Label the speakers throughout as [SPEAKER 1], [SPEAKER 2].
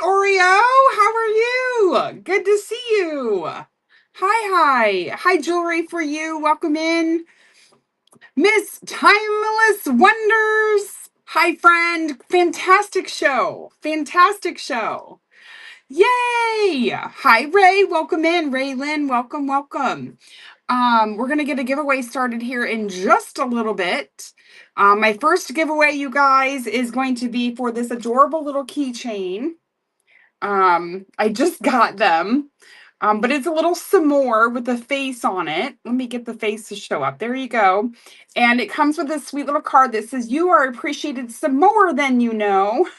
[SPEAKER 1] Oreo. How are you? Good to see you. Hi, jewelry for you. Welcome in, Miss Timeless Wonders. Hi, friend. Fantastic show. Yay! Hi, Ray. Welcome in, Raylyn. Welcome. We're gonna get a giveaway started here in just a little bit. My first giveaway, you guys, is going to be for this adorable little keychain. I just got them. But it's a little s'more with a face on it. Let me get the face to show up. There you go. And it comes with this sweet little card that says, "You are appreciated some more than you know."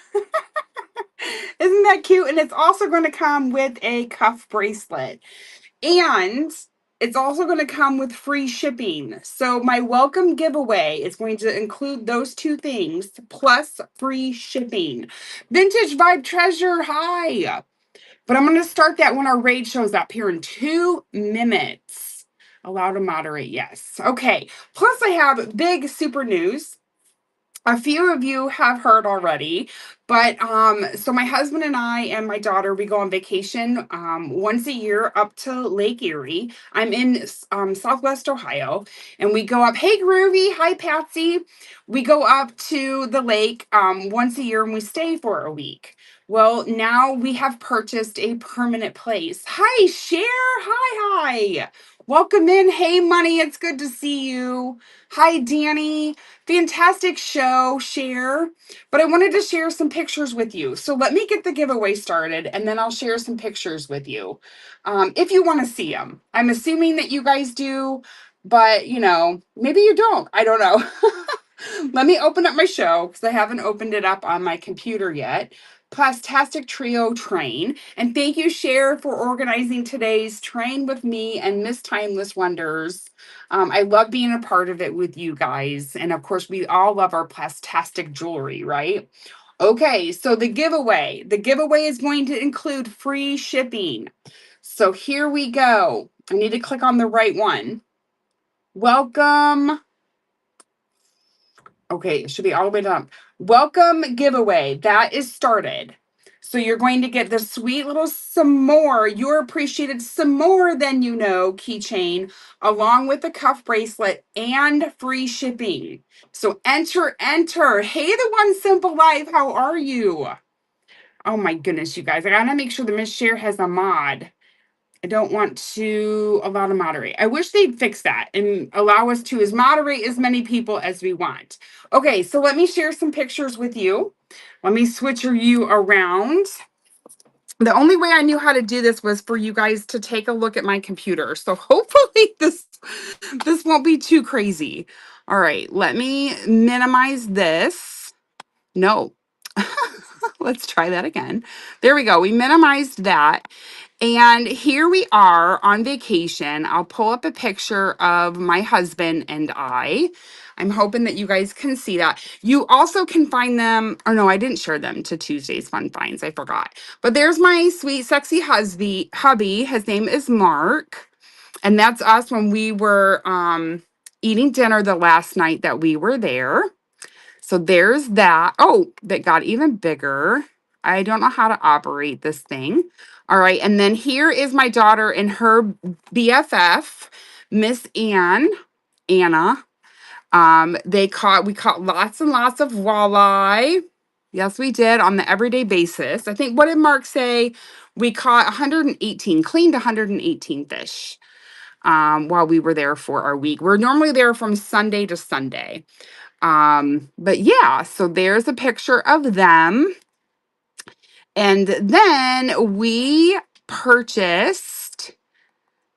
[SPEAKER 1] Isn't that cute? And it's also going to come with a cuff bracelet. And it's also going to come with free shipping. So my welcome giveaway is going to include those two things plus free shipping. Vintage Vibe Treasure, hi. But I'm going to start that when our raid shows up here in 2 minutes. Allow to moderate, yes. Okay. Plus, I have big super news. A few of you have heard already, but so my husband and I and my daughter, we go on vacation once a year up to Lake Erie. I'm in Southwest Ohio, and we go up. Hey, Groovy. Hi, Patsy. We go up to the lake once a year, and we stay for a week. Well, now we have purchased a permanent place. Hi, Cher. Hi. Welcome in. Hey, Money. It's good to see you. Hi, Danny. Fantastic show, share. But I wanted to share some pictures with you. So let me get the giveaway started and then I'll share some pictures with you if you want to see them. I'm assuming that you guys do, but maybe you don't. I don't know. Let me open up my show because I haven't opened it up on my computer yet. Plastastic Trio Train. And thank you, Cher, for organizing today's train with me and Miss Timeless Wonders. I love being a part of it with you guys. And of course, we all love our plastastic jewelry, right? Okay, so the giveaway. The giveaway is going to include free shipping. So here we go. I need to click on the right one. Welcome. Okay, it should be all the way down. Welcome giveaway. That is started. So you're going to get the sweet little some more. You're appreciated some more than you know keychain, along with the cuff bracelet and free shipping. So enter. Hey, the One Simple Life, how are you? Oh my goodness, you guys. I gotta make sure the Miss Share has a mod. I don't want to allow to moderate. I wish they'd fix that and allow us to moderate as many people as we want. Okay, so let me share some pictures with you. Let me switch you around. The only way I knew how to do this was for you guys to take a look at my computer. So hopefully this won't be too crazy. All right, let me minimize this. No. Let's try that again. There we go. We minimized that. And here we are on vacation. I'll pull up a picture of my husband and I. I'm hoping that you guys can see that. You also can find them, or no, I didn't share them to Tuesday's Fun Finds. I forgot. But there's my sweet, sexy hubby. His name is Mark. And that's us when we were eating dinner the last night that we were there. So there's that. Oh, that got even bigger. I don't know how to operate this thing. All right. And then here is my daughter and her BFF, Miss Anna. We caught lots and lots of walleye. Yes, we did on the everyday basis. I think, what did Mark say? We caught 118, cleaned 118 fish while we were there for our week. We're normally there from Sunday to Sunday. But yeah, so there's a picture of them. And then we purchased,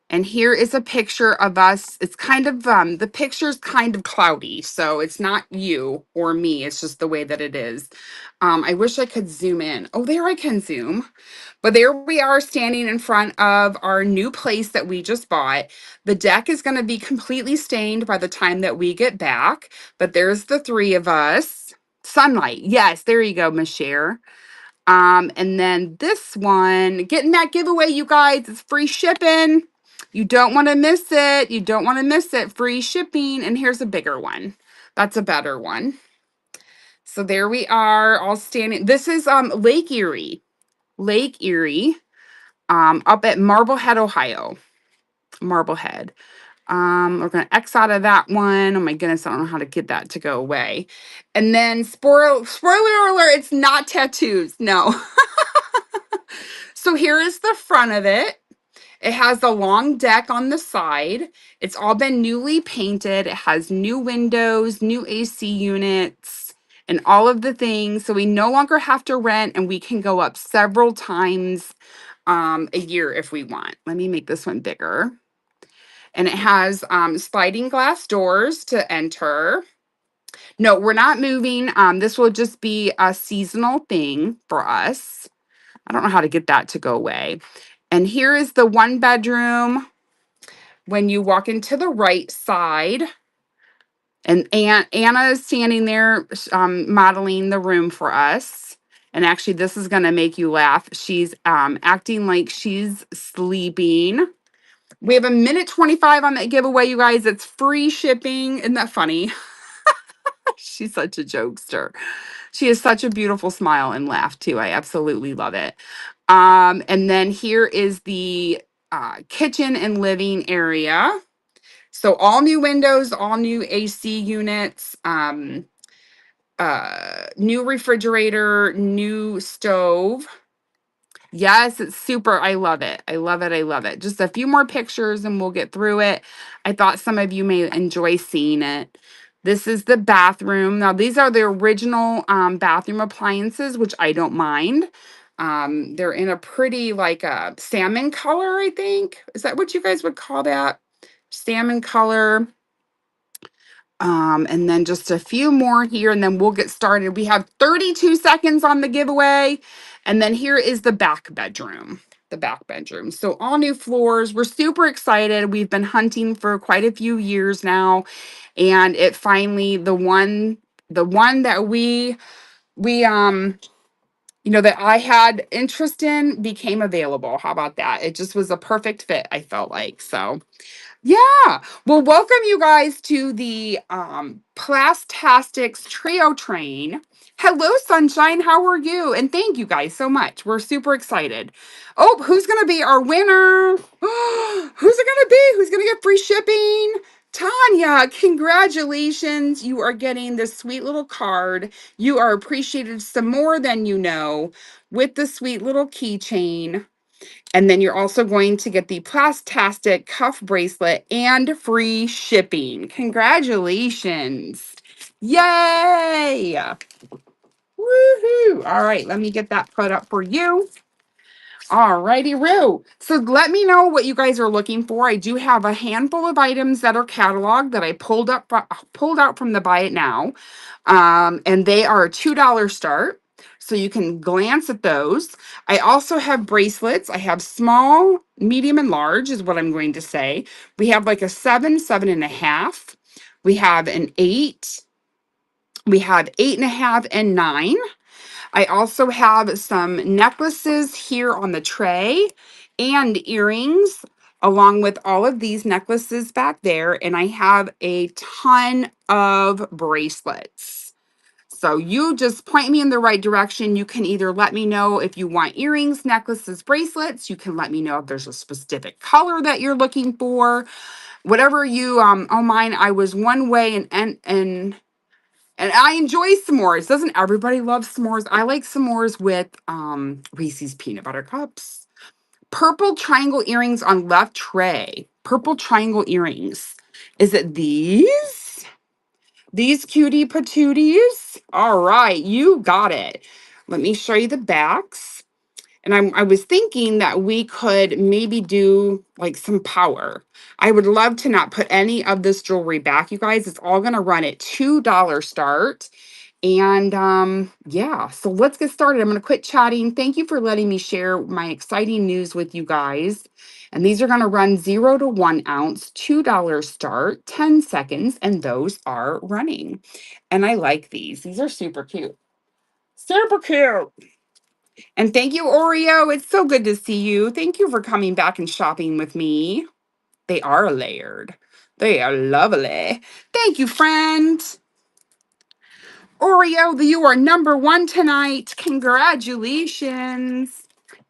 [SPEAKER 1] and here is a picture of us. It's kind of, the picture's kind of cloudy, so it's not you or me. It's just the way that it is. I wish I could zoom in. Oh, there I can zoom. But there we are standing in front of our new place that we just bought. The deck is going to be completely stained by the time that we get back. But there's the three of us. Sunlight. Yes, there you go, Miss Cher. And then this one, getting that giveaway, you guys. It's free shipping. You don't want to miss it. You don't want to miss it. Free shipping. And here's a bigger one. That's a better one. So there we are, all standing. This is Lake Erie. Lake Erie, up at Marblehead, Ohio. Marblehead. We're going to X out of that one. Oh my goodness, I don't know how to get that to go away. And then spoiler alert, it's not tattoos. No. So here is the front of it. It has a long deck on the side. It's all been newly painted. It has new windows, new AC units, and all of the things. So we no longer have to rent, and we can go up several times a year if we want. Let me make this one bigger. And it has sliding glass doors to enter. No, we're not moving. This will just be a seasonal thing for us. I don't know how to get that to go away. And here is the one bedroom when you walk into the right side. And Anna is standing there modeling the room for us. And actually, this is going to make you laugh. She's acting like she's sleeping. We have a minute 25 on that giveaway, you guys. It's free shipping. Isn't that funny? She's such a jokester. She has such a beautiful smile and laugh, too. I absolutely love it. And then here is the kitchen and living area. So all new windows, all new AC units, new refrigerator, new stove. Yes, it's super. I love it. I love it. I love it. Just a few more pictures and we'll get through it. I thought some of you may enjoy seeing it. This is the bathroom. Now, these are the original bathroom appliances, which I don't mind. They're in a pretty like a salmon color, I think. Is that what you guys would call that? Salmon color. And then just a few more here, and then we'll get started. We have 32 seconds on the giveaway. And then here is the back bedroom. The back bedroom. So all new floors. We're super excited. We've been hunting for quite a few years now. And it finally, the one that that I had interest in became available. How about that? It just was a perfect fit, I felt like. So yeah. Well, welcome you guys to the Plastastics Trio Train. Hello, Sunshine. How are you? And thank you guys so much. We're super excited. Oh, who's going to be our winner? Who's it going to be? Who's going to get free shipping? Tanya, congratulations. You are getting this sweet little card. You are appreciated some more than you know with the sweet little keychain. And then you're also going to get the Plastastic cuff bracelet and free shipping. Congratulations. Yay. Woohoo. All right, let me get that put up for you. All righty, Roo. So let me know what you guys are looking for. I do have a handful of items that are cataloged that I pulled out from the Buy It Now. And they are a $2 start. So you can glance at those. I also have bracelets. I have small, medium, and large is what I'm going to say. We have like a 7, 7.5. We have an 8. We have 8.5 and 9. I also have some necklaces here on the tray and earrings, along with all of these necklaces back there. And I have a ton of bracelets. So you just point me in the right direction. You can either let me know if you want earrings, necklaces, bracelets. You can let me know if there's a specific color that you're looking for. Whatever you oh mine, I was one way and I enjoy s'mores. Doesn't everybody love s'mores? I like s'mores with Reese's peanut butter cups. Purple triangle earrings on left tray. Purple triangle earrings. Is it these? These cutie patooties? All right, you got it. Let me show you the backs. And I was thinking that we could maybe do like some power. I would love to not put any of this jewelry back, you guys. It's all going to run at $2 start. And yeah, so let's get started. I'm going to quit chatting. Thank you for letting me share my exciting news with you guys. And these are going to run 0 to 1 ounce, $2 start, 10 seconds, and those are running. And I like these. These are super cute. Super cute. And thank you, Oreo. It's so good to see you. Thank you for coming back and shopping with me. They are layered. They are lovely. Thank you, friend. Oreo, you are number 1 tonight. Congratulations.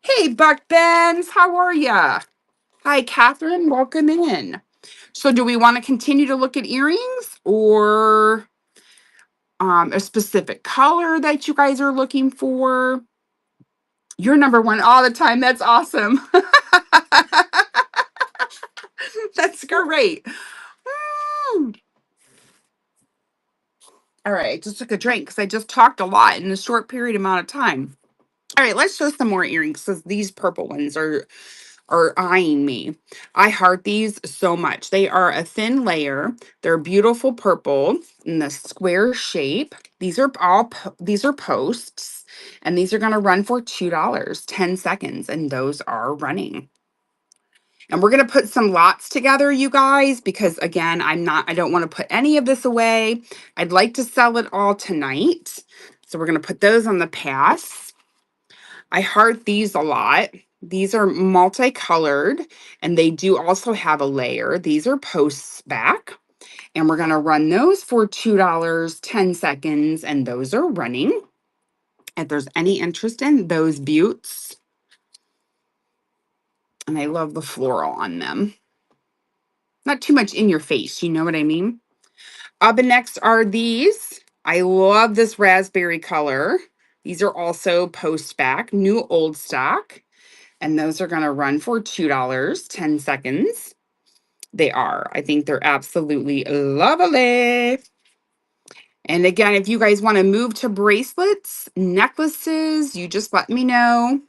[SPEAKER 1] Hey, Buck Benz, how are ya? Hi, Catherine, welcome in. So do we want to continue to look at earrings or a specific color that you guys are looking for? You're number one all the time. That's awesome. That's great. Mm. All right, I just took a drink because I just talked a lot in a short period amount of time. All right, let's show some more earrings because these purple ones are eyeing me. I heart these so much. They are a thin layer. They're beautiful purple in the square shape. These are these are posts, and these are going to run for $2, 10 seconds, and those are running. And we're going to put some lots together, you guys, because again, I don't want to put any of this away. I'd like to sell it all tonight. So we're going to put those on the pass. I heart these a lot. These are multicolored, and they do also have a layer. These are posts back, and we're going to run those for $2, 10 seconds, and those are running. If there's any interest in those buttes, and I love the floral on them. Not too much in your face, you know what I mean? Up next are these. I love this raspberry color. These are also post back, new old stock. And those are going to run for $2, 10 seconds. They are. I think they're absolutely lovely. And again, if you guys want to move to bracelets, necklaces, you just let me know.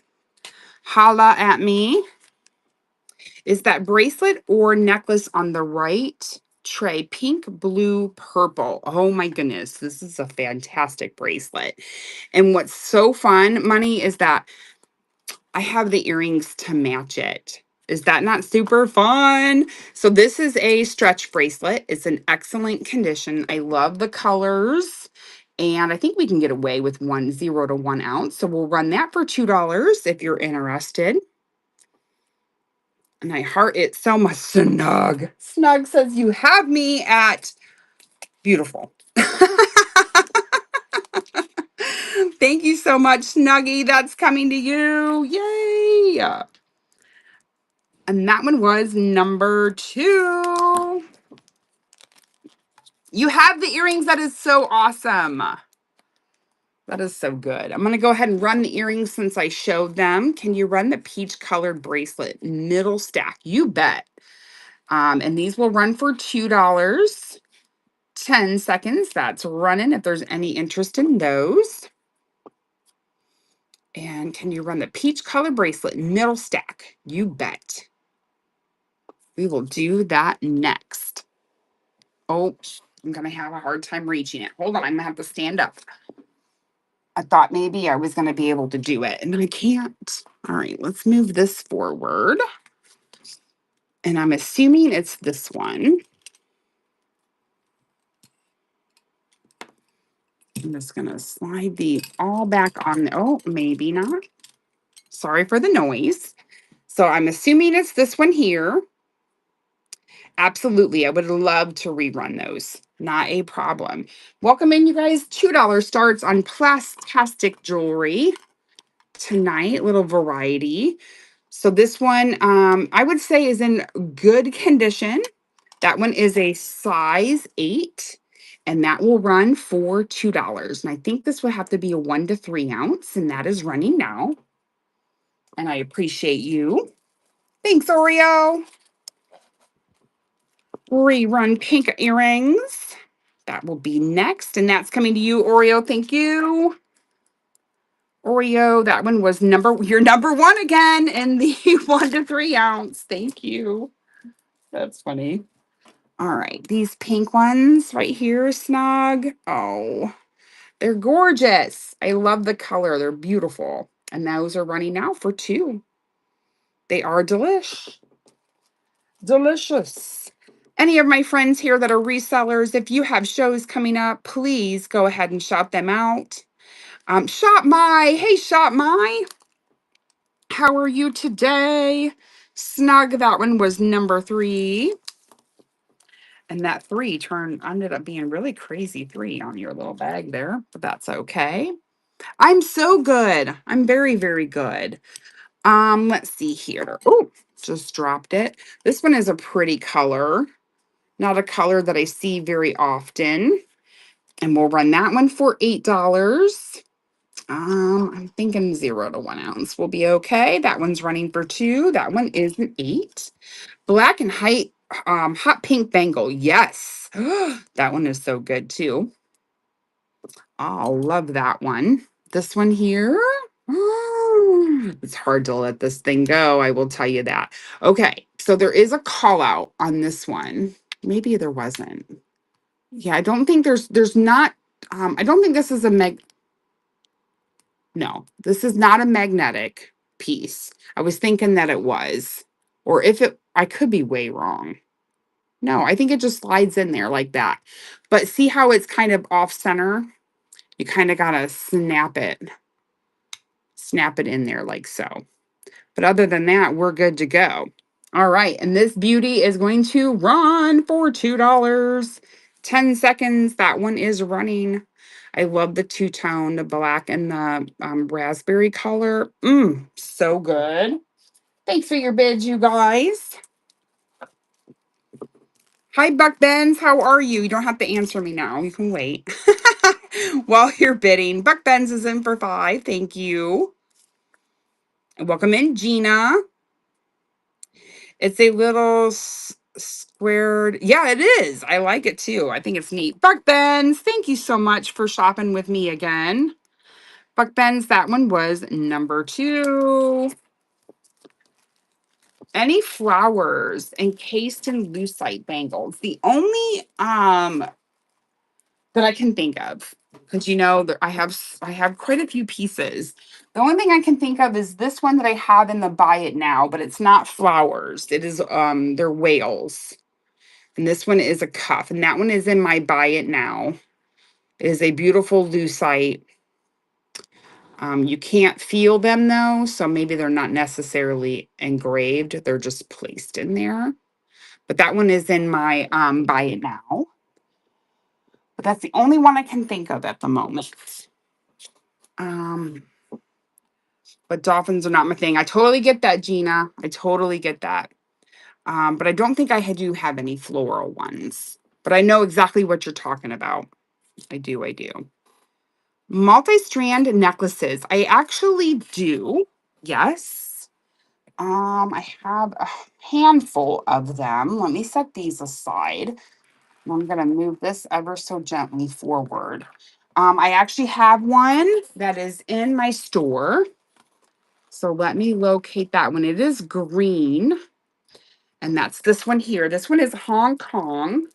[SPEAKER 1] Holla at me. Is that bracelet or necklace on the right tray? Pink, blue, purple. Oh my goodness. This is a fantastic bracelet. And what's so fun, Money, is that I have the earrings to match it. Is that not super fun? So this is a stretch bracelet. It's in excellent condition. I love the colors. And I think we can get away with 0 to 1 ounce. So we'll run that for $2 if you're interested. And I heart it so much. Snug. Snug says you have me at beautiful. Thank you so much, Snuggie. That's coming to you. Yay. And that one was number 2. You have the earrings. That is so awesome. That is so good. I'm going to go ahead and run the earrings since I showed them. Can you run the peach colored bracelet? Middle stack. You bet. And these will run for $2, 10 seconds. That's running if there's any interest in those. And can you run the peach color bracelet? Middle stack. You bet. We will do that next. Oh, I'm going to have a hard time reaching it. Hold on. I'm going to have to stand up. I thought maybe I was going to be able to do it, and I can't. All right, let's move this forward. And I'm assuming it's this one. I'm just going to slide these all back on. Oh, maybe not. Sorry for the noise. So I'm assuming it's this one here. Absolutely. I would love to rerun those. Not a problem. Welcome in, you guys. $2 starts on Plastastic jewelry tonight. Little variety. So this one, I would say is in good condition. That one is a size 8, and that will run for $2. And I think this would have to be a 1 to 3 ounce, and that is running now. And I appreciate you. Thanks, Oreo. Rerun pink earrings. That will be next, and that's coming to you, Oreo. Thank you. Oreo, that one was your number 1 again in the 1 to 3 ounce. Thank you. That's funny. All right, these pink ones right here, Snug. Oh, they're gorgeous. I love the color. They're beautiful. And those are running now for 2. They are delish. Delicious. Any of my friends here that are resellers, if you have shows coming up, please go ahead and shop them out. Shop My. Hey, Shop My. How are you today? Snug, that one was number 3. And that 3 ended up being really crazy 3 on your little bag there, but that's okay. I'm so good. I'm very, very good. Let's see here. Oh, just dropped it. This one is a pretty color, not a color that I see very often. And we'll run that one for $8. I'm thinking 0 to 1 ounce will be okay. That one's running for 2. That one is an 8. Black and hot pink bangle. Yes. That one is so good too. I'll love that one. This one here. It's hard to let this thing go. I will tell you that. Okay. So there is a call out on this one. Maybe there wasn't. Yeah, I don't think there's not. I don't think this is no, this is not a magnetic piece. I was thinking that it was, or if it, I could be way wrong. No, I think it just slides in there like that. But see how it's kind of off center? You kind of got to snap it in there like so. But other than that, we're good to go. All right. And this beauty is going to run for $2. 10 seconds. That one is running. I love the two-tone, the black and the raspberry color. So good. Thanks for your bids, you guys. Hi, Buck Benz. How are you? You don't have to answer me now. You can wait. While you're bidding, Buck Benz is in for 5. Thank you. Welcome in, Gina. It's a little squared. Yeah, it is. I like it too. I think it's neat. Buck Benz, thank you so much for shopping with me again. Buck Benz, that one was number 2. Any flowers encased in lucite bangles? The only that I can think of, because that I have quite a few pieces. The only thing I can think of is this one that I have in the buy it now, but it's not flowers. It is they're whales. And this one is a cuff, and that one is in my buy it now. It is a beautiful lucite. You can't feel them though, so maybe they're not necessarily engraved. They're just placed in there. But that one is in my buy it now. But that's the only one I can think of at the moment. But dolphins are not my thing. I totally get that, Gina. I totally get that. But I don't think I do have any floral ones. But I know exactly what you're talking about. I do. Multi-strand necklaces. I actually do. Yes. I have a handful of them. Let me set these aside. I'm going to move this ever so gently forward. I actually have one that is in my store. So let me locate that one. It is green. And that's this one here. This one is Hong Kong.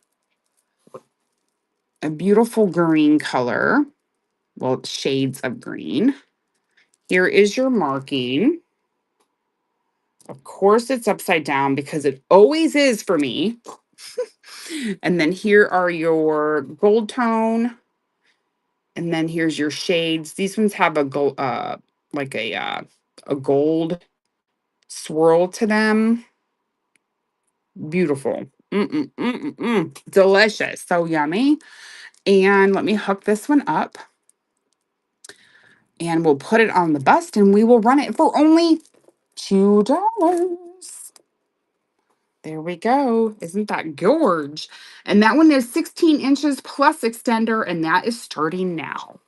[SPEAKER 1] A beautiful green color. Well, shades of green. Here is your marking. Of course, it's upside down because it always is for me. And then here are your gold tone. And then here's your shades. These ones have a gold, like a gold swirl to them. Beautiful. Delicious. So yummy. And let me hook this one up. And we'll put it on the bust and we will run it for only $2. There we go. Isn't that gorge? And that one is 16 inches plus extender, and that is starting now.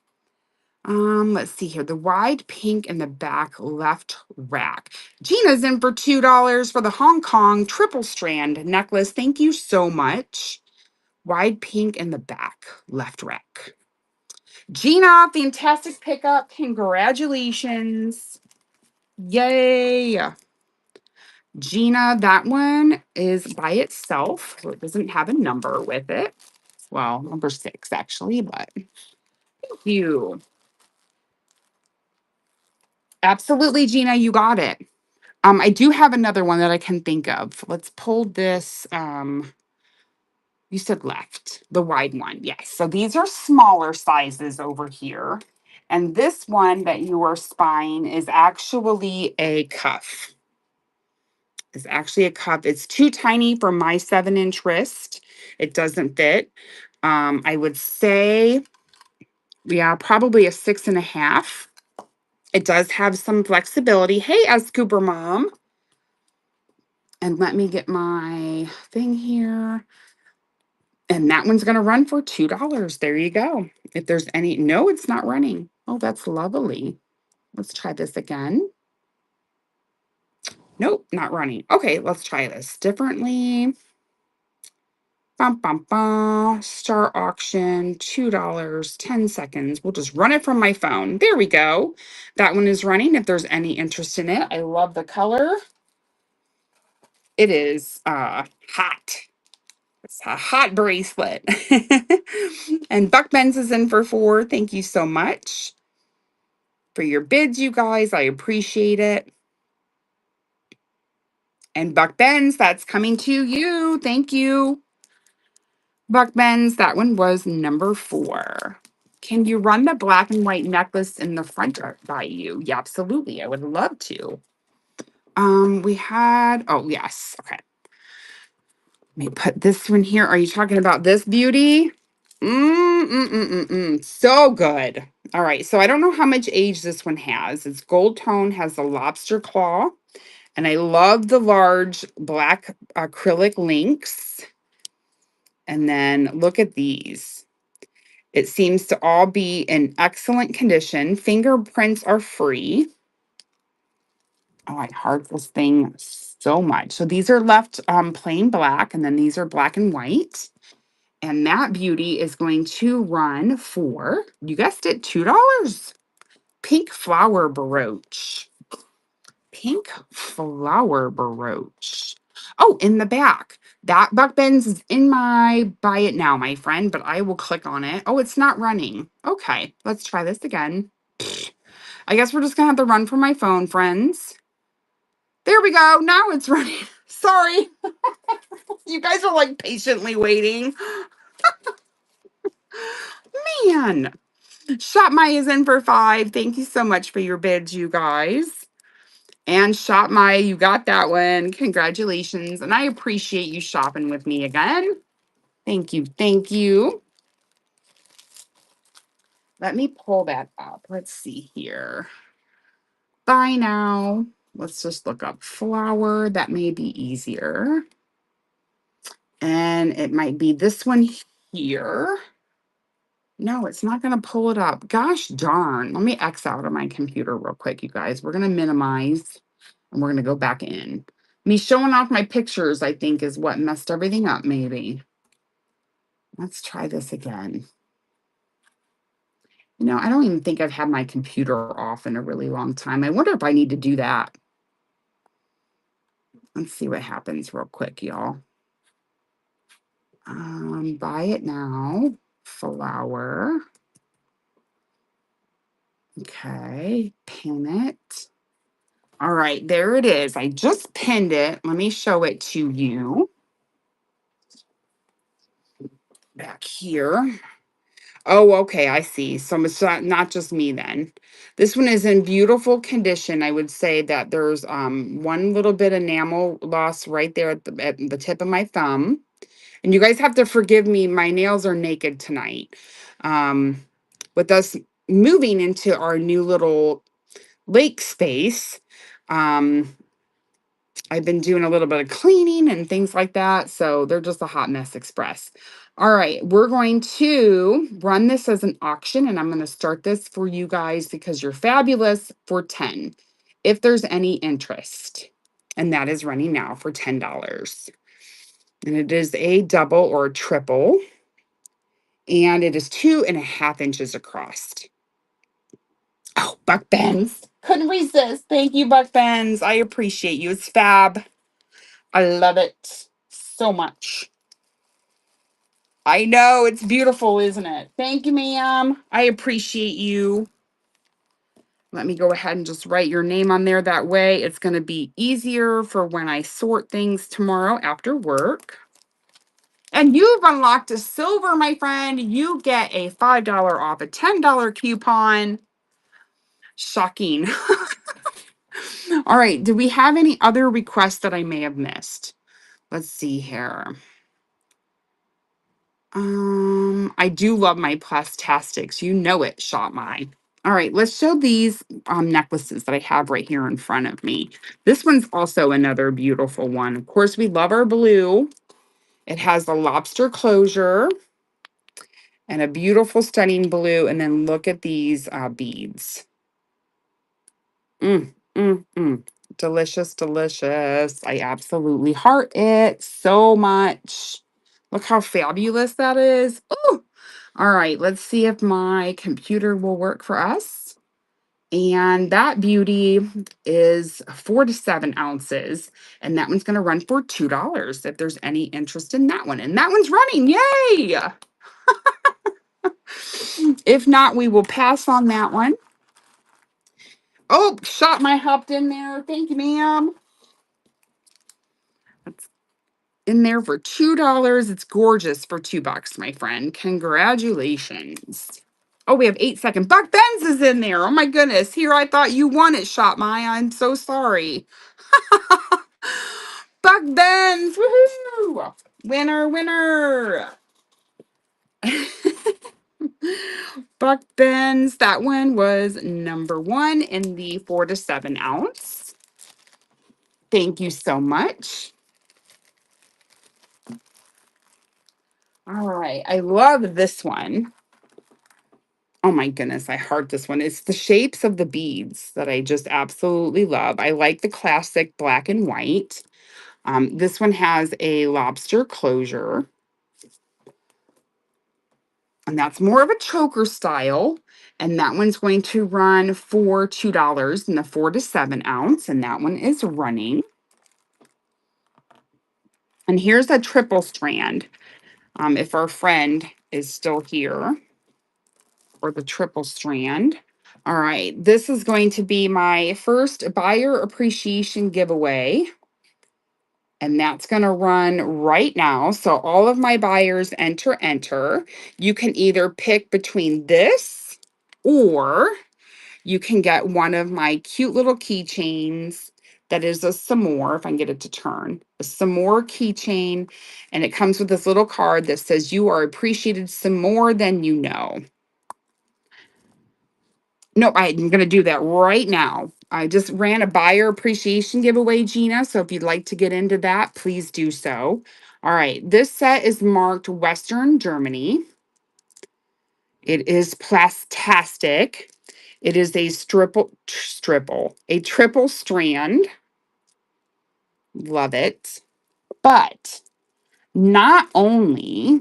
[SPEAKER 1] Let's see here. The wide pink in the back left rack. Gina's in for $2 for the Hong Kong triple strand necklace. Thank you so much. Wide pink in the back left rack. Gina, fantastic pickup. Congratulations. Yay. Gina, that one is by itself. So it doesn't have a number with it. Well, number 6 actually, but thank you. Absolutely, Gina, you got it. I do have another one that I can think of. Let's pull this. You said left, the wide one. Yes. So these are smaller sizes over here. And this one that you are spying is actually a cuff. It's actually a cuff. It's too tiny for my 7-inch wrist. It doesn't fit. I would say, yeah, probably a 6.5. It does have some flexibility. Hey, as Cooper Mom. And let me get my thing here. And that one's going to run for $2. There you go. If there's any, no, it's not running. Oh, that's lovely. Let's try this again. Nope, not running. Okay, let's try this differently. Bum, bum, bum. Start auction, $2, 10 seconds. We'll just run it from my phone. There we go. That one is running if there's any interest in it. I love the color. It is hot. It's a hot bracelet. And Buck Benz is in for 4. Thank you so much for your bids, you guys. I appreciate it. And Buck Benz, that's coming to you. Thank you. Buck Benz, that one was number 4. Can you run the black and white necklace in the front by you? Yeah, absolutely. I would love to. We had, oh, yes. Okay. Let me put this one here. Are you talking about this beauty? So good. All right. So I don't know how much age this one has. It's gold tone, has a lobster claw. And I love the large black acrylic links. And then look at these. It seems to all be in excellent condition. Fingerprints are free. Oh, I heart this thing so much. So these are left plain black, and then these are black and white. And that beauty is going to run for, you guessed it, $2. Pink flower brooch. Pink flower brooch. Oh, in the back. That Buck Benz is in my buy it now, my friend, but I will click on it. Oh, it's not running. Okay, let's try this again. I guess we're just going to have to run from my phone, friends. There we go. Now it's running. Sorry. You guys are like patiently waiting. Man. Shop My is in for 5. Thank you so much for your bids, you guys. And Shop My, you got that one. Congratulations. And I appreciate you shopping with me again. Thank you. Thank you. Let me pull that up. Let's see here. Buy now. Let's just look up flower. That may be easier. And it might be this one here. No, it's not going to pull it up. Gosh darn. Let me X out of my computer real quick, you guys. We're going to minimize and we're going to go back in. Me showing off my pictures, I think, is what messed everything up, maybe. Let's try this again. You know, I don't even think I've had my computer off in a really long time. I wonder if I need to do that. Let's see what happens real quick, y'all. Buy it now. Flower. Okay, pin it. All right, there it is. I just pinned it. Let me show it to you. Back here. Oh, okay, I see. So it's not just me then. This one is in beautiful condition. I would say that there's one little bit enamel loss right there at the tip of my thumb. And you guys have to forgive me. My nails are naked tonight. With us moving into our new little lake space, I've been doing a little bit of cleaning and things like that. So they're just a hot mess express. All right, we're going to run this as an auction, and I'm going to start this for you guys because you're fabulous for 10, if there's any interest. And that is running now for $10. And it is a double or a triple. And it is 2.5 inches across. Oh, Buck Benz. Couldn't resist. Thank you, Buck Benz. I appreciate you. It's fab. I love it so much. I know, it's beautiful, isn't it? Thank you, ma'am. I appreciate you. Let me go ahead and just write your name on there. That way it's going to be easier for when I sort things tomorrow after work. And you've unlocked a silver, my friend. You get a $5 off a $10 coupon. Shocking. All right. Do we have any other requests that I may have missed? Let's see here. I do love my plastastics. You know it, Shop My. All right, let's show these necklaces that I have right here in front of me. This one's also another beautiful one. Of course, we love our blue. It has a lobster closure and a beautiful, stunning blue. And then look at these beads. Mm, mm, mm. Delicious, delicious. I absolutely heart it so much. Look how fabulous that is. Oh, all right. Let's see if my computer will work for us. And that beauty is 4 to 7 ounces. And that one's going to run for $2 if there's any interest in that one. And that one's running. Yay! If not, we will pass on that one. Oh, shot my hopped in there. Thank you, ma'am. That's in there for $2. It's gorgeous for $2, my friend. Congratulations. Oh, we have 8 seconds. Buck Benz is in there. Oh my goodness. Here, I thought you won it, Shot Maya. I'm so sorry. Buck Benz. Woohoo! Winner, winner. Buck Benz. That one was number 1 in the 4 to 7 ounce. Thank you so much. All right. I love this one. Oh my goodness, I heart this one. It's the shapes of the beads that I just absolutely love. I like the classic black and white. This one has a lobster closure, and that's more of a choker style. And that one's going to run for $2 in the 4 to 7 ounce, and that one is running. And here's a triple strand. If our friend is still here, or the triple strand. All right, this is going to be my first buyer appreciation giveaway. And that's going to run right now. So all of my buyers enter. You can either pick between this, or you can get one of my cute little keychains that is a some more, if I can get it to turn, a some more keychain. And it comes with this little card that says you are appreciated some more than you know. Nope, I'm going to do that right now. I just ran a buyer appreciation giveaway, Gina. So if you'd like to get into that, please do so. All right. This set is marked Western Germany. It is PLASTASTIC. It is a triple strand. Love it. But not only,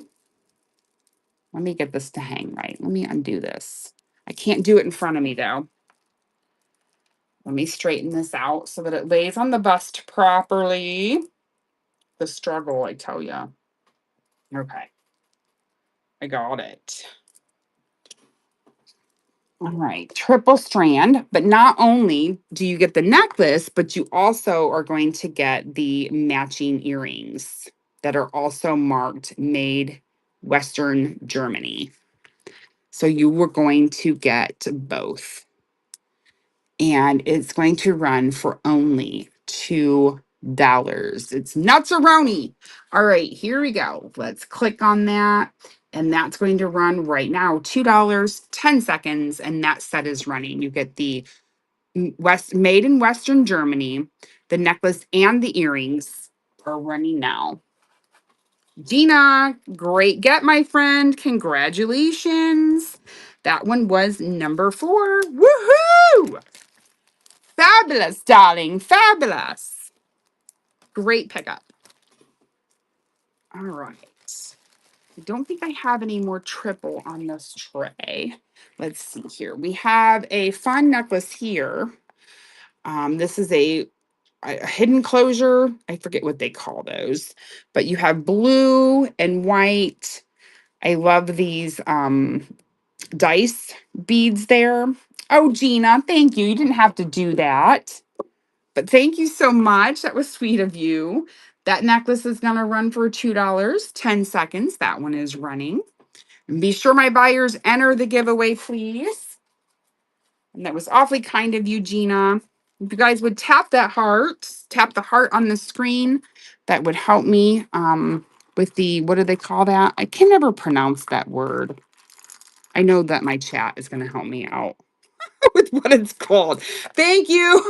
[SPEAKER 1] let me get this to hang right. Let me undo this. I can't do it in front of me though. Let me straighten this out so that it lays on the bust properly. The struggle, I tell you. Okay. I got it. All right. Triple strand. But not only do you get the necklace, but you also are going to get the matching earrings that are also marked made Western Germany. So you were going to get both. And it's going to run for only $2. It's nuts-a-roni. All right, here we go. Let's click on that. And that's going to run right now, $2, 10 seconds, and that set is running. You get the made in Western Germany, the necklace and the earrings are running now. Gina, great get, my friend. Congratulations. That one was number 4. Woohoo! Fabulous, darling. Fabulous. Great pickup. All right. I don't think I have any more triple on this tray. Let's see here. We have a fun necklace here. This is a hidden closure. I forget what they call those. But you have blue and white. I love these dice beads there. Oh, Gina, thank you. You didn't have to do that. But thank you so much. That was sweet of you. That necklace is going to run for $2, 10 seconds. That one is running. And be sure my buyers enter the giveaway, please. And that was awfully kind of you, Gina. If you guys would tap the heart on the screen, that would help me with the, what do they call that? I can never pronounce that word. I know that my chat is going to help me out. with what it's called. Thank you.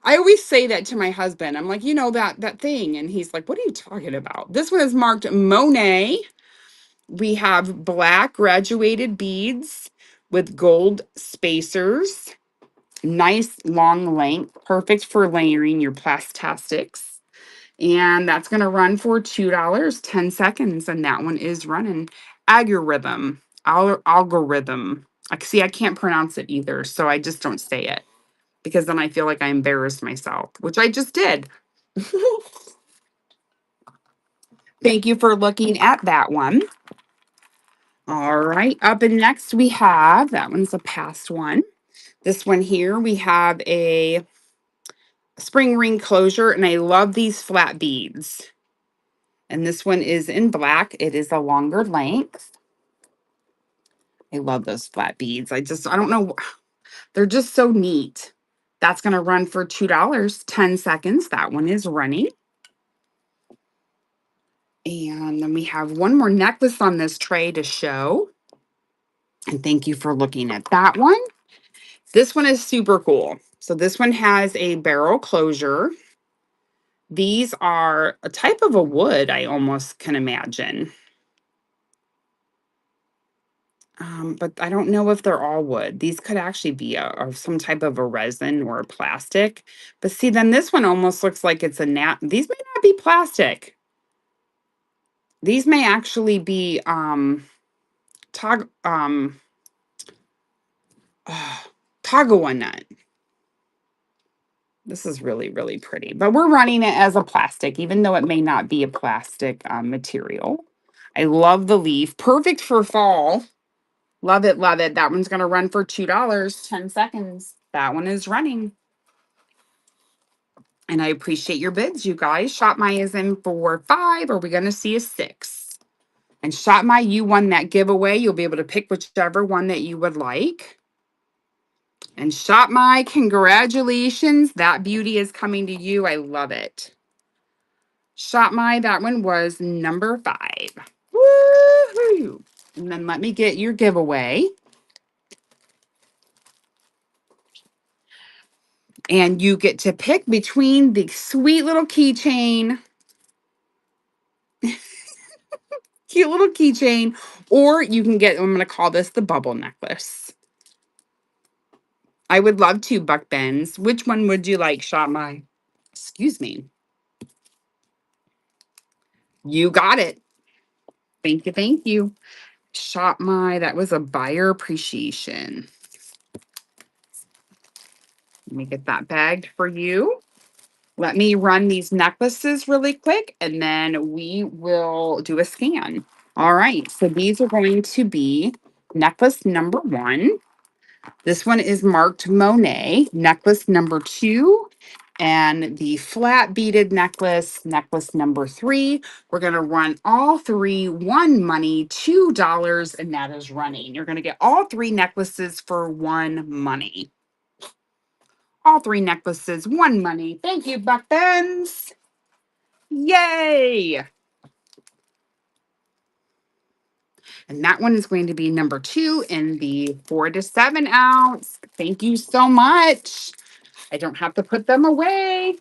[SPEAKER 1] I always say that to my husband. I'm like, that thing. And he's like, what are you talking about? This one is marked Monet. We have black graduated beads with gold spacers. Nice long length, perfect for layering your plastastics. And that's going to run for $2, 10 seconds. And that one is running. Algorithm. Algorithm. I can't pronounce it either. So I just don't say it because then I feel like I embarrassed myself, which I just did. Thank you for looking at that one. All right. Up and next we have, that one's a past one. This one here, we have a spring ring closure, and I love these flat beads. And this one is in black. It is a longer length. I love those flat beads. I don't know. They're just so neat. That's going to run for $2, 10 seconds. That one is running. And then we have one more necklace on this tray to show. And thank you for looking at that one. This one is super cool. So this one has a barrel closure. These are a type of a wood, I almost can imagine. But I don't know if they're all wood. These could actually be some type of a resin or a plastic. But see, then this one almost looks like it's these may not be plastic. These may actually be Tagawa nut. This is really, really pretty. But we're running it as a plastic, even though it may not be a plastic material. I love the leaf. Perfect for fall. Love it, love it. That one's going to run for $2, 10 seconds. That one is running. And I appreciate your bids, you guys. Shop My is in for 5. Are we going to see a 6? And Shop My, you won that giveaway. You'll be able to pick whichever one that you would like. And Shop My, congratulations. That beauty is coming to you. I love it. Shop My, that one was number 5. Woohoo! And then let me get your giveaway. And you get to pick between the sweet little keychain, cute little keychain, or you can get, I'm going to call this the bubble necklace. I would love to, Buck Benz. Which one would you like, Shop My? Excuse me. You got it. Thank you, thank you. Shop My, that was a buyer appreciation. Let me get that bagged for you. Let me run these necklaces really quick, and then we will do a scan. All right, so these are going to be necklace number 1. This one is marked Monet, necklace number 2, and the flat beaded necklace, necklace number 3. We're going to run all 3, 1 money, $2, and that is running. You're going to get all 3 necklaces for 1 money. All 3 necklaces, 1 money. Thank you, Buck Benz. Yay! And that one is going to be number 2 in the 4 to 7 ounce. Thank you so much. I don't have to put them away.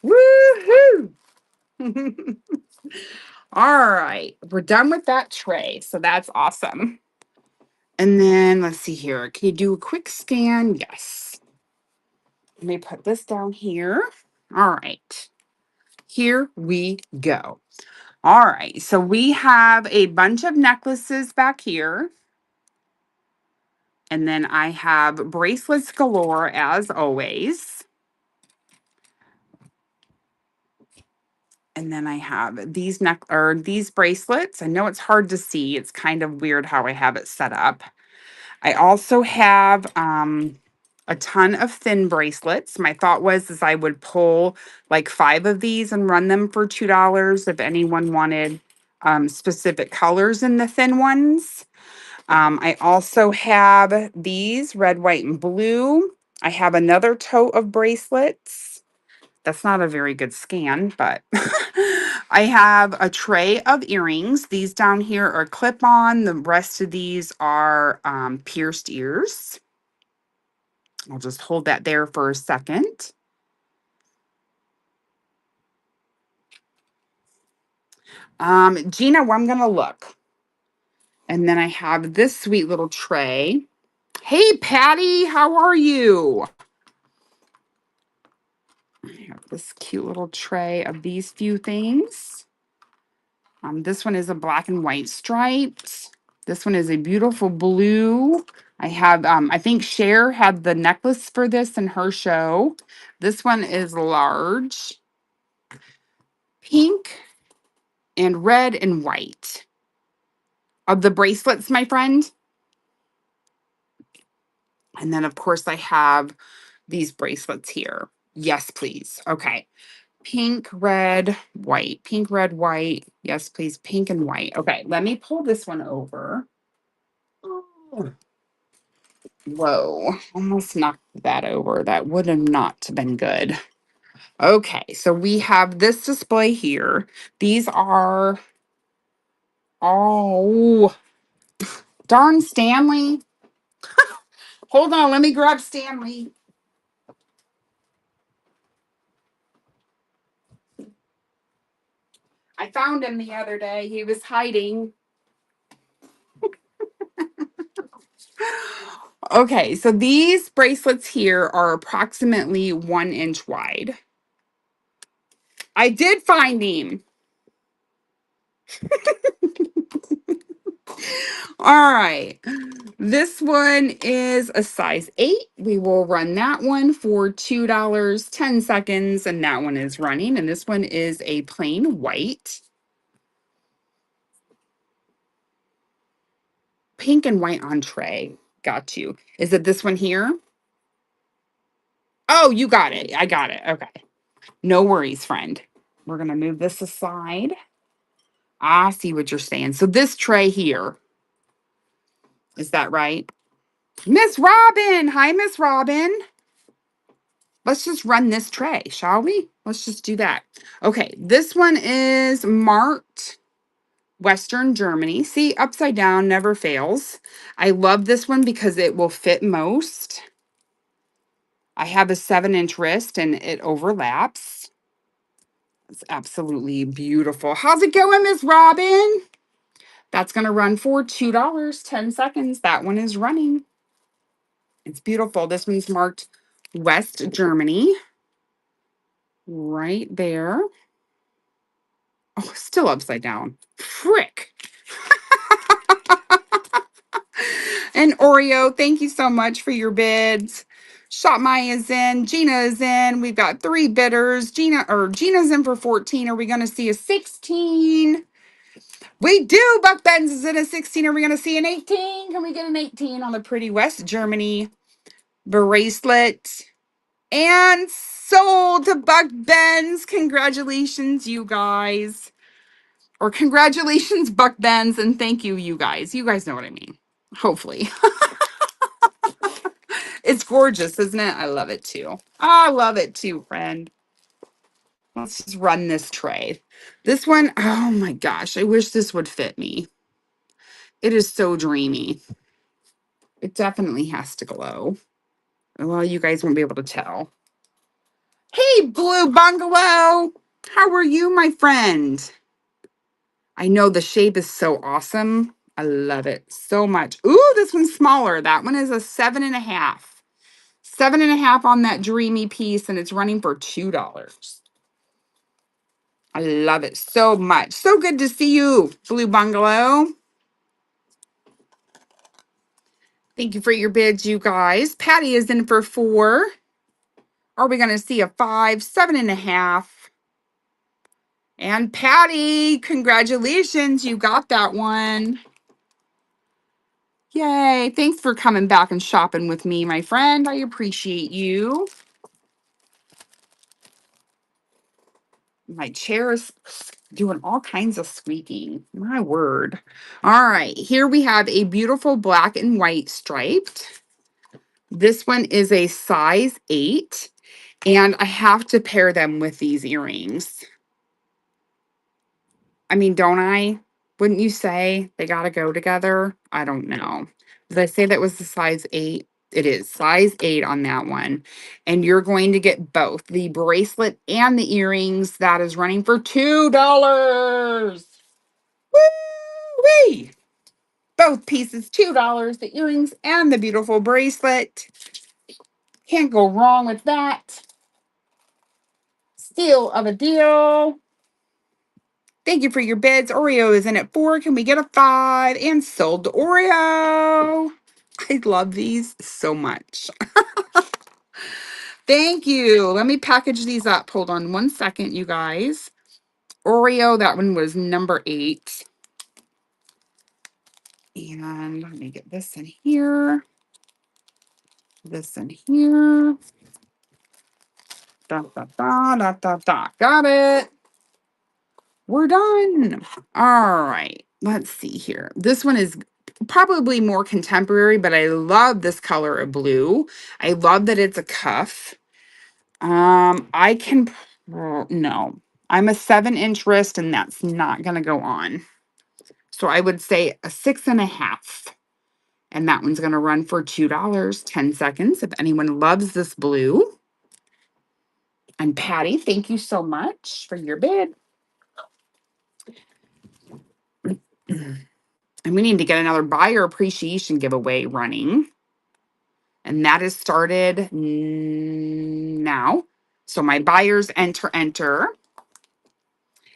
[SPEAKER 1] Woohoo! All right, we're done with that tray. So that's awesome. And then let's see here. Can you do a quick scan? Yes. Let me put this down here. All right. Here we go. All right. So we have a bunch of necklaces back here. And then I have bracelets galore as always. And then I have these these bracelets. I know it's hard to see. It's kind of weird how I have it set up. I also have a ton of thin bracelets. My thought was is I would pull like 5 of these and run them for $2 if anyone wanted specific colors in the thin ones. I also have these red, white, and blue. I have another tote of bracelets. That's not a very good scan, but I have a tray of earrings. These down here are clip-on. The rest of these are pierced ears. I'll just hold that there for a second. Gina, well, I'm going to look. And then I have this sweet little tray. Hey, Patty, how are you? I have this cute little tray of these few things. This one is a black and white striped. This one is a beautiful blue. I have, I think Cher had the necklace for this in her show. This one is large, pink, and red and white. Of the bracelets, my friend. And then, of course, I have these bracelets here. Yes, please. Okay. Pink, red, white. Pink, red, white. Yes, please. Pink and white. Okay. Let me pull this one over. Oh. Whoa. Almost knocked that over. That would have not been good. Okay. So we have this display here. These are. Oh, darn Stanley. Hold on. Let me grab Stanley. I found him the other day. He was hiding. Okay, so these bracelets here are approximately 1 inch wide. I did find him. All right. This one is a size 8. We will run that one for $2, 10 seconds, and that one is running. And this one is a plain white. Pink and white entree. Got you. Is it this one here? Oh, you got it. I got it. Okay. No worries, friend. We're going to move this aside. I see what you're saying. So this tray here, is that right? Miss Robin. Hi, Miss Robin. Let's just run this tray, shall we? Let's just do that. Okay, this one is marked Western Germany. See, upside down never fails. I love this one because it will fit most. I have a 7-inch wrist and it overlaps. It's absolutely beautiful. How's it going, Miss Robin? That's going to run for $2, 10 seconds. That one is running. It's beautiful. This one's marked West Germany. Right there. Oh, still upside down. Frick. And Oreo, thank you so much for your bids. Shop Maya is in. Gina is in. We've got 3 bidders. Gina's in for 14. Are we going to see a 16? We do. Buck Benz is in a 16. Are we going to see an 18? Can we get an 18 on the pretty West Germany bracelet? And sold to Buck Benz. Congratulations, you guys. Or congratulations, Buck Benz, and thank you, you guys. You guys know what I mean. Hopefully. It's gorgeous, isn't it? I love it too. I love it too, friend. Let's just run this tray. This one, oh my gosh, I wish this would fit me. It is so dreamy. It definitely has to glow. Well, you guys won't be able to tell. Hey, Blue Bungalow. How are you, my friend? I know the shape is so awesome. I love it so much. Ooh, this one's smaller. That one is a 7.5. 7.5 on that dreamy piece, and it's running for $2. I love it so much. So good to see you, Blue Bungalow. Thank you for your bids, you guys. Patty is in for 4. Are we going to see a 5, 7.5? And Patty, congratulations. You got that one. Yay. Thanks for coming back and shopping with me, my friend. I appreciate you. My chair is doing all kinds of squeaking. My word. All right. Here we have a beautiful black and white striped. This one is a size 8. And I have to pair them with these earrings. I mean, don't I? Wouldn't you say they got to go together? I don't know. Did I say that was the size 8? It is size 8 on that one. And you're going to get both the bracelet and the earrings. That is running for $2. Woo-wee! Both pieces, $2. The earrings and the beautiful bracelet. Can't go wrong with that. Steal of a deal. Thank you for your bids. Oreo is in at 4. Can we get a 5? And sold to Oreo. I love these so much. Thank you. Let me package these up. Hold on one second, you guys. Oreo, that one was number 8. And let me get this in here. This in here. Da, da, da, da, da, da. Got it. We're done. All right. Let's see here. This one is probably more contemporary, but I love this color of blue. I love that it's a cuff. I can, no, I'm a 7-inch wrist and that's not going to go on. So I would say a 6.5. And that one's going to run for $2, 10 seconds. If anyone loves this blue. And Patty, thank you so much for your bid. And we need to get another buyer appreciation giveaway running. And that is started now. So my buyers enter.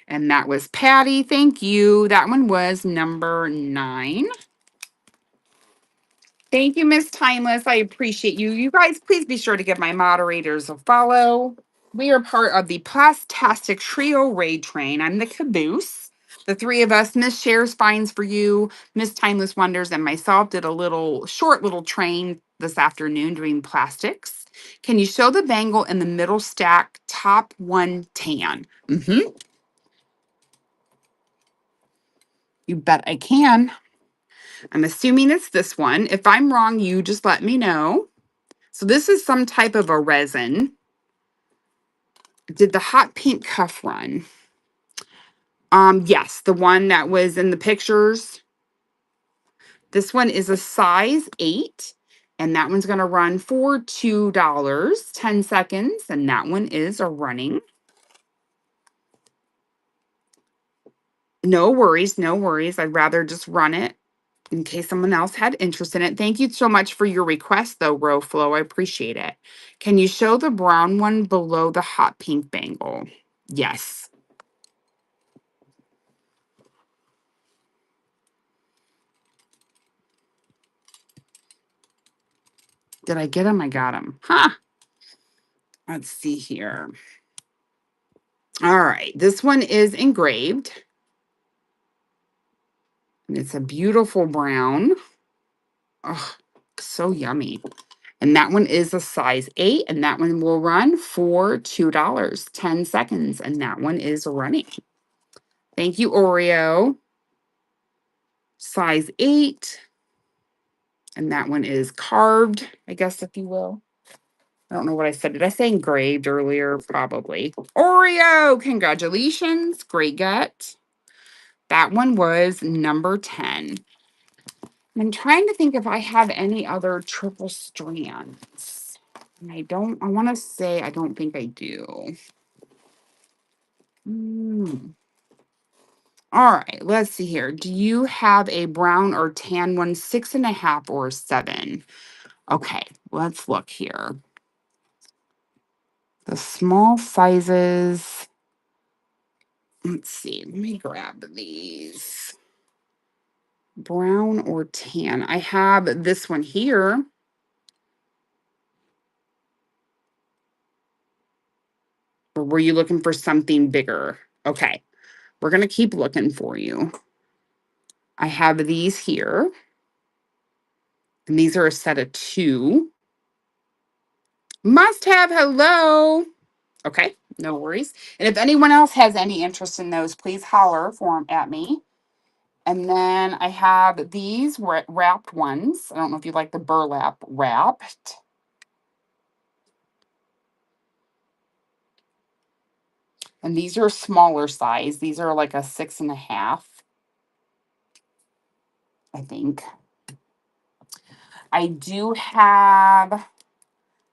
[SPEAKER 1] And that was Patty. Thank you. That one was number 9. Thank you, Miss Timeless. I appreciate you. You guys, please be sure to give my moderators a follow. We are part of the PLASTASTIC Trio Raid Train. I'm the caboose. The 3 of us, Miss Shares Finds for You, Miss Timeless Wonders, and myself did a short little train this afternoon doing plastics. Can you show the bangle in the middle stack, top 1 tan? You bet I can. I'm assuming it's this one. If I'm wrong, you just let me know. So this is some type of a resin. Did the hot pink cuff run? Yes, the one that was in the pictures. This one is a size 8, and that one's going to run for $2, 10 seconds, and that one is a running. No worries, no worries. I'd rather just run it in case someone else had interest in it. Thank you so much for your request, though, Roflo. I appreciate it. Can you show the brown one below the hot pink bangle? Yes. Did I get him? I got him. Huh. Let's see here. All right. This one is engraved. And it's a beautiful brown. Oh, so yummy. And that one is a size 8. And that one will run for $2, 10 seconds. And that one is running. Thank you, Oreo. Size 8. And that one is carved, I guess, if you will. I don't know what I said. Did I say engraved earlier? Probably. Oreo, congratulations. Great get. That one was number 10. I'm trying to think if I have any other triple strands. And I want to say I don't think I do. All right, let's see here. Do you have a brown or tan one, 6.5 or 7? Okay, let's look here. The small sizes. Let's see. Let me grab these. Brown or tan. I have this one here. Or were you looking for something bigger? Okay. We're going to keep looking for you. I have these here. And these are a set of 2. Must have. Hello. Okay. No worries. And if anyone else has any interest in those, please holler for them at me. And then I have these wrapped ones. I don't know if you like the burlap wrapped. And these are smaller size. These are like a 6.5, I think. I do have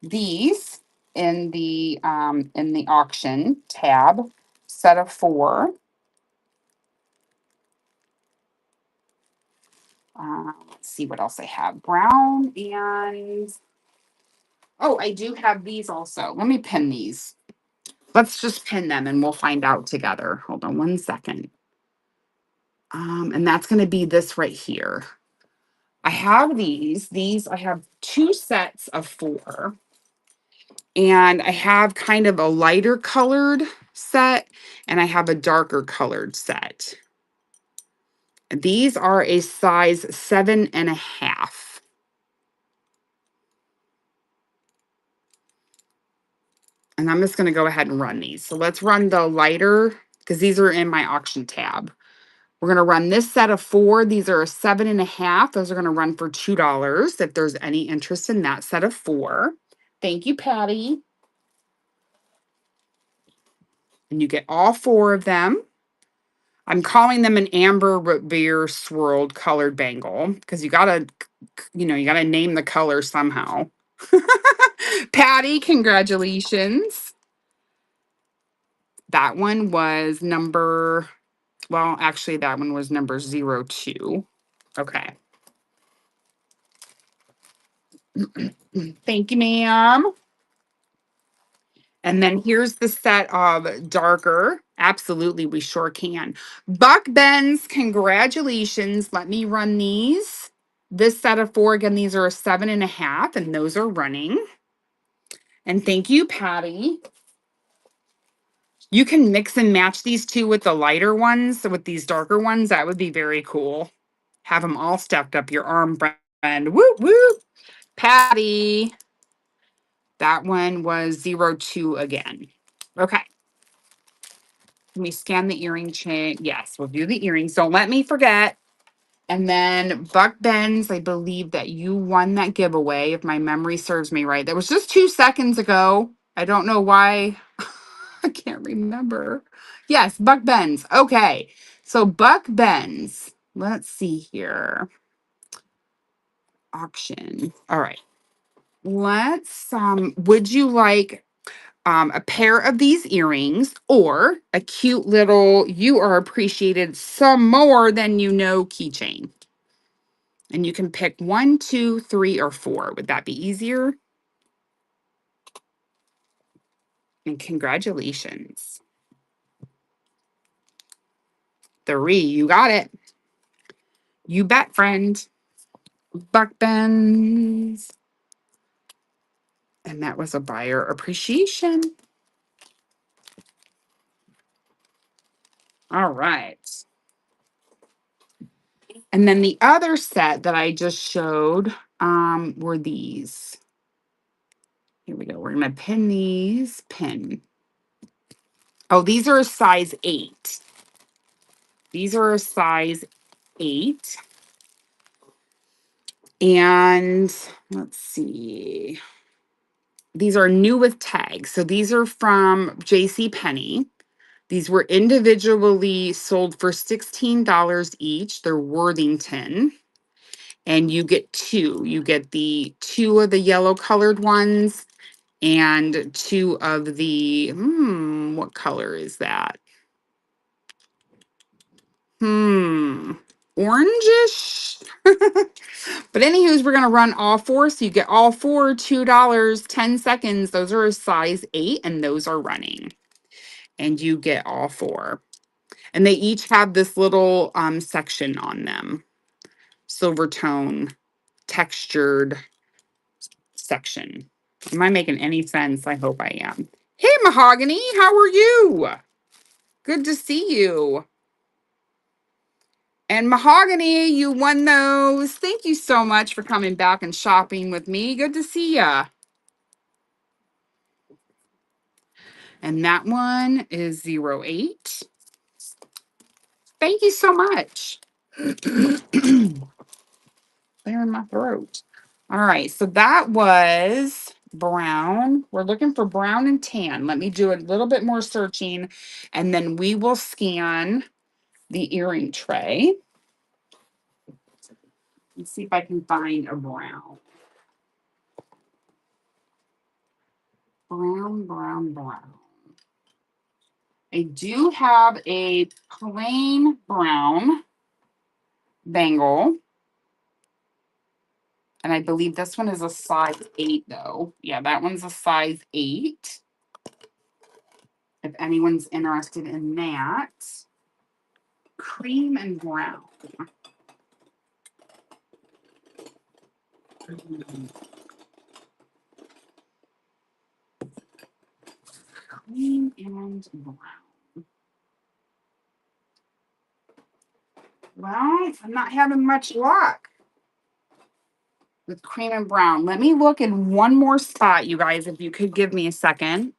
[SPEAKER 1] these in the auction tab, set of 4. Let's see what else I have. Brown and oh, I do have these also. Let me pin these. Let's just pin them and we'll find out together. Hold on one second. And that's going to be this right here. I have these. I have 2 sets of 4. And I have kind of a lighter colored set and I have a darker colored set. These are a size 7.5. And I'm just going to go ahead and run these. So let's run the lighter because these are in my auction tab. We're going to run this set of 4. These are a 7.5. Those are going to run for $2 if there's any interest in that set of 4. Thank you, Patty. And you get all 4 of them. I'm calling them an amber root beer swirled colored bangle because you gotta name the color somehow. Patty, congratulations. That one was number, well, actually that one was number 02. Okay. Thank you, ma'am. And then here's the set of darker. Absolutely, we sure can. Buck Benz, congratulations. Let me run these. This set of 4, again, these are a 7.5, and those are running. And thank you, Patty. You can mix and match these two with the lighter ones, with these darker ones. That would be very cool. Have them all stacked up your arm, friend. Whoop, whoop. Patty. That one was 02 again. Okay. Can we scan the earring chain? Yes, we'll do the earrings. Don't let me forget. And then Buck Benz, I believe that you won that giveaway, if my memory serves me right. That was just 2 seconds ago. I don't know why. I can't remember. Yes, Buck Benz. Okay. So Buck Benz. Let's see here. Auction. All right. Let's would you like a pair of these earrings or a cute little you are appreciated some more than you know keychain? And you can pick 1, 2, 3, or 4. Would that be easier? And congratulations. 3, you got it. You bet, friend. Buck Benz. And that was a buyer appreciation. All right. And then the other set that I just showed were these. Here we go. We're going to pin these. Pin. Oh, these are a size 8. These are a size 8. And let's see. These are new with tags. So these are from JCPenney. These were individually sold for $16 each. They're Worthington. And you get 2. You get the 2 of the yellow colored ones and 2 of the, what color is that? Orangish. But anywho's, we're gonna run all 4, so you get all 4, $2, 10 seconds. Those are a size 8, and those are running. And you get all 4. And they each have this little section on them. Silver tone, textured section. Am I making any sense? I hope I am. Hey, Mahogany, how are you? Good to see you. And Mahogany, you won those. Thank you so much for coming back and shopping with me. Good to see ya. And that one is 08. Thank you so much. Clearing my throat. All right, so that was brown. We're looking for brown and tan. Let me do a little bit more searching, and then we will scan the earring tray. Let's see if I can find a brown. Brown, brown, brown. I do have a plain brown bangle. And I believe this one is a size 8, though. Yeah, that one's a size 8. If anyone's interested in that. Cream and brown. Cream and brown. Well, I'm not having much luck with cream and brown. Let me look in one more spot, you guys, if you could give me a second.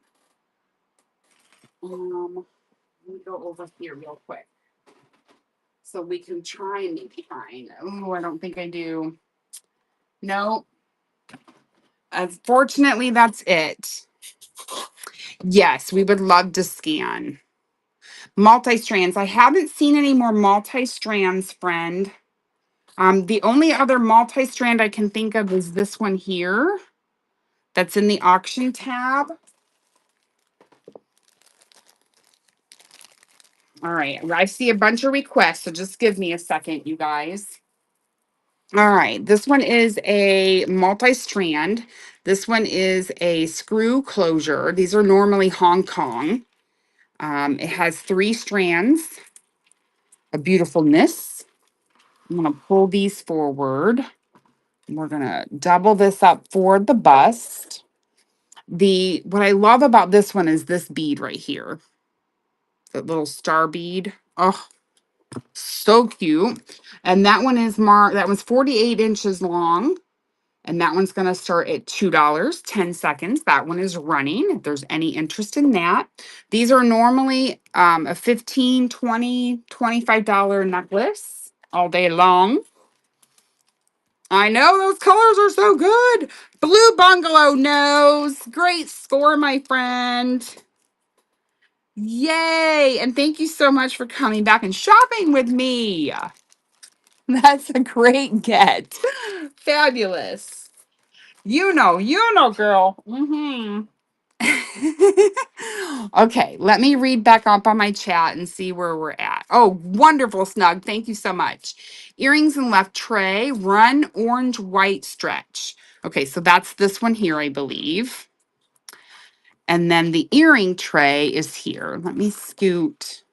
[SPEAKER 1] Let me go over here real quick. So we can try and maybe find. Oh, I don't think I do. No. Unfortunately, that's it. Yes, we would love to scan. Multi-strands. I haven't seen any more multi-strands, friend. The only other multi-strand I can think of is this one here. That's in the auction tab. All right. I see a bunch of requests, so just give me a second, you guys. All right. This one is a multi-strand. This one is a screw closure. These are normally Hong Kong. It has 3 strands. A beautifulness. I'm going to pull these forward. We're going to double this up for the bust. What I love about this one is this bead right here. The little star bead. Oh, so cute. And that one is that one's 48 inches long. And that one's going to start at $2, 10 seconds. That one is running if there's any interest in that. These are normally a $15, $20, $25 necklace all day long. I know those colors are so good. Blue Bungalow knows. Great score, my friend. Yay. And thank you so much for coming back and shopping with me. That's a great get. Fabulous. You know, girl. Okay, let me read back up on my chat and see where we're at. Oh, wonderful, Snug. Thank you so much. Earrings in left tray, run orange white stretch. Okay, so that's this one here, I believe. And then the earring tray is here. Let me scoot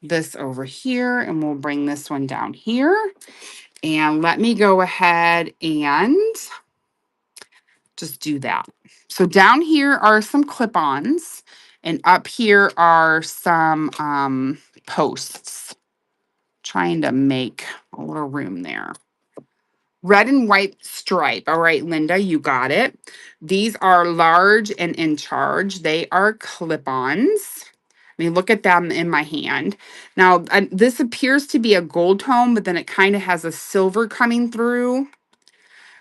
[SPEAKER 1] this over here and we'll bring this one down here. And let me go ahead and just do that. So down here are some clip-ons and up here are some posts. Trying to make a little room there. Red and white stripe. All right, Linda, you got it. These are large and in charge. They are clip-ons. I mean, look at them in my hand. Now, this appears to be a gold tone, but then it kind of has a silver coming through.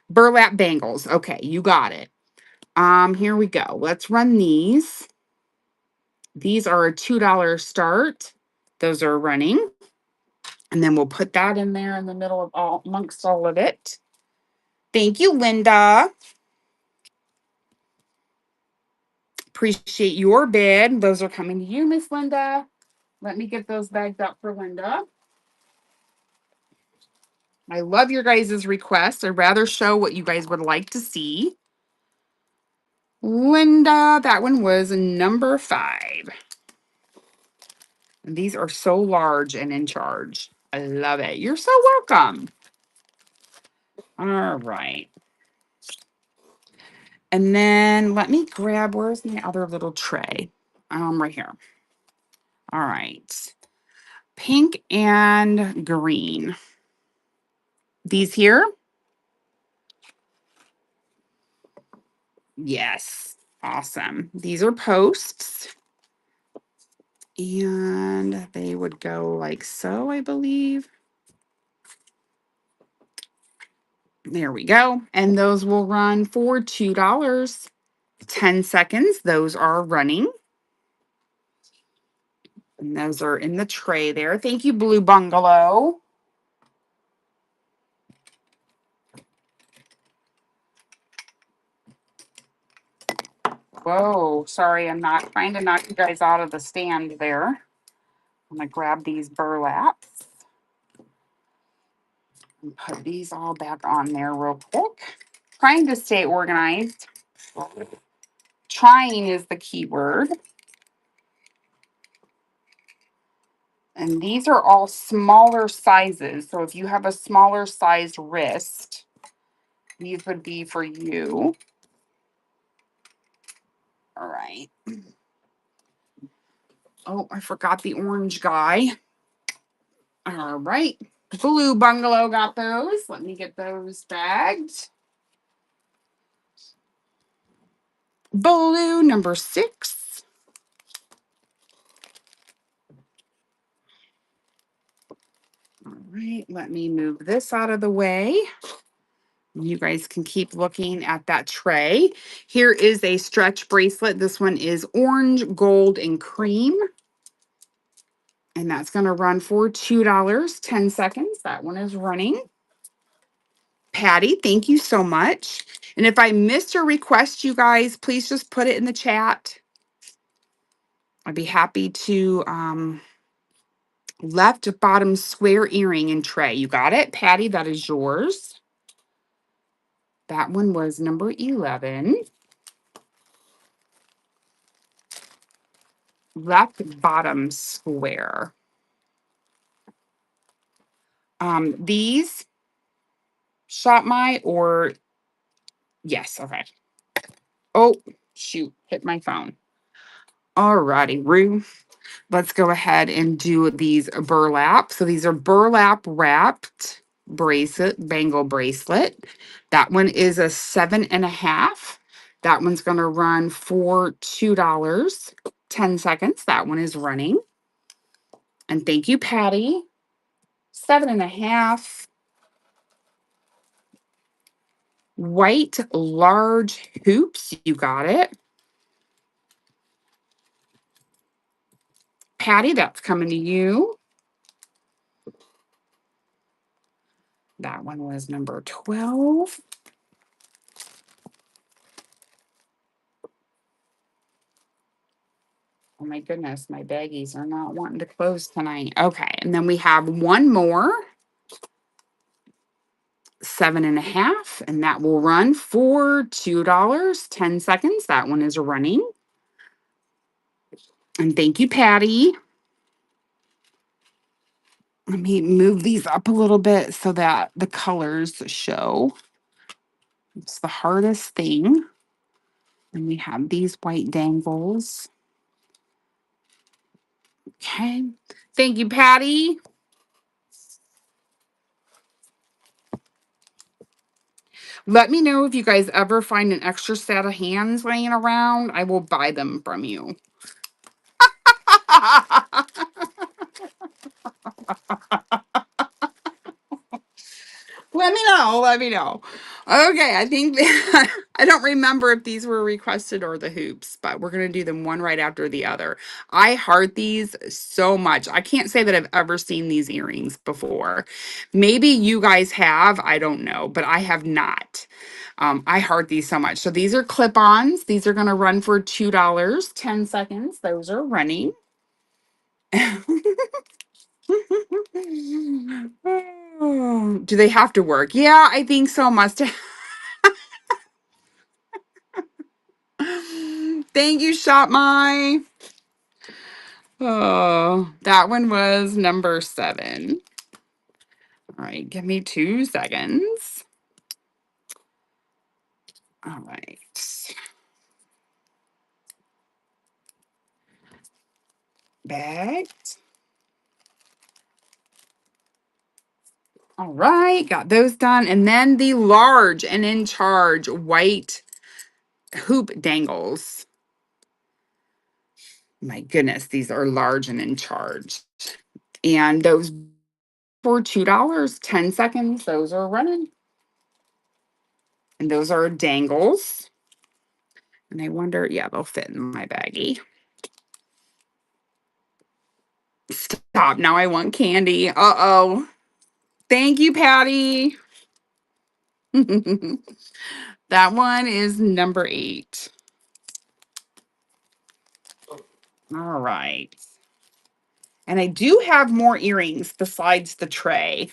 [SPEAKER 1] Burlap bangles. Okay, you got it. Here we go. Let's run these. These are a $2 start. Those are running. And then we'll put that in there in the middle of amongst all of it. Thank you, Linda. Appreciate your bid. Those are coming to you, Miss Linda. Let me get those bagged up for Linda. I love your guys' requests. I'd rather show what you guys would like to see. Linda, that one was number 5. And these are so large and in charge. I love it. You're so welcome. All right. And then let me grab, where's my other little tray? Right here. All right. Pink and green. These here? Yes. Awesome. These are posts. And they would go like so, I believe. There we go. And those will run for $2. 10 seconds. Those are running. And those are in the tray there. Thank you, Blue Bungalow. Whoa, sorry, I'm not trying to knock you guys out of the stand there. I'm going to grab these burlaps and put these all back on there real quick. Trying to stay organized. Trying is the key word. And these are all smaller sizes. So if you have a smaller sized wrist, these would be for you. All right. Oh, I forgot the orange guy. All right. Blue Bungalow got those. Let me get those bagged. Blue number 6. All right. Let me move this out of the way. You guys can keep looking at that tray. Here is a stretch bracelet. This one is orange, gold, and cream. And that's going to run for $2, 10 seconds. That one is running. Patty, thank you so much. And if I missed your request, you guys, please just put it in the chat. I'd be happy to left bottom square earring and tray. You got it, Patty? That is yours. That one was number 11. Left bottom square. These shot my or yes, okay. Oh, shoot, hit my phone. All righty, Rue. Let's go ahead and do these burlap. So these are burlap wrapped bracelet, bangle bracelet. That one is a 7.5. That one's going to run for $2, 10 seconds. That one is running. And thank you, Patty. 7.5. White large hoops. You got it. Patty, that's coming to you. That one was number 12. Oh my goodness, my baggies are not wanting to close tonight. Okay, and then we have one more. 7.5, and that will run for $2, 10 seconds. That one is running. And thank you, Patty. Let me move these up a little bit so that the colors show. It's the hardest thing. And we have these white dangles. Okay. Thank you, Patty. Let me know if you guys ever find an extra set of hands laying around. I will buy them from you. Let me know. Let me know. Okay, I think I don't remember if these were requested or the hoops, but we're going to do them one right after the other. I heart these so much. I can't say that I've ever seen these earrings before. Maybe you guys have. I don't know, but I have not. I heart these so much. So these are clip-ons. These are going to run for $2, 10 seconds. Those are running. Do they have to work? Yeah, I think so. Must have. Thank you, Shop My. Oh, that one was number 7. All right, give me 2 seconds. All right. Bagged. All right, got those done. And then the large and in charge white hoop dangles. My goodness, these are large and in charge. And those for $2, 10 seconds. Those are running. And those are dangles. And I wonder, yeah, they'll fit in my baggie. Stop. Now I want candy. Uh-oh. Thank you, Patty. That one is number 8. All right. And I do have more earrings besides the tray.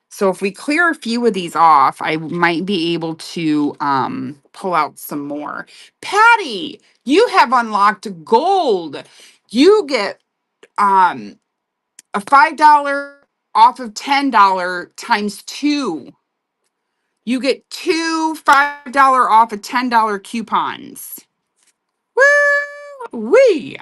[SPEAKER 1] So if we clear a few of these off, I might be able to pull out some more. Patty, you have unlocked gold. You get a $5 off of $10 times 2. You get 2 $5 off of $10 coupons. Woo wee!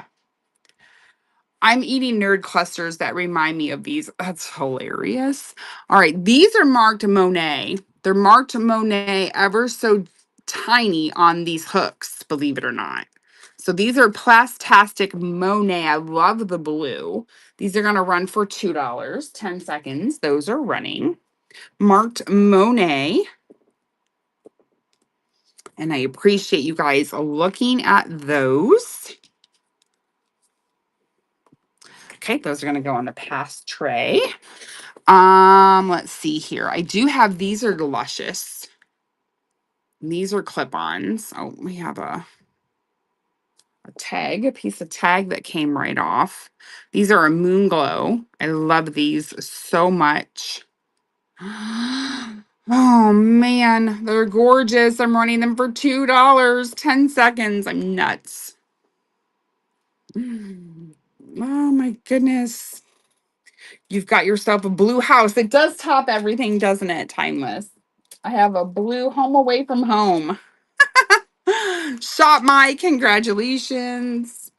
[SPEAKER 1] I'm eating nerd clusters that remind me of these. That's hilarious. All right, these are marked Monet. They're marked Monet ever so tiny on these hooks, believe it or not. So these are Plastastic Monet. I love the blue. These are going to run for $2, 10 seconds. Those are running. Marked Monet. And I appreciate you guys looking at those. Okay, those are going to go on the pass tray. Let's see here. I do have, these are luscious. These are clip-ons. Oh, we have a tag, a piece of tag that came right off. These are a moon glow. I love these so much. Oh man, they're gorgeous. I'm running them for $2, 10 seconds. I'm nuts. Oh my goodness. You've got yourself a blue house. It does top everything, doesn't it? Timeless. I have a blue home away from home. Shop my congratulations.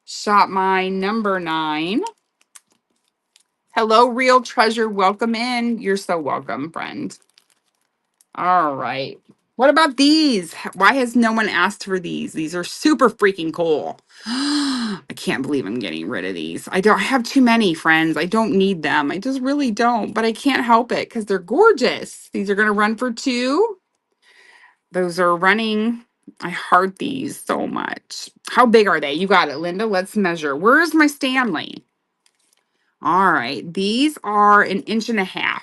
[SPEAKER 1] Shop my number 9. Hello, real treasure. Welcome in. You're so welcome, friend. All right. What about these? Why has no one asked for these? These are super freaking cool. I can't believe I'm getting rid of these. I have too many, friends. I don't need them. I just really don't, but I can't help it because they're gorgeous. These are going to run for 2. Those are running. I heart these so much. How big are they? You got it, Linda. Let's measure. Where's my Stanley? All right. These are 1.5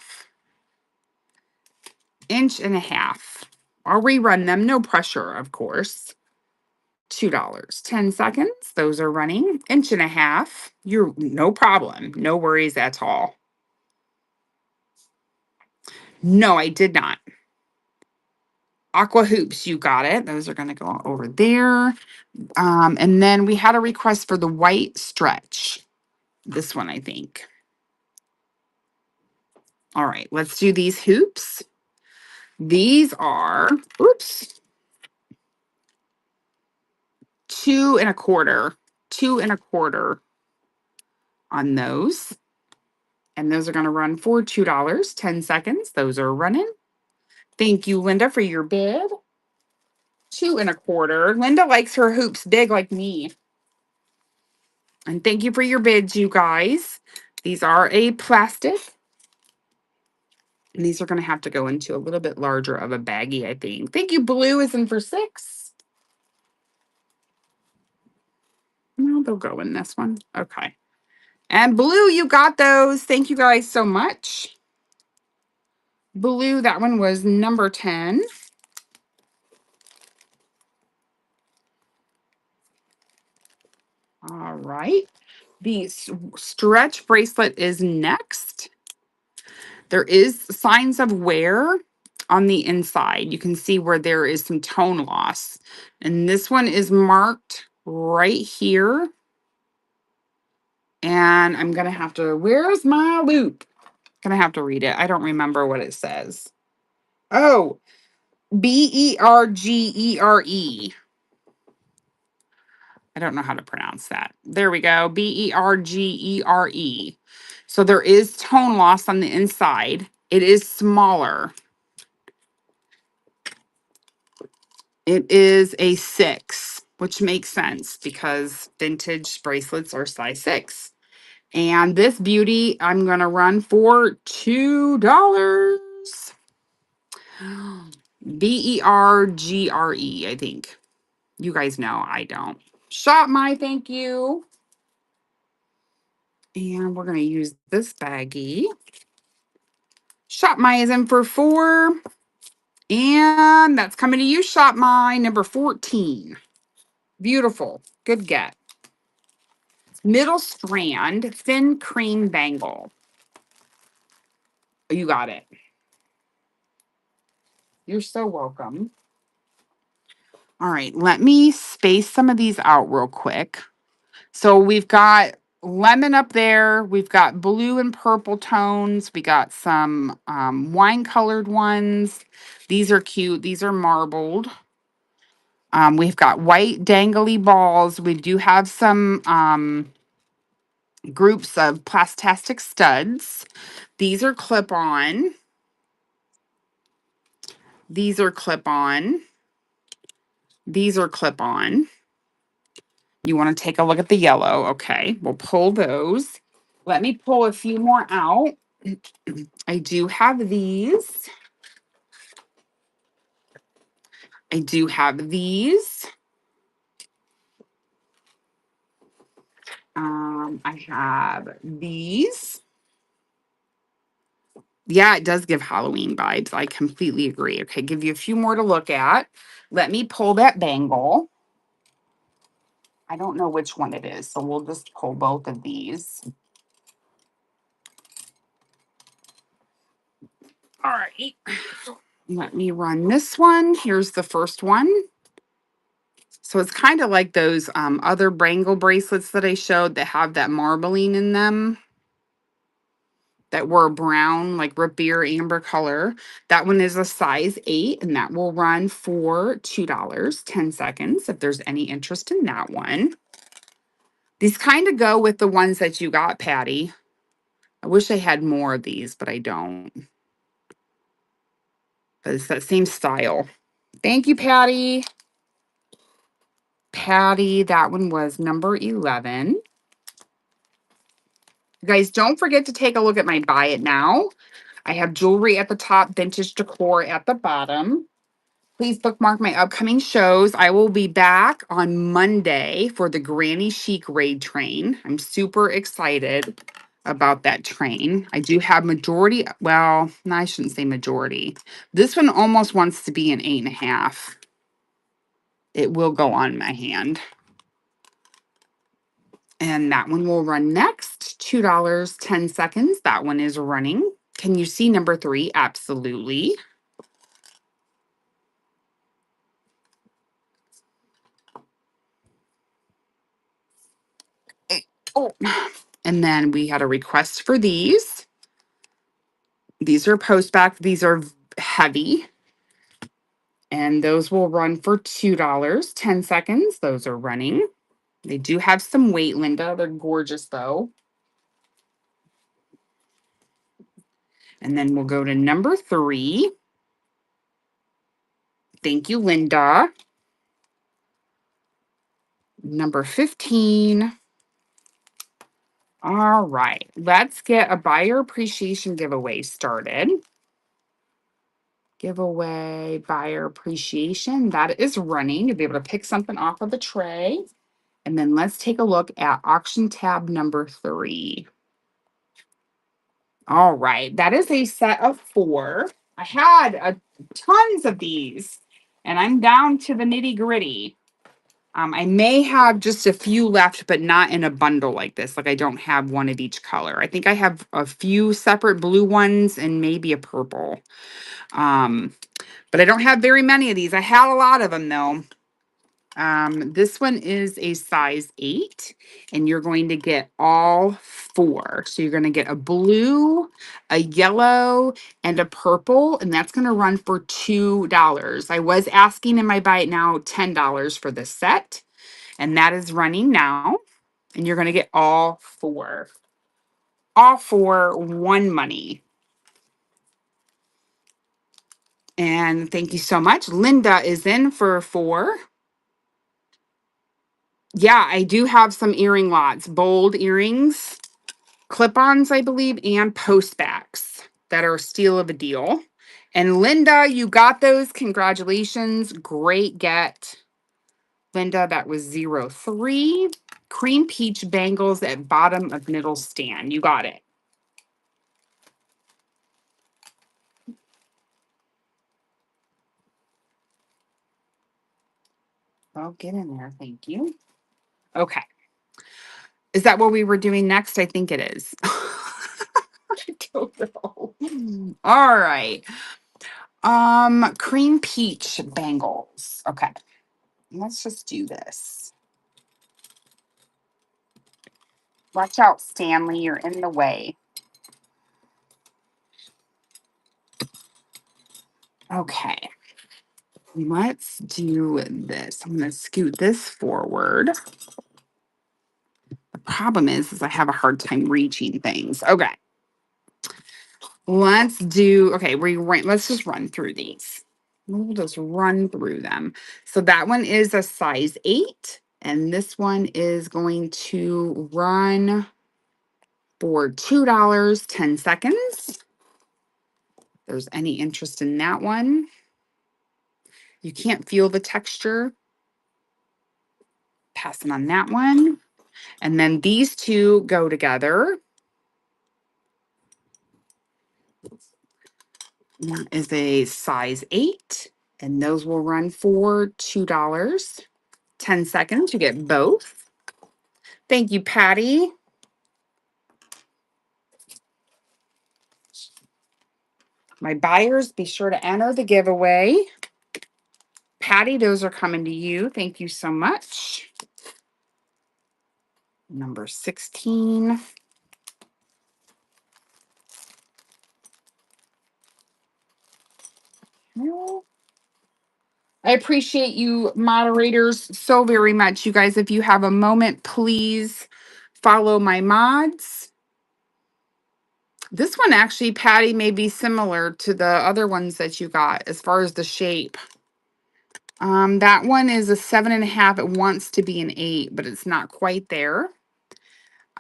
[SPEAKER 1] inches. 1.5. I'll rerun them. No pressure, of course. $2, 10 seconds. Those are running. 1.5 inches. You're no problem. No worries at all. No, I did not. Aqua hoops, you got it. Those are going to go over there. And then we had a request for the white stretch. This one, I think. All right, let's do these hoops. These are, oops, 2.25, 2.25 on those. And those are going to run for $2, 10 seconds. Those are running. Thank you, Linda, for your bid. 2.25. Linda likes her hoops big like me. And thank you for your bids, you guys. These are a plastic. And these are going to have to go into a little bit larger of a baggie, I think. Thank you, blue is in for 6. No, they'll go in this one. Okay. And blue, you got those. Thank you guys so much. Blue, that one was number 10. All right. The stretch bracelet is next. There is signs of wear on the inside. You can see where there is some tone loss. And this one is marked right here. And I'm going to have to, where's my loop? Going to have to read it. I don't remember what it says. Oh, Bergere. I don't know how to pronounce that. There we go. Bergere. So there is tone loss on the inside. It is smaller. It is a 6, which makes sense because vintage bracelets are size 6. And this beauty, I'm going to run for $2. Bergre, I think. You guys know, I don't. Shop My, thank you. And we're going to use this baggie. Shop My is in for 4. And that's coming to you, Shop My, number 14. Beautiful. Good get. Middle strand, thin cream bangle. You got it. You're so welcome. All right, let me space some of these out real quick. So we've got lemon up there. We've got blue and purple tones. We got some wine colored ones. These are cute. These are marbled. We've got white dangly balls. We do have some groups of plastastic studs. These are clip-on. These are clip-on. These are clip-on. You want to take a look at the yellow. Okay, we'll pull those. Let me pull a few more out. I do have these. I do have these. I have these. Yeah, it does give Halloween vibes. I completely agree. Okay, give you a few more to look at. Let me pull that bangle. I don't know which one it is, so we'll just pull both of these. All right. Let me run this one. Here's the first one. So it's kind of like those other bangle bracelets that I showed that have that marbling in them, that were brown, like root beer amber color. That one is a size 8, and that will run for $2, 10 seconds, if there's any interest in that one. These kind of go with the ones that you got, Patty. I wish I had more of these, but I don't. But it's that same style. Thank you, Patty. Patty, that one was number 11. You guys, don't forget to take a look at my buy it now. I have jewelry at the top, vintage decor at the bottom. Please bookmark my upcoming shows. I will be back on Monday for the Granny Chic Raid Train. I'm super excited about that train. I do have majority. Well, no, I shouldn't say majority. This one almost wants to be an 8.5. It will go on my hand. And that one will run next. $2, 10 seconds. That one is running. Can you see number 3? Absolutely. Oh, and then we had a request for these. These are post back. These are heavy. And those will run for $2, 10 seconds. Those are running. They do have some weight, Linda. They're gorgeous, though. And then we'll go to number 3. Thank you, Linda. Number 15. All right. Let's get a buyer appreciation giveaway started. Giveaway, buyer appreciation. That is running. You'll be able to pick something off of the tray. And then let's take a look at auction tab number 3. All right. That is a set of 4. I had tons of these, and I'm down to the nitty gritty. I may have just a few left, but not in a bundle like this. Like I don't have one of each color. I think I have a few separate blue ones and maybe a purple. But I don't have very many of these. I had a lot of them though. This one is a size 8, and you're going to get all 4. So you're going to get a blue, a yellow, and a purple, and that's going to run for $2. I was asking in my buy it now $10 for the set, and that is running now. And you're going to get all 4. All 4, one money. And thank you so much. Linda is in for 4. Yeah, I do have some earring lots, bold earrings, clip-ons, I believe, and post backs that are a steal of a deal. And Linda, you got those. Congratulations. Great get. Linda, that was 03. Cream peach bangles at bottom of middle stand. You got it. Well, get in there. Thank you. Okay. Is that what we were doing next? I think it is. I don't know. All right. Cream peach bangles. Okay. Let's just do this. Watch out, Stanley. You're in the way. Okay. Let's do this. I'm going to scoot this forward. The problem is I have a hard time reaching things. Okay. Let's just run through these. We'll just run through them. So that one is a size 8, and this one is going to run for $2, 10 seconds. If there's any interest in that one. You can't feel the texture. Passing on that one. And then these two go together. That is a size 8, and those will run for $2, 10 seconds. You get both. Thank you, Patty. My buyers, be sure to enter the giveaway. Patty, those are coming to you. Thank you so much. Number 16. I appreciate you moderators so very much. You guys, if you have a moment, please follow my mods. This one actually, Patty, may be similar to the other ones that you got as far as the shape. That one is a 7.5. It wants to be an 8, but it's not quite there.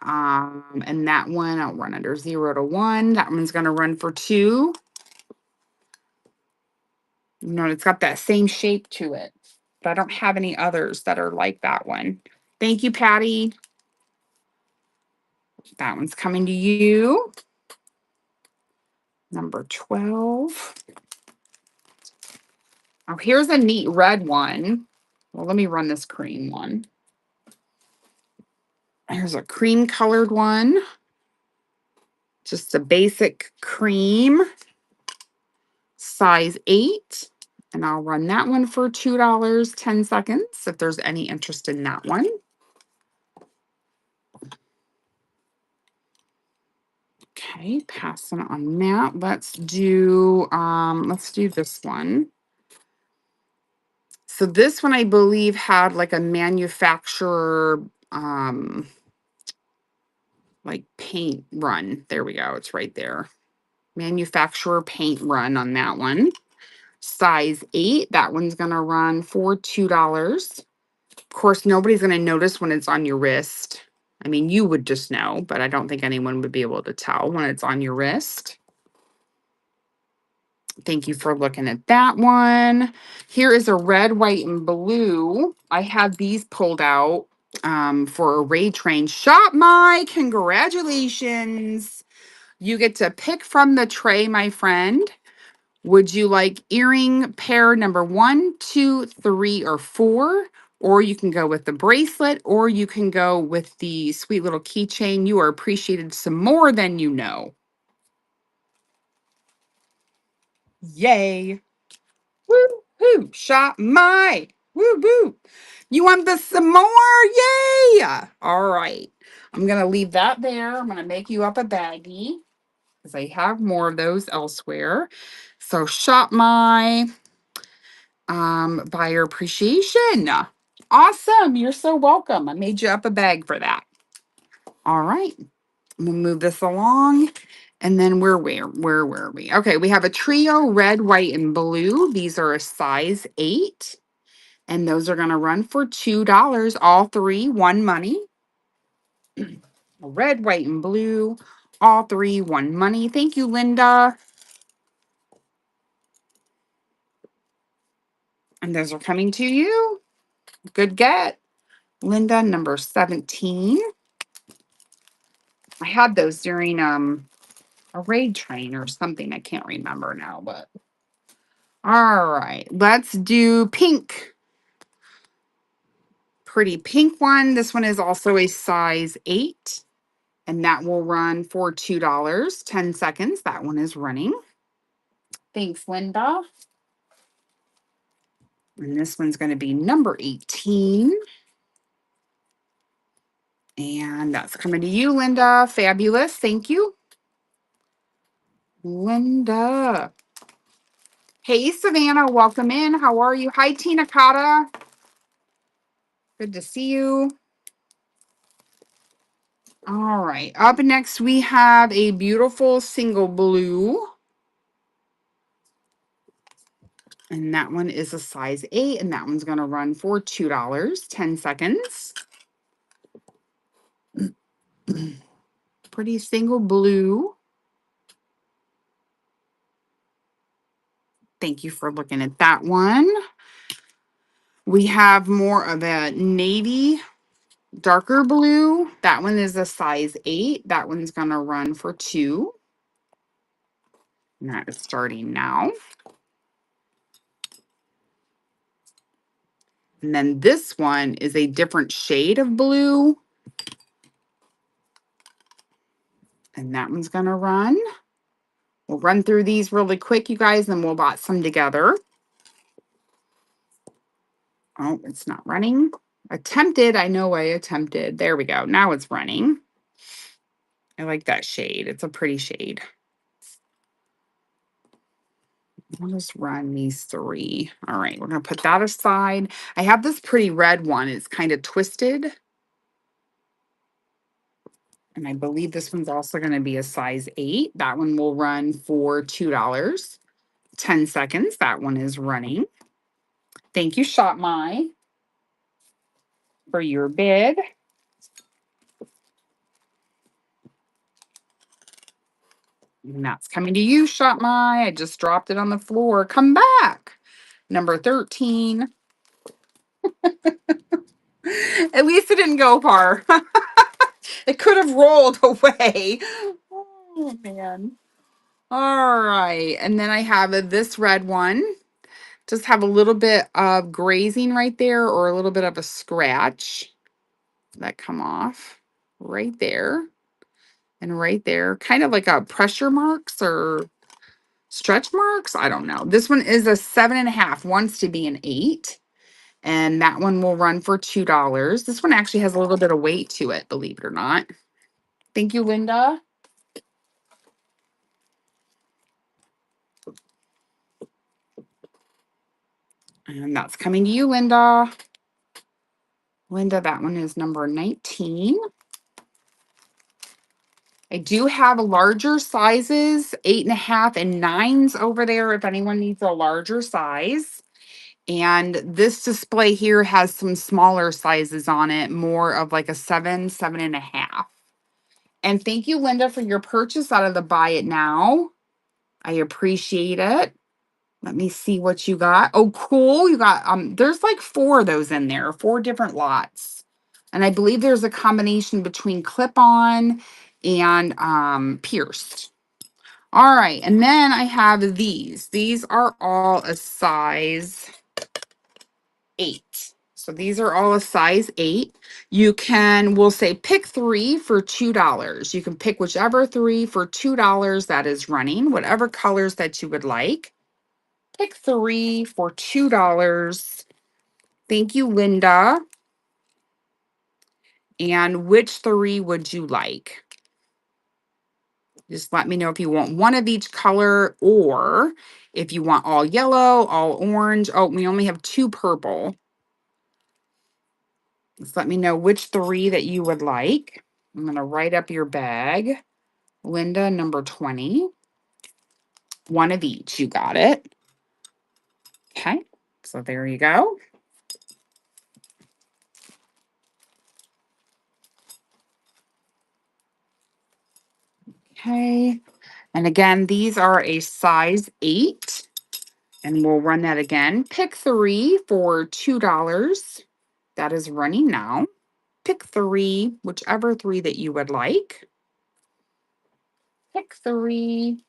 [SPEAKER 1] And that one, I'll run under 0 to 1. That one's going to run for 2. You know, it's got that same shape to it, but I don't have any others that are like that one. Thank you, Patty. That one's coming to you. Number 12. Oh, here's a neat red one. Well, let me run this cream one. Here's a cream colored one. Just a basic cream. Size 8. And I'll run that one for $2, 10 seconds, if there's any interest in that one. Okay, passing on that. Let's do this one. So this one, I believe, had like a manufacturer like paint run. There we go. It's right there. Manufacturer paint run on that one. Size 8. That one's going to run for $2. Of course, nobody's going to notice when it's on your wrist. I mean, you would just know, but I don't think anyone would be able to tell when it's on your wrist. Thank you for looking at that one. Here is a red, white, and blue. I had these pulled out for a raid train. Shop my congratulations. You get to pick from the tray, my friend. Would you like earring pair number 1, 2, 3, or 4? Or you can go with the bracelet, or you can go with the sweet little keychain. You are appreciated some more than you know. Yay. Woo hoo. Shop my. Woo woo. You want the some more? Yay. All right. I'm going to leave that there. I'm going to make you up a baggie because I have more of those elsewhere. So shop my buyer appreciation. Awesome. You're so welcome. I made you up a bag for that. All right. We'll move this along. And then where were we? Okay, we have a trio, red, white, and blue. These are a size 8. And those are going to run for $2. All 3, 1 money. Red, white, and blue. All 3, 1 money. Thank you, Linda. And those are coming to you. Good get. Linda, number 17. I had those during a raid train or something. I can't remember now, but all right. Let's do pink. Pretty pink one. This one is also a size 8. And that will run for $2, 10 seconds. That one is running. Thanks, Linda. And this one's going to be number 18. And that's coming to you, Linda. Fabulous. Thank you. Linda. Hey, Savannah. Welcome in. How are you? Hi, Tina Kata. Good to see you. All right. Up next, we have a beautiful single blue. And that one is a size 8. And that one's going to run for $2, 10 seconds. Pretty single blue. Thank you for looking at that one. We have more of a navy, darker blue. That one is a size 8. That one's going to run for 2. And that is starting now. And then this one is a different shade of blue. And that one's going to run. We'll run through these really quick, you guys, and we'll bot some together. Oh, it's not running. Attempted. I know I attempted. There we go. Now it's running. I like that shade. It's a pretty shade. I'll just run these 3. All right, we're going to put that aside. I have this pretty red one. It's kind of twisted. And I believe this one's also going to be a size 8. That one will run for $2, 10 seconds. That one is running. Thank you, Shop My, for your bid. And that's coming to you, Shop My. I just dropped it on the floor. Come back. Number 13. At least it didn't go far. It could have rolled away. Oh, man. All right. And then I have this red one. Just have a little bit of grazing right there or a little bit of a scratch that come off right there and right there. Kind of like a pressure marks or stretch marks. I don't know. This one is a 7.5, wants to be an 8. And that one will run for $2. This one actually has a little bit of weight to it, believe it or not. Thank you, Linda. And that's coming to you, Linda. Linda, that one is number 19. I do have larger sizes, 8.5 and 9s over there if anyone needs a larger size. And this display here has some smaller sizes on it, more of like a 7, 7.5. And thank you, Linda, for your purchase out of the Buy It Now. I appreciate it. Let me see what you got. Oh, cool. You got, there's like 4 of those in there, 4 different lots. And I believe there's a combination between clip-on and pierced. All right. And then I have these. These are all a size 8. So these are all a size 8. You can, we'll say pick 3 for $2. You can pick whichever 3 for $2 that is running, whatever colors that you would like. Pick 3 for $2. Thank you, Linda. And which 3 would you like? Just let me know if you want one of each color or if you want all yellow, all orange. Oh, we only have 2 purple. Just let me know which 3 that you would like. I'm going to write up your bag. Linda, number 20. One of each. You got it. Okay. So there you go. Okay. And again, these are a size 8. And we'll run that again. Pick 3 for $2. That is running now. Pick 3, whichever 3 that you would like. Pick 3.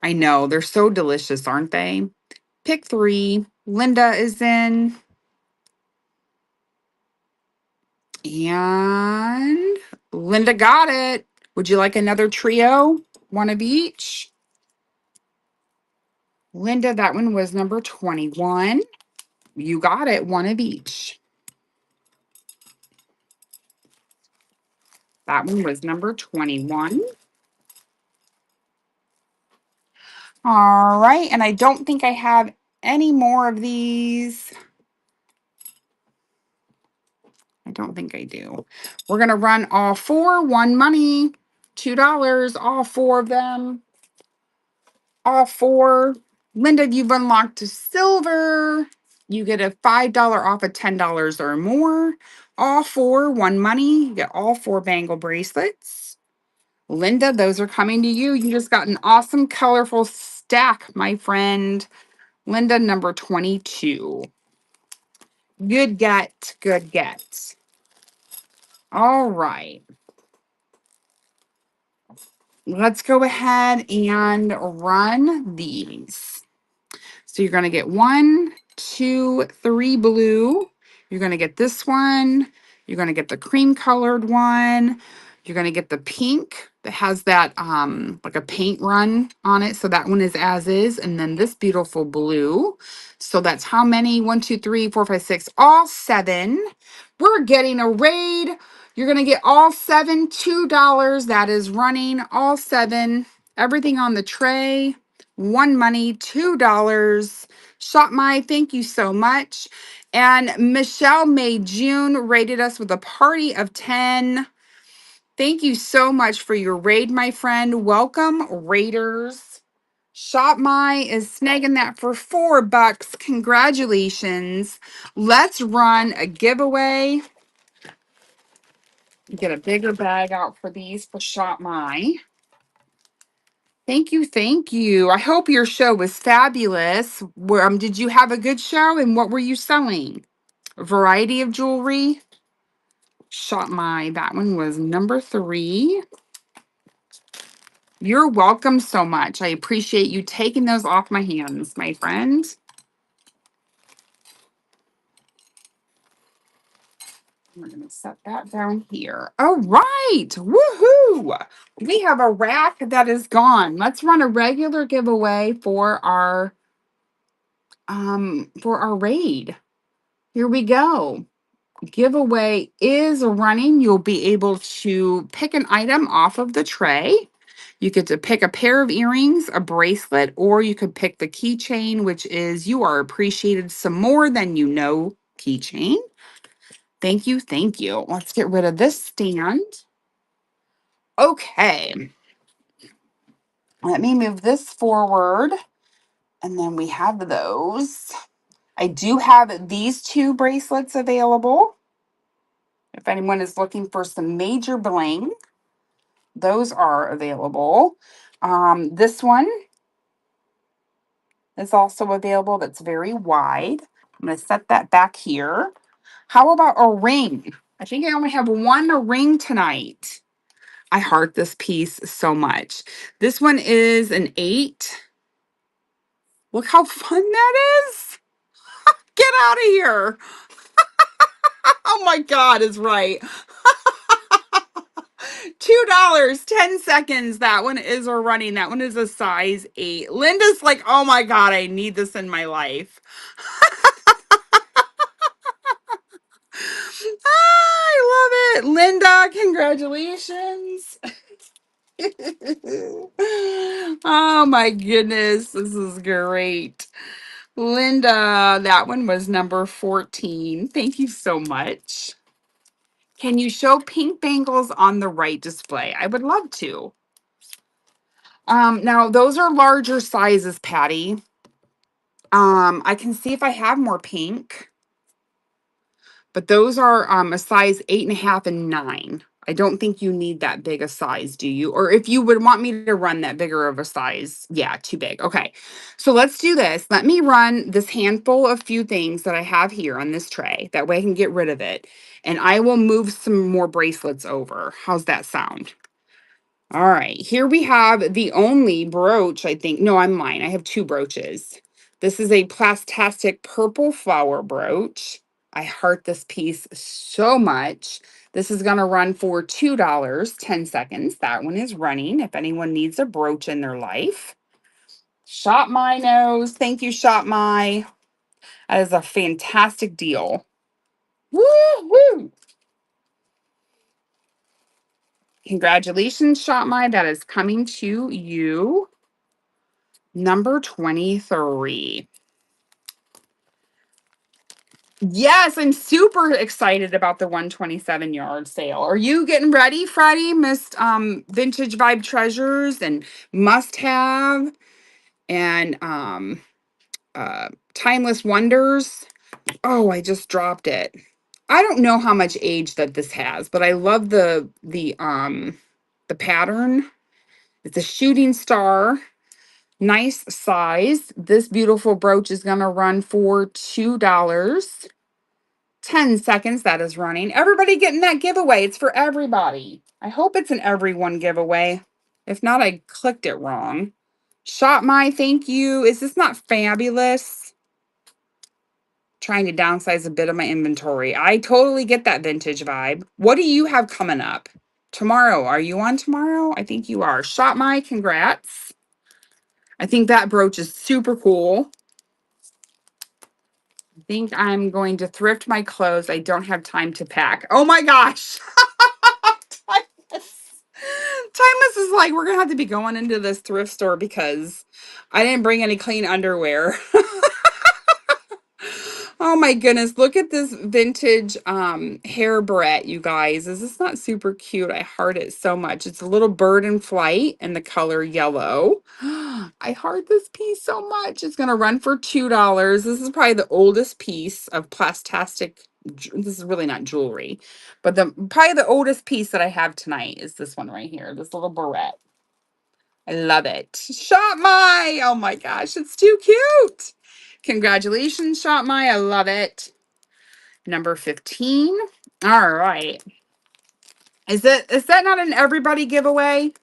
[SPEAKER 1] I know, they're so delicious, aren't they? Pick 3. Linda is in. And Linda got it. Would you like another trio? One of each? Linda, that one was number 21. You got it. One of each. That one was number 21. All right. And I don't think I have any more of these. I don't think I do. We're going to run all 4. One money. $2. All 4 of them. All 4. Linda, you've unlocked to silver. You get a $5 off of $10 or more. All 4. One money. You get all 4 bangle bracelets. Linda, those are coming to you. You just got an awesome, colorful stack, my friend. Linda, number 22. Good get. Good get. All right. Let's go ahead and run these. So you're going to get 1, 2, 3 blue. You're going to get this one. You're going to get the cream colored one. You're going to get the pink that has that like a paint run on it. So that one is as is. And then this beautiful blue. So that's how many? 1, 2, 3, 4, 5, 6, all 7. We're getting a raid. You're going to get all 7, $2. That is running all 7. Everything on the tray. One money, $2. Shop My, thank you so much. And Michelle May June rated us with a party of 10. Thank you so much for your raid, my friend. Welcome, raiders. Shop My is snagging that for $4. Congratulations. Let's run a giveaway. Get a bigger bag out for these for Shop My. Thank you, thank you. I hope your show was fabulous. Did you have a good show, and what were you selling? A variety of jewelry. Shop My, that one was number 3. You're welcome so much. I appreciate you taking those off my hands, my friend. We're going to set that down here. All right. Woohoo. We have a rack that is gone. Let's run a regular giveaway for our raid. Here we go. Giveaway is running. You'll be able to pick an item off of the tray. You get to pick a pair of earrings, a bracelet, or you could pick the keychain, which is You Are Appreciated Some More Than You Know keychain. Thank you. Thank you. Let's get rid of this stand. Okay. Let me move this forward. And then we have those. I do have these 2 bracelets available. If anyone is looking for some major bling, those are available. This one is also available. That's very wide. I'm going to set that back here. How about a ring? I think I only have one ring tonight. I heart this piece so much. This one is an 8. Look how fun that is. Get out of here. Oh my God is right. $2, 10 seconds. That one is running. That one is a size 8. Linda's like, oh my God, I need this in my life. I love it. Linda, congratulations. Oh my goodness. This is great. Linda, that one was number 14. Thank you so much. Can you show pink bangles on the right display? I would love to. Now those are larger sizes, Patty. I can see if I have more pink, but those are a size 8.5 and 9. I don't think you need that big a size, do you? Or if you would want me to run that bigger of a size, yeah, too big. Okay. So let's do this. Let me run this handful of few things that I have here on this tray. That way I can get rid of it. And I will move some more bracelets over. How's that sound? All right. Here we have the only brooch, I think. No, I'm lying. I have two brooches. This is a Plastastic purple flower brooch. I heart this piece so much. This is going to run for $2, 10 seconds. That one is running if anyone needs a brooch in their life. Shop My Nose. Thank you, Shop My. That is a fantastic deal. Woo-hoo! Congratulations, Shop My. That is coming to you. Number 23. Yes, I'm super excited about the 127 yard sale. Are you getting ready, Freddie? Missed vintage vibe treasures and must have and timeless wonders. Oh, I just dropped it. I don't know how much age that this has, but I love the pattern. It's a shooting star. Nice size. This beautiful brooch is going to run for $2. 10 seconds. That is running. Everybody getting that giveaway. It's for everybody. I hope it's an everyone giveaway. If not, I clicked it wrong. Shop My, thank you. Is this not fabulous? Trying to downsize a bit of my inventory. I totally get that vintage vibe. What do you have coming up? Tomorrow. Are you on tomorrow? I think you are. Shop My, congrats. I think that brooch is super cool. I think I'm going to thrift my clothes. I don't have time to pack. Oh my gosh. Timeless. Timeless is like, we're going to have to be going into this thrift store because I didn't bring any clean underwear. Oh my goodness, look at this vintage hair barrette, you guys. Is this not super cute? I heart it so much. It's a little bird in flight and the color yellow. I heart this piece so much. It's going to run for $2. This is probably the oldest piece of plastastic. This is really not jewelry, but probably the oldest piece that I have tonight is this one right here, this little barrette. I love it. Shop My. Oh my gosh, it's too cute. Congratulations, Shop My. I love it. Number 15. All right. Is that not an everybody giveaway?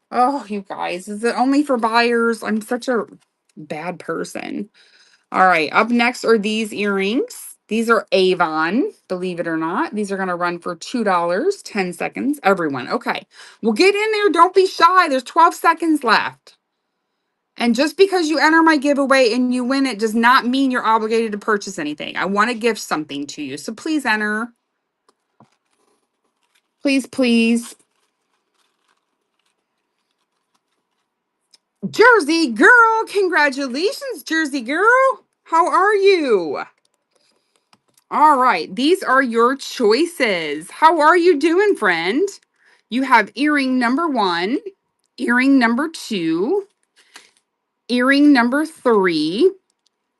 [SPEAKER 1] Oh, you guys, is it only for buyers? I'm such a bad person. All right, up next are these earrings. These are Avon, believe it or not. These are going to run for $2, 10 seconds. Everyone, okay. Well, get in there. Don't be shy. There's 12 seconds left. And just because you enter my giveaway and you win it does not mean you're obligated to purchase anything. I want to gift something to you. So please enter. Please, please. Jersey girl, congratulations, Jersey girl. How are you? All right, these are your choices. How are you doing, friend? You have earring number 1, earring number 2, earring number 3,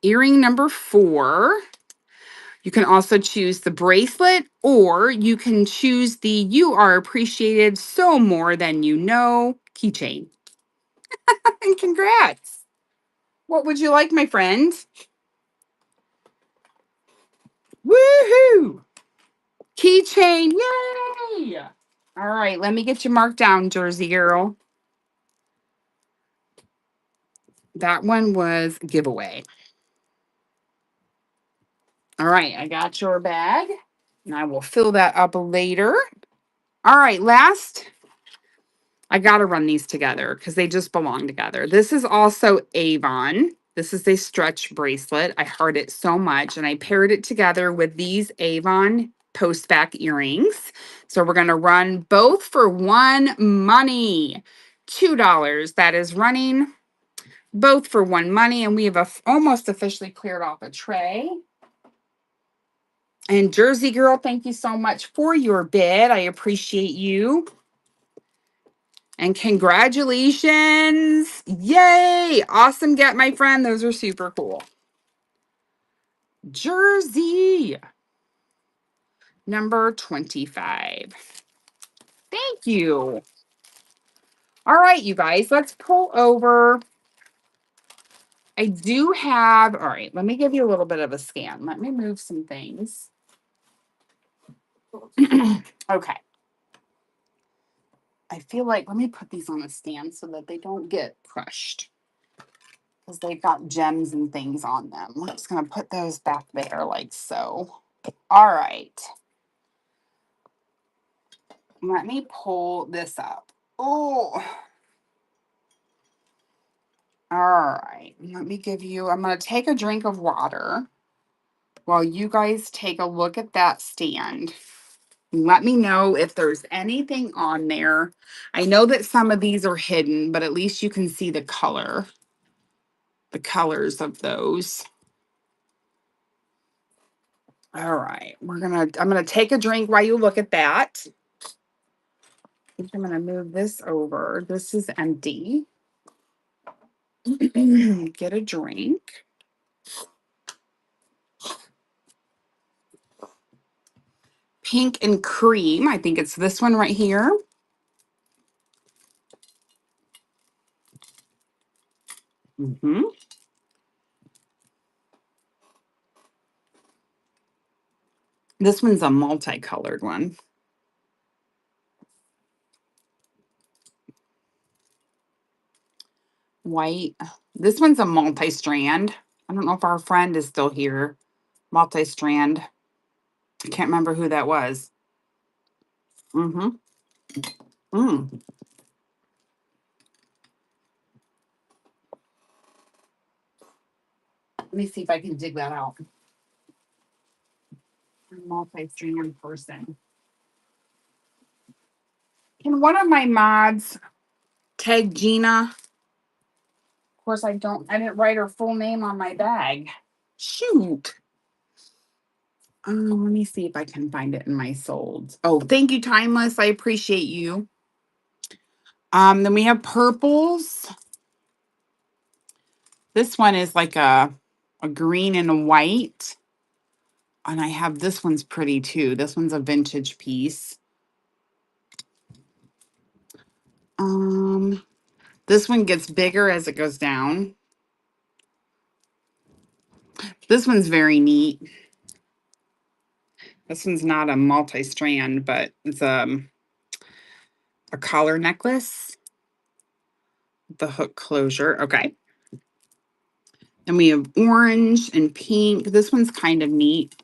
[SPEAKER 1] earring number 4. You can also choose the bracelet, or you can choose the You Are Appreciated So More Than You Know keychain. And congrats. What would you like, my friend? Woohoo! Keychain, yay! All right, let me get you marked down, Jersey girl. That one was giveaway. All right, I got your bag, and I will fill that up later. All right, last, I got to run these together because they just belong together. This is also Avon. This is a stretch bracelet. I heart it so much, and I paired it together with these Avon post-back earrings. So we're going to run both for one money. $2. That is running both for one money, and we have almost officially cleared off a tray. And Jersey girl, thank you so much for your bid. I appreciate you. And congratulations. Yay. Awesome get, my friend. Those are super cool. Jersey. Number 25. Thank you. All right, you guys, let's pull over. I do have, all right, let me give you a little bit of a scan. Let me move some things. Okay. I feel like, let me put these on a stand so that they don't get crushed because they've got gems and things on them. We're just going to put those back there like so. All right. Let me pull this up. Oh, all right. Let me give you, I'm going to take a drink of water while you guys take a look at that stand. Let me know if there's anything on there. I know that some of these are hidden, but at least you can see the colors of those. All right, I'm gonna take a drink while you look at that. I'm gonna move this over. This is empty. Get a drink. Pink and cream. I think it's this one right here. This one's a multicolored one. White. This one's a multi-strand. I don't know if our friend is still here. Multi-strand. I can't remember who that was. Mm-hmm. Mm. Let me see if I can dig that out. Multi-strand person. Can one of my mods tag Gina? Of course, I didn't write her full name on my bag. Shoot. Let me see if I can find it in my solds. Oh, thank you, Timeless. I appreciate you. Then we have purples. This one is like a green and a white. And I have this one's pretty too. This one's a vintage piece. This one gets bigger as it goes down. This one's very neat. This one's not a multi-strand, but it's a collar necklace. The hook closure. Okay. Then we have orange and pink. This one's kind of neat.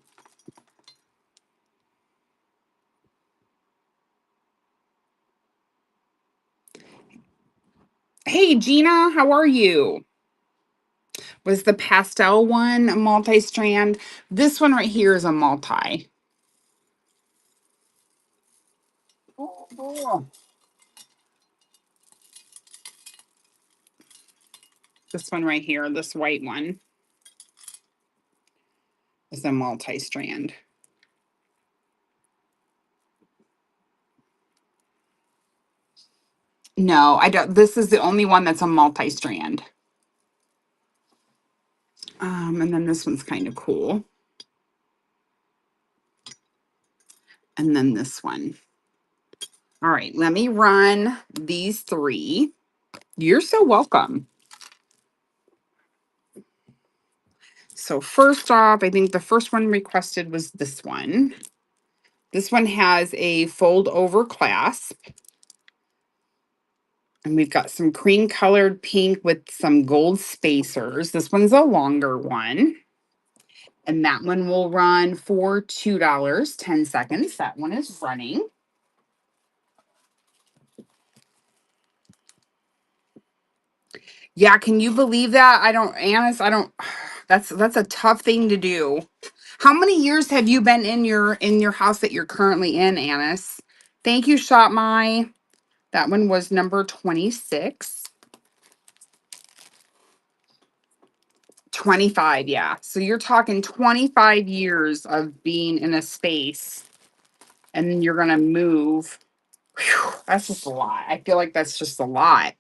[SPEAKER 1] Hey, Gina, how are you? Was the pastel one a multi-strand? This one right here is a multi. Oh. This one right here, this white one, is a multi-strand. No, I don't. This is the only one that's a multi-strand. And then this one's kind of cool. And then this one. All right, let me run these three. You're so welcome. So first off, I think the first one requested was this one. This one has a fold over clasp. And we've got some cream colored pink with some gold spacers. This one's a longer one. And that one will run for $2.10. That one is running. Yeah, can you believe that? Annis, that's a tough thing to do. How many years have you been in your house that you're currently in, Annis? Thank you, Shop My. That one was number 26. 25, yeah. So you're talking 25 years of being in a space and then you're gonna move. Whew, that's just a lot. I feel like that's just a lot.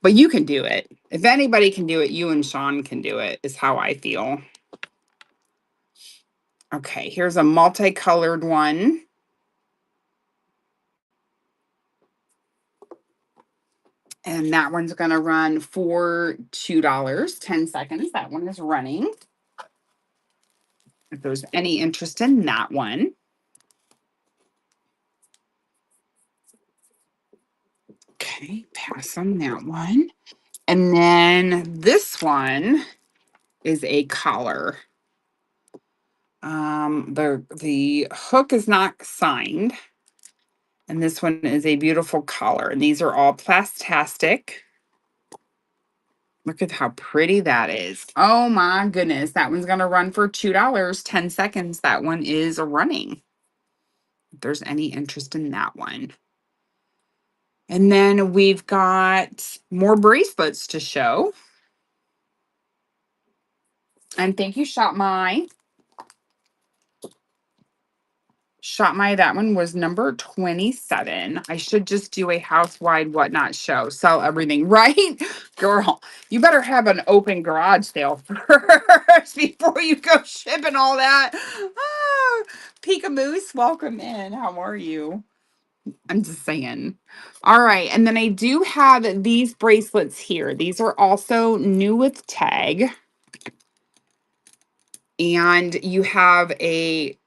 [SPEAKER 1] But you can do it. If anybody can do it, you and Sean can do it, is how I feel. Okay, here's a multicolored one. And that one's going to run for $2, 10 seconds. That one is running. If there's any interest in that one. Okay, pass on that one. And then this one is a collar. The hook is not signed. And this one is a beautiful collar. And these are all PLASTASTIC. Look at how pretty that is. Oh my goodness. That one's going to run for $2, 10 seconds. That one is running. If there's any interest in that one. And then we've got more bracelets to show. And thank you, Shop My. Shop My, that one was number 27. I should just do a house-wide whatnot show. Sell everything, right? Girl, you better have an open garage sale first before you go shipping all that. Ah, Pika Moose, welcome in. How are you? I'm just saying. All right. And then I do have these bracelets here. These are also new with tag. And you have a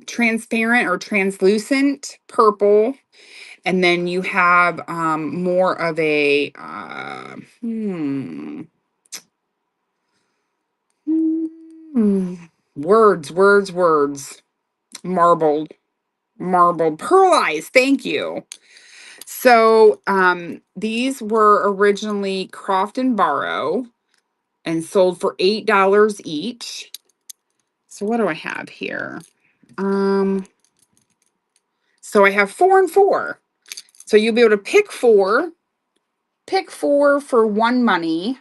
[SPEAKER 1] transparent or translucent purple. And then you have more of a words. Marbled pearl eyes. Thank you. So these were originally Croft and Borrow and sold for $8 each. So what do I have here? So I have 4 and 4. So you'll be able to pick four for one money,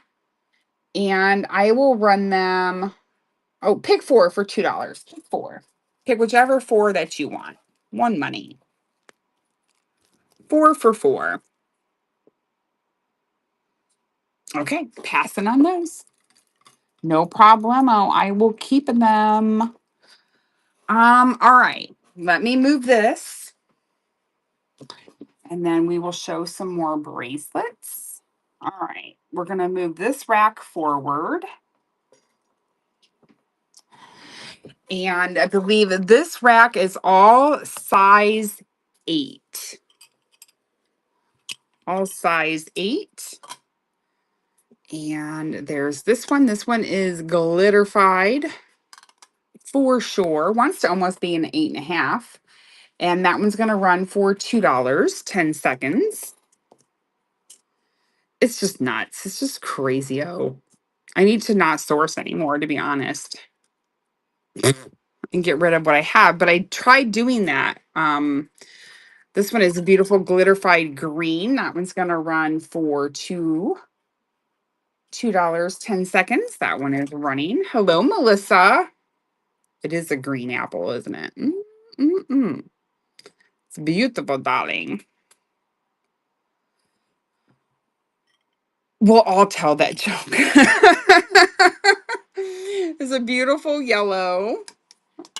[SPEAKER 1] and I will run them. Oh, pick 4 for $2. Pick 4. Pick whichever 4 that you want. One money. 4 for 4. Okay, passing on those. No problemo. I will keep them. All right. Let me move this. And then we will show some more bracelets. All right. We're going to move this rack forward. And I believe that this rack is all size 8. All size 8. And there's this one. This one is glitterified for sure. Wants to almost be an 8.5. And that one's going to run for $2, 10 seconds. It's just nuts. It's just crazy. Oh, I need to not source anymore, to be honest, and get rid of what I have. But I tried doing that. This one is a beautiful glitterified green. That one's going to run for $2, 10 seconds. That one is running. Hello, Melissa. It is a green apple, isn't it? It's beautiful, darling. We'll all tell that joke. It's a beautiful yellow.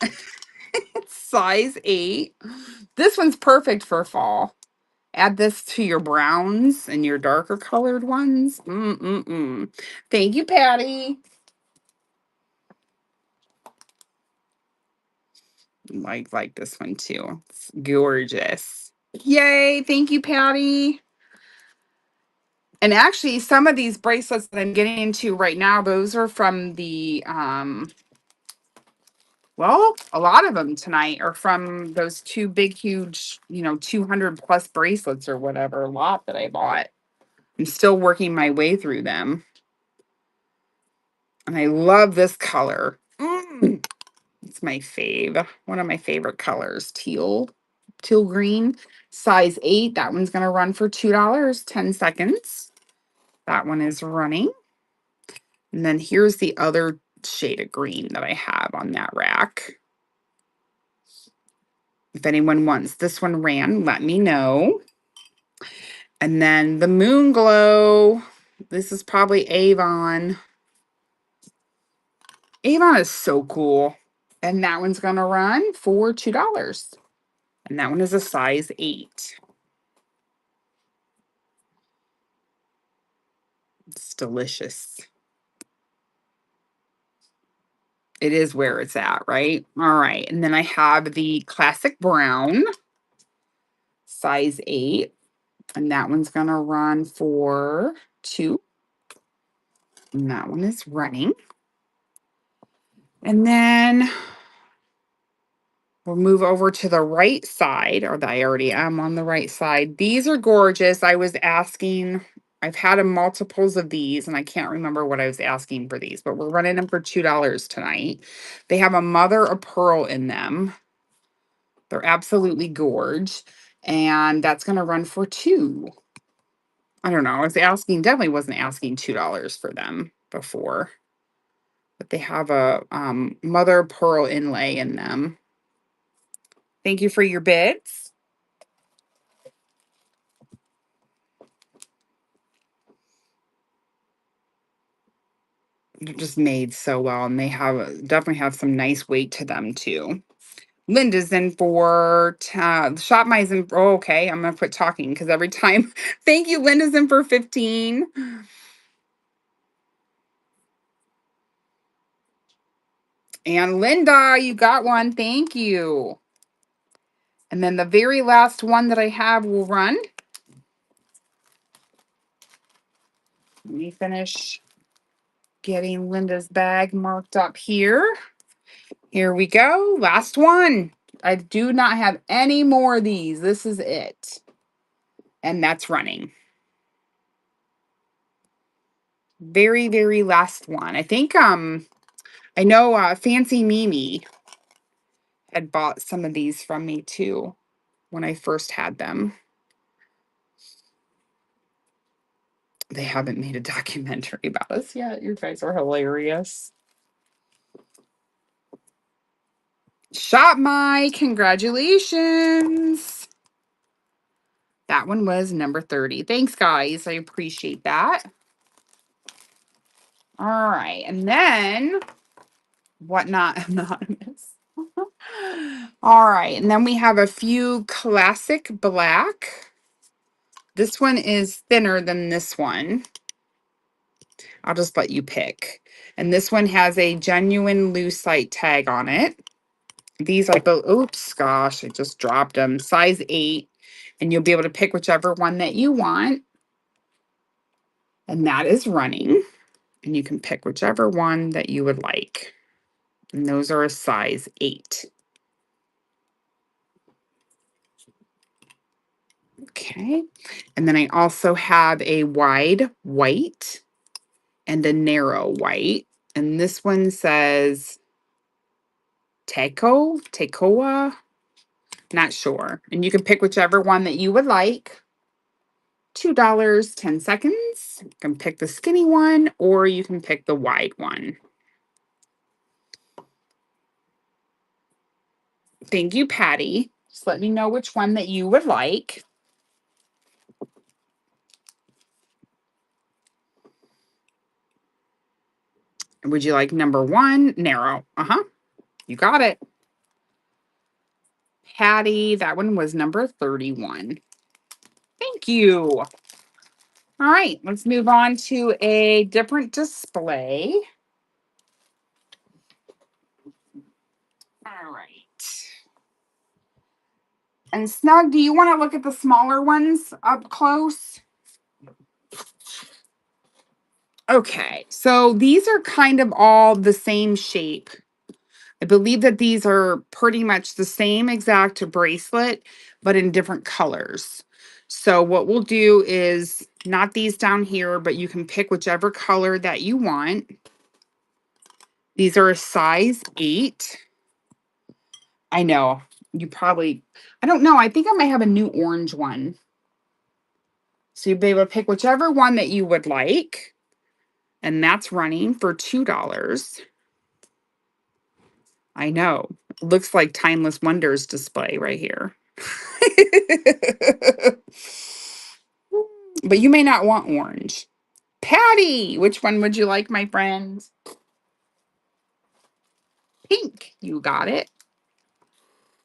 [SPEAKER 1] It's size 8. This one's perfect for fall. Add this to your browns and your darker colored ones. Thank you, Patty. Like this one too. It's gorgeous. Yay. Thank you, Patty. And actually, some of these bracelets that I'm getting into right now, those are from the, well, a lot of them tonight are from those 2 big, huge, 200 plus bracelets or whatever, a lot that I bought. I'm still working my way through them. And I love this color. It's my fave. One of my favorite colors. Teal green. Size 8. That one's going to run for $2, 10 seconds. That one is running. And then here's the other shade of green that I have on that rack. If anyone wants this one ran, let me know. And then the Moon Glow. This is probably Avon. Avon is so cool. And that one's going to run for $2. And that one is a size 8. It's delicious. It is where it's at, right? All right. And then I have the classic brown, size 8. And that one's going to run for 2. And that one is running. And then we'll move over to the right side, or I already am on the right side. These are gorgeous. I was asking, I've had a multiples of these, and I can't remember what I was asking for these, but we're running them for $2 tonight. They have a mother of pearl in them. They're absolutely gorge. And that's going to run for 2. I don't know. I was asking, definitely wasn't asking $2 for them before. But they have a mother of pearl inlay in them. Thank you for your bids. They're just made so well, and they definitely have some nice weight to them too. Linda's in for shop my's in. Oh, okay, I'm gonna quit talking because every time. Thank you, Linda's in for 15. And Linda, you got one. Thank you. And then the very last one that I have will run. Let me finish getting Linda's bag marked up here. Here we go. Last one. I do not have any more of these. This is it. And that's running. Very, very last one. I think I know Fancy Mimi had bought some of these from me too when I first had them. They haven't made a documentary about us yet. You guys are hilarious. Shop My, congratulations. That one was number 30. Thanks, guys. I appreciate that. All right. And then Whatnot Anonymous. All right. And then we have a few classic black. This one is thinner than this one. I'll just let you pick. And this one has a genuine lucite tag on it. These are both, oops, gosh, I just dropped them. Size 8. And you'll be able to pick whichever one that you want. And that is running. And you can pick whichever one that you would like. And those are a size 8. Okay. And then I also have a wide white and a narrow white. And this one says Tekoa, not sure. And you can pick whichever one that you would like. $2, 10 seconds. You can pick the skinny one or you can pick the wide one. Thank you, Patty. Just let me know which one that you would like. Would you like number 1? Narrow. You got it. Patty, that one was number 31. Thank you. All right, let's move on to a different display. All right. And Snug, do you want to look at the smaller ones up close? Okay, so these are kind of all the same shape. I believe that these are pretty much the same exact bracelet, but in different colors. So what we'll do is not these down here, but you can pick whichever color that you want. These are a size 8. I know, you probably, I don't know, I think I might have a new orange one. So you'll be able to pick whichever one that you would like. And that's running for $2. I know. Looks like Timeless Wonders display right here. But you may not want orange. Patty, which one would you like, my friend? Pink. You got it.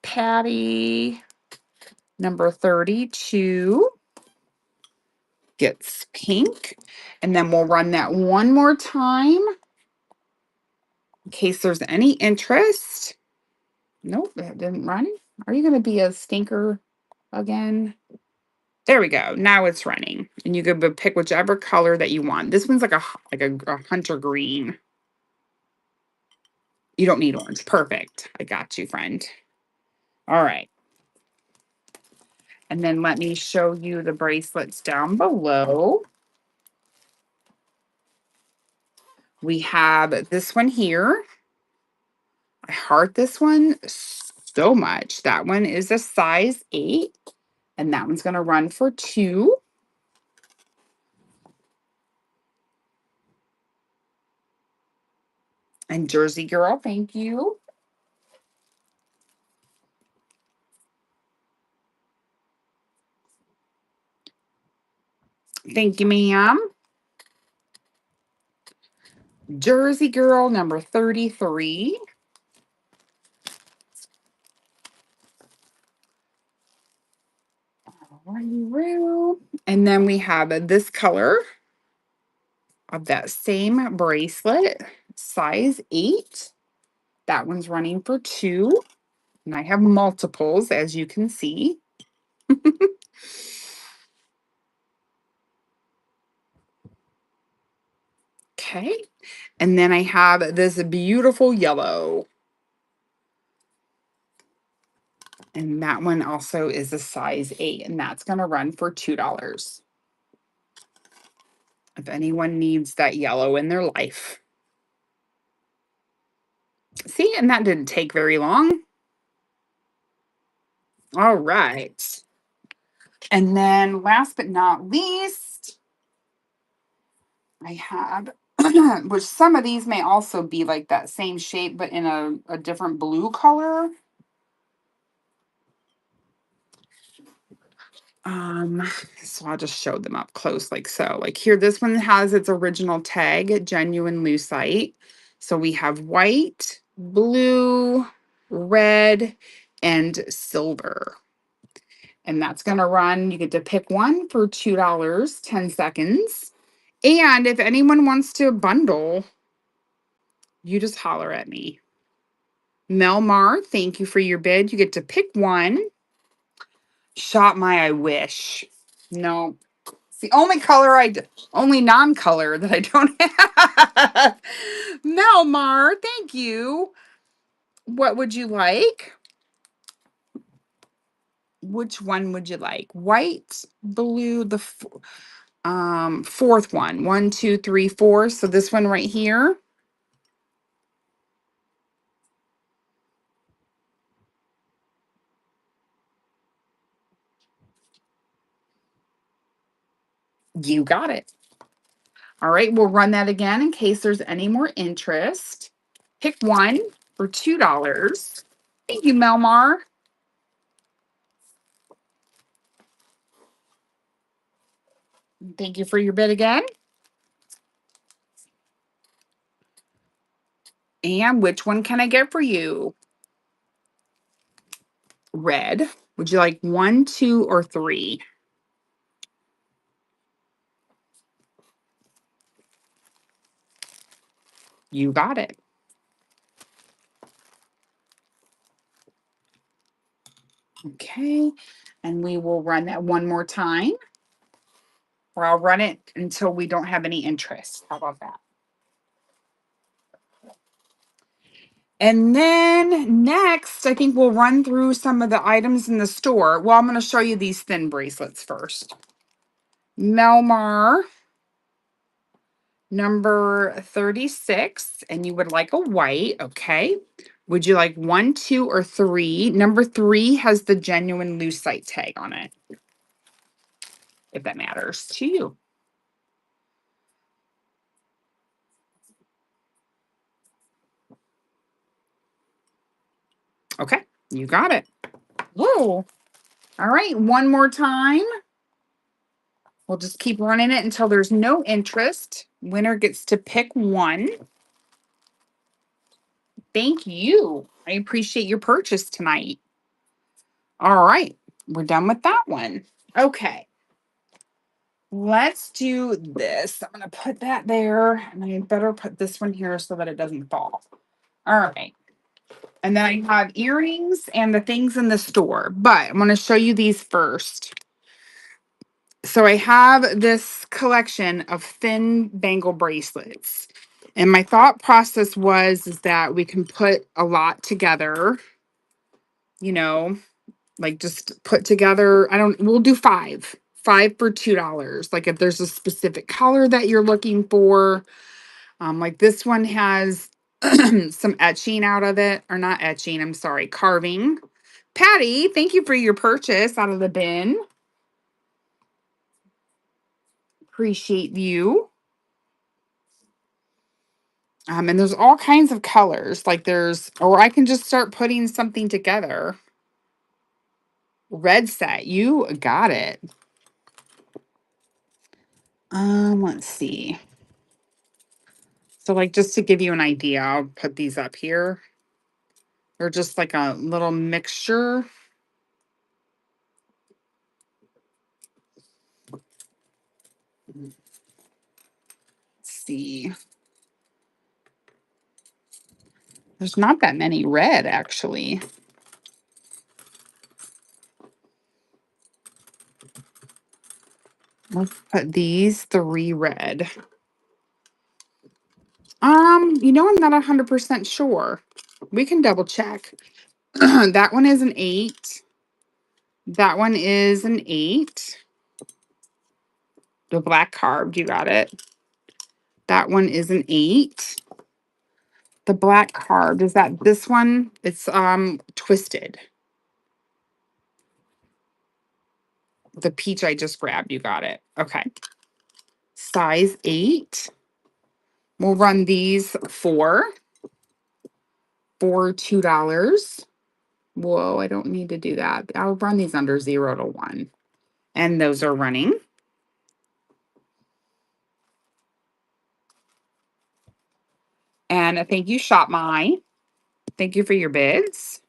[SPEAKER 1] Patty, number 32. gets pink. And then we'll run that one more time in case there's any interest. Nope, that didn't run. Are you going to be a stinker again? There we go. Now it's running. And you can pick whichever color that you want. This one's like a hunter green. You don't need orange. Perfect. I got you, friend. All right. And then let me show you the bracelets down below. We have this one here. I heart this one so much. That one is a size 8. And that one's going to run for $2. And Jersey Girl, thank you. Thank you, ma'am. Jersey Girl, number 33. And then we have this color of that same bracelet, size 8. That one's running for $2. And I have multiples, as you can see. Okay. And then I have this beautiful yellow. And that one also is a size 8. And that's going to run for $2. If anyone needs that yellow in their life. See, and that didn't take very long. All right. And then last but not least, I have, which some of these may also be like that same shape, but in a different blue color. So I'll just show them up close like so. Like here, this one has its original tag, genuine lucite. So we have white, blue, red, and silver. And that's going to run, you get to pick one for $2, 10 seconds. And if anyone wants to bundle, you just holler at me. Melmar, thank you for your bid. You get to pick one. Shop my I wish. No. It's the only color only non-color that I don't have. Melmar, thank you. What would you like? Which one would you like? White, blue, the fourth one. 1, 2, 3, 4. So this one right here. You got it. All right, we'll run that again in case there's any more interest. Pick one for $2. Thank you, Melmar. Thank you for your bid again. And which one can I get for you? Red. Would you like 1, 2, or 3? You got it. Okay, and we will run that one more time. Or I'll run it until we don't have any interest. How about that? And then next, I think we'll run through some of the items in the store. Well, I'm going to show you these thin bracelets first. Melmar, number 36, and you would like a white, okay. Would you like 1, 2, or 3? Number 3 has the genuine lucite tag on it, if that matters to you. Okay, you got it. Whoa. All right, one more time. We'll just keep running it until there's no interest. Winner gets to pick one. Thank you. I appreciate your purchase tonight. All right, we're done with that one. Okay. Let's do this. I'm going to put that there, and I better put this one here so that it doesn't fall. All right. And then I have earrings and the things in the store, but I'm going to show you these first. So I have this collection of thin bangle bracelets. And my thought process is that we can put a lot together, you know, like just put together, we'll do five. Five for $2. Like if there's a specific color that you're looking for, like this one has some etching out of it, or not etching, I'm sorry, carving. Patty, thank you for your purchase out of the bin. Appreciate you. And there's all kinds of colors. Or I can just start putting something together. Red set, you got it. Let's see. So like, just to give you an idea, I'll put these up here. They're just like a little mixture. Let's see. There's not that many red, actually. Let's put these 3 red. I'm not 100% sure. We can double check. That one is an 8. That one is an 8. The black carved, you got it. That one is an 8. The black carved, is that this one? It's twisted. The peach I just grabbed, you got it. Okay. Size 8. We'll run these for $2. Whoa, I don't need to do that. I'll run these under 0 to 1. And those are running. And thank you, Shop My. Thank you for your bids.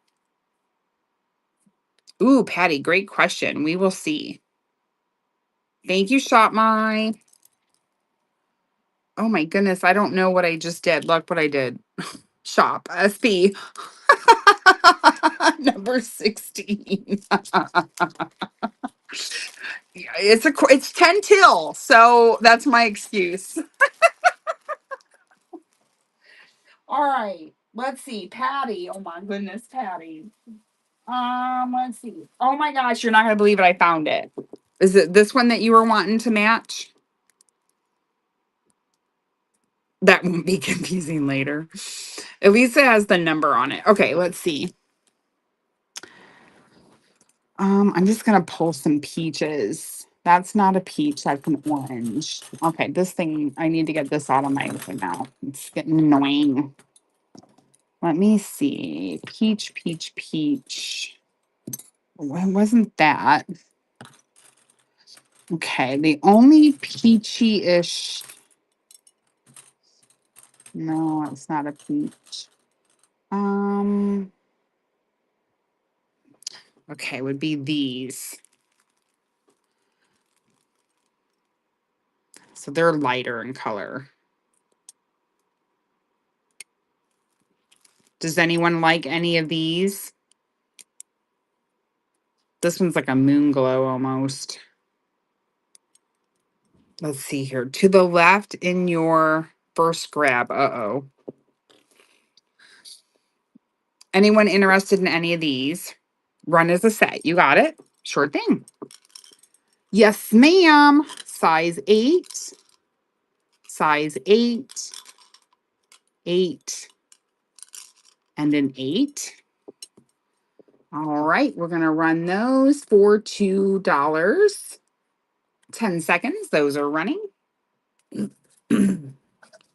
[SPEAKER 1] Ooh, Patty, great question. We will see. Thank you, Shop My. Oh my goodness, I don't know what I just did. Look what I did. Shop SP. Number 16. It's 10 till, so that's my excuse. All right, let's see. Patty. Oh my goodness, Patty. Let's see. Oh my gosh, you're not gonna believe it. I found it. Is it this one that you were wanting to match? That won't be confusing later. At least it has the number on it. Okay, let's see. I'm just gonna pull some peaches. That's not a peach, that's an orange. Okay, this thing, I need to get this out of my mouth. It's getting annoying. Let me see. Peach, peach, peach. Oh, it wasn't that. Okay, the only peachy-ish. No, it's not a peach. Okay, would be these. So they're lighter in color. Does anyone like any of these? This one's like a moon glow almost. Let's see here. To the left in your first grab. Uh-oh. Anyone interested in any of these? Run as a set. You got it. Sure thing. Yes, ma'am. Size 8. Size 8. 8. And an 8. All right. We're going to run those for $2. 10 seconds. Those are running.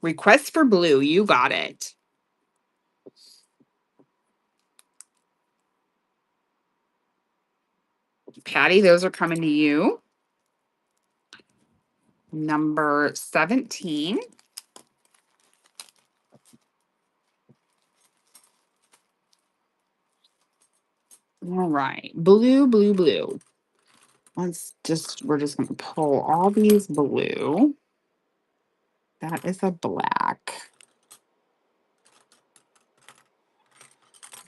[SPEAKER 1] Request for blue. You got it. Patty, those are coming to you. Number 17. All right. Blue, blue, blue. we're just going to pull all these blue. That is a black.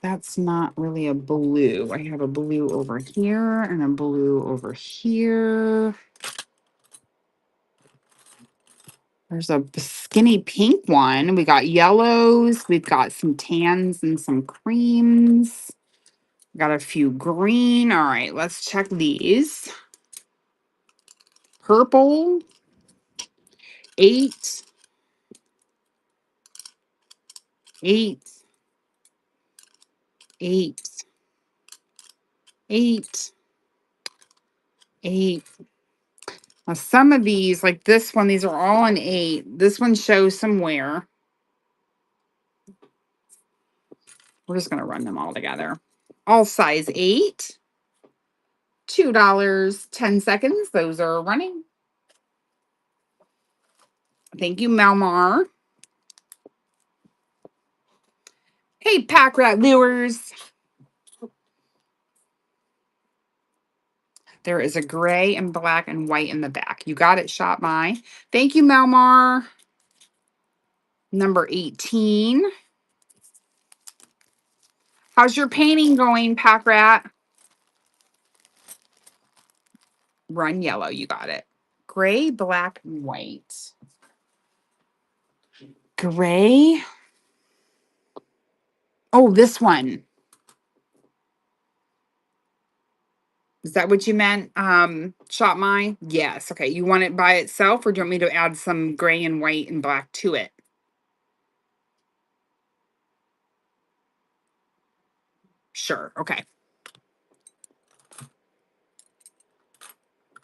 [SPEAKER 1] That's not really a blue. I have a blue over here and a blue over here. There's a skinny pink one. We got yellows. We've got some tans and some creams. Got a few green. All right, let's check these. Purple. 8. 8. 8. 8. 8. Now some of these, like this one, these are all an 8. This one shows some wear. We're just going to run them all together. All size 8. $2, 10 seconds. Those are running. Thank you, Melmar. Hey, Pack Rat Lures. There is a gray and black and white in the back. You got it, Shop My. Thank you, Melmar. Number 18. How's your painting going, Pack Rat? Run yellow. You got it. Gray, black, and white. Gray. Oh, this one. Is that what you meant? Shop My? Yes. Okay. You want it by itself, or do you want me to add some gray and white and black to it? Sure. Okay.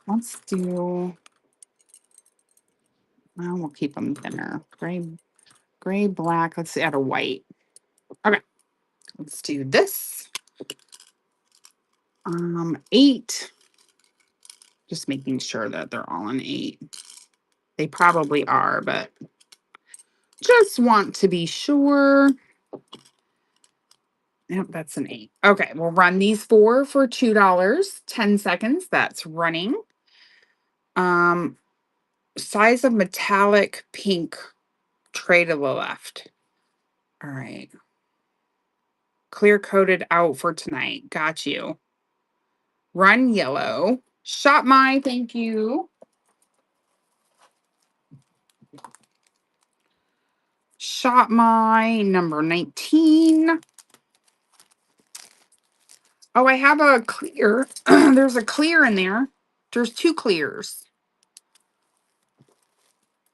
[SPEAKER 1] Let's do. Well, we'll keep them thinner. Gray, black. Let's add a white. Okay. Let's do this. 8. Just making sure that they're all an 8. They probably are, but just want to be sure. Yep, that's an 8. Okay, we'll run these 4 for $2, 10 seconds. That's running. Size of metallic pink, tray to the left. All right. Clear coated out for tonight. Got you. Run yellow. Shop My, thank you. Shop My, number 19. Oh, I have a clear. There's a clear in there. There's 2 clears.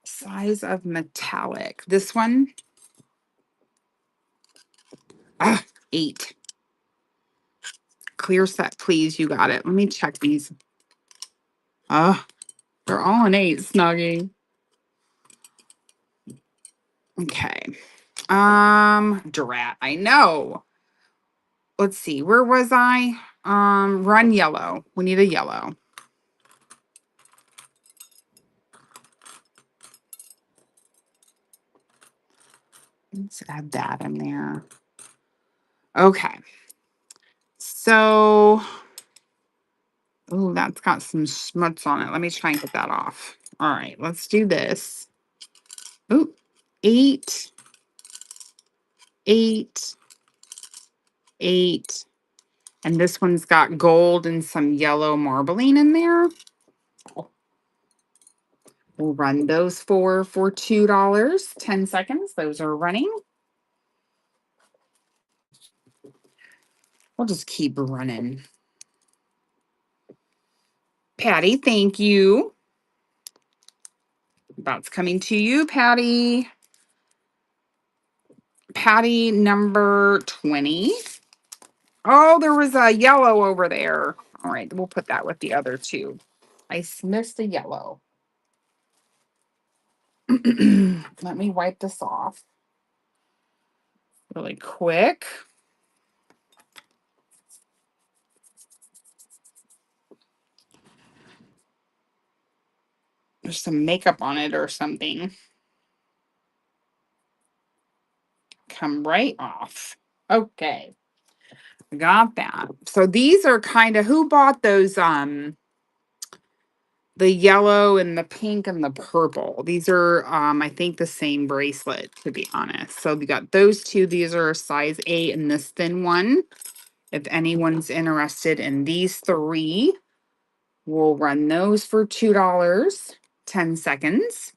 [SPEAKER 1] Size of metallic. This one. 8. Clear set, please. You got it. Let me check these. They're all an 8, Snuggie. Okay. Drat. I know. Let's see. Where was I? Run yellow. We need a yellow. Let's add that in there. Okay. So, oh, that's got some smuts on it. Let me try and get that off. All right, let's do this. Ooh, 8, 8, 8. And this one's got gold and some yellow marbling in there. We'll run those 4 for $2, 10 seconds. Those are running. We'll just keep running. Patty, thank you. That's coming to you, Patty. Patty number 20. Oh, there was a yellow over there. All right, we'll put that with the other 2. I missed a yellow. Let me wipe this off really quick. There's some makeup on it or something. Come right off. Okay. Got that. So these are kind of, who bought those the yellow and the pink and the purple. These are, I think, the same bracelet, to be honest. So we got those two. These are a size 8 and this thin one. If anyone's interested in these three, we'll run those for $2, 10 seconds.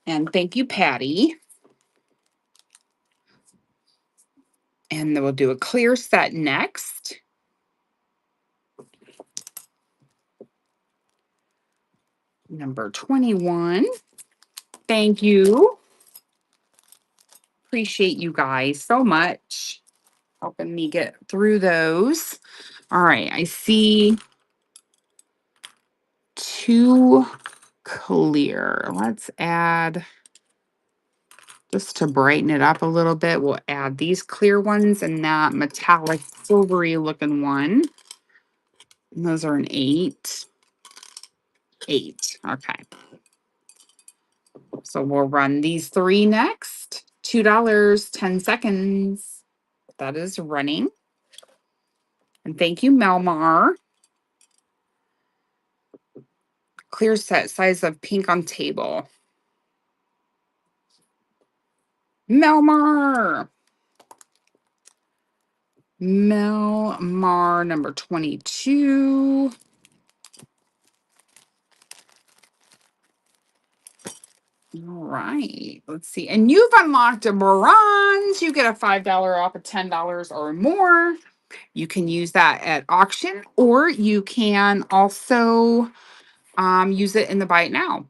[SPEAKER 1] And thank you, Patty. And then we'll do a clear set next. Number 21. Thank you. Appreciate you guys so much helping me get through those. All right, I see 2 clear. Let's add, just to brighten it up a little bit, we'll add these clear ones and that metallic silvery looking one. And those are an 8. 8. Okay. So we'll run these 3 next. $2, 10 seconds. That is running. And thank you, Melmar. Clear set, size of pink on table. Melmar. Melmar, number 22. All right, let's see. And you've unlocked a bronze. You get a $5 off of $10 or more. You can use that at auction, or you can also use it in the buy it now.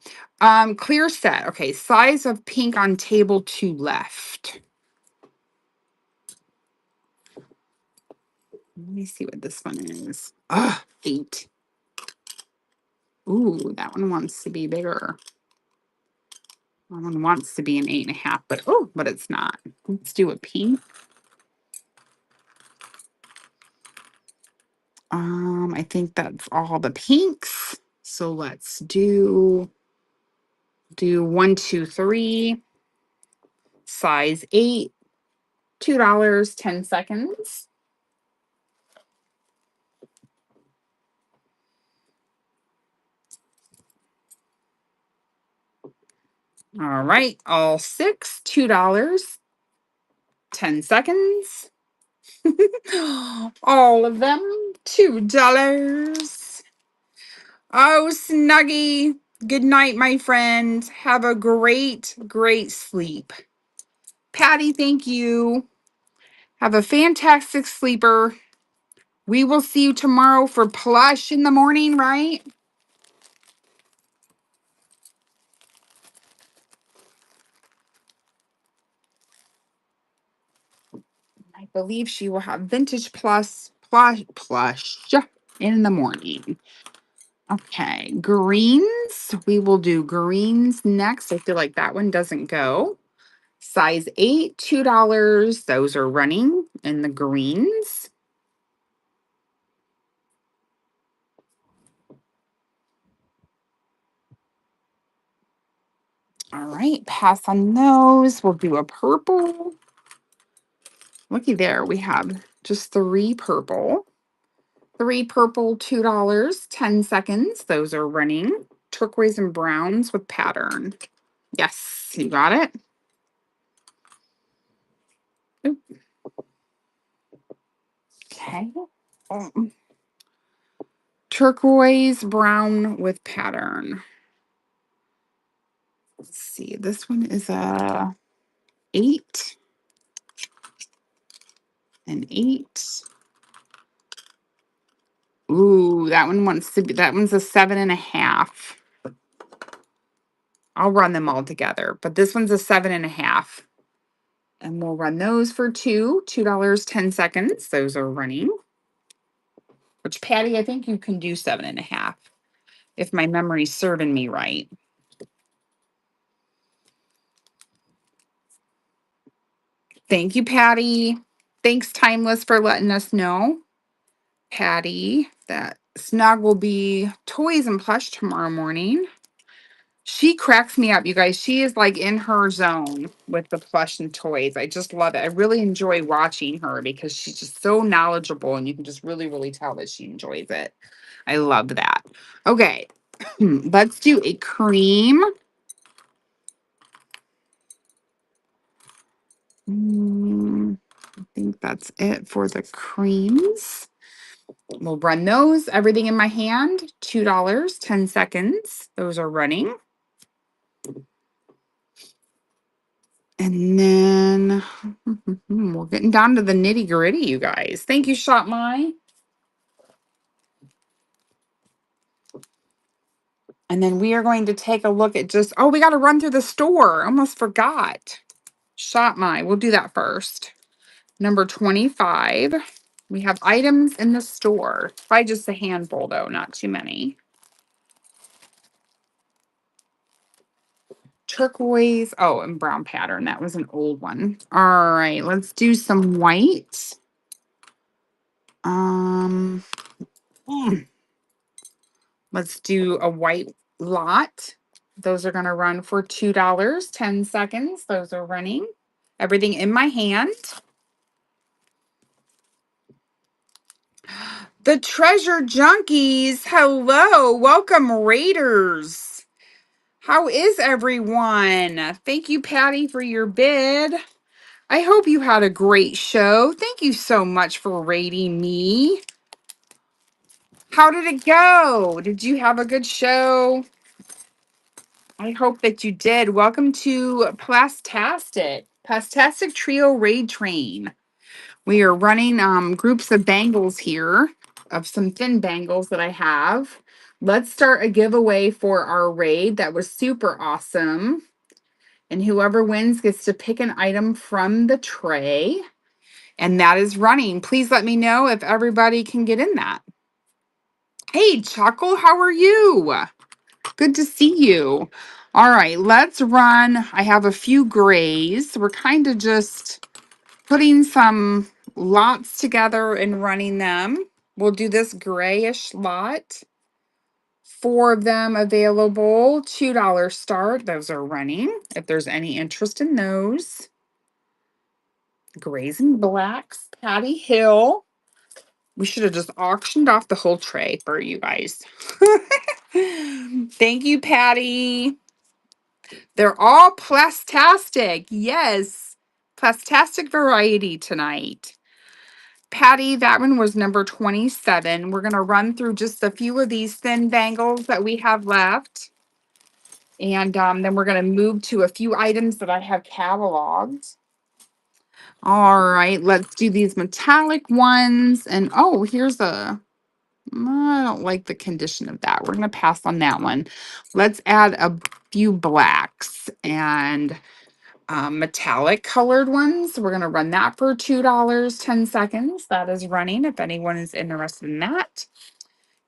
[SPEAKER 1] Clear set. Okay, size of pink on table 2 left. Let me see what this one is. 8. Ooh, that one wants to be bigger. That one wants to be an 8.5, but it's not. Let's do a pink. I think that's all the pinks. So let's do 1, 2, 3, size 8, $2, 10 seconds. All right, all 6, $2, 10 seconds. All of them, $2. Oh, Snuggy. Good night, my friend. Have a great, great sleep. Patty, thank you. Have a fantastic sleeper. We will see you tomorrow for plush in the morning, right? I believe she will have vintage plush in the morning. Okay, greens. We will do greens next. I feel like that one doesn't go. Size 8, $2. Those are running in the greens. All right, pass on those. We'll do a purple. Looky there, we have just 3 purple. 3 purple, $2, 10 seconds. Those are running. Turquoise and browns with pattern. Yes, you got it. Oop. Okay. Turquoise brown with pattern. Let's see. This one is a 8. An 8. Ooh, that one wants to be, that one's a 7.5. I'll run them all together, but this one's a 7.5. And we'll run those for $2, 10 seconds. Those are running. Which, Patty, I think you can do 7.5 if my memory's serving me right. Thank you, Patty. Thanks, Timeless, for letting us know. Patty, that Snug will be toys and plush tomorrow morning. She cracks me up, you guys. She is like in her zone with the plush and toys. I just love it. I really enjoy watching her because she's just so knowledgeable and you can just really, really tell that she enjoys it. I love that. Okay, let's do a cream. I think that's it for the creams. We'll run those. Everything in my hand, $2, 10 seconds. Those are running. And then we're getting down to the nitty gritty, you guys. Thank you, Shop My. And then we are going to take a look at just, oh, we got to run through the store. Almost forgot. Shop My. We'll do that first. Number 25. We have items in the store. By just a handful, though, not too many. Turquoise. Oh, and brown pattern. That was an old one. All right, let's do some white. Um, let's do a white lot. Those are going to run for $2, 10 seconds. Those are running. Everything in my hand. The Treasure Junkies. Hello. Welcome, Raiders. How is everyone? Thank you, Patty, for your bid. I hope you had a great show. Thank you so much for rating me. How did it go? Did you have a good show? I hope that you did. Welcome to PLASTASTIC. PLASTASTIC Trio Raid Train. We are running groups of bangles here, of some thin bangles that I have. Let's start a giveaway for our raid. That was super awesome. And whoever wins gets to pick an item from the tray. And that is running. Please let me know if everybody can get in that. Hey, Chuckle, how are you? Good to see you. All right, let's run. I have a few grays. We're kind of just putting some lots together and running them. We'll do this grayish lot. 4 of them available, $2 start. Those are running. If there's any interest in those. Grays and blacks, Patty Hill. We should have just auctioned off the whole tray for you guys. Thank you, Patty. They're all plastastic. Yes. Plastastic variety tonight. Patty, that one was number 27. We're going to run through just a few of these thin bangles that we have left. And then we're going to move to a few items that I have cataloged. All right, let's do these metallic ones. And oh, here's a, I don't like the condition of that. We're going to pass on that one. Let's add a few blacks and metallic colored ones. We're going to run that for $2, 10 seconds. That is running if anyone is interested in that.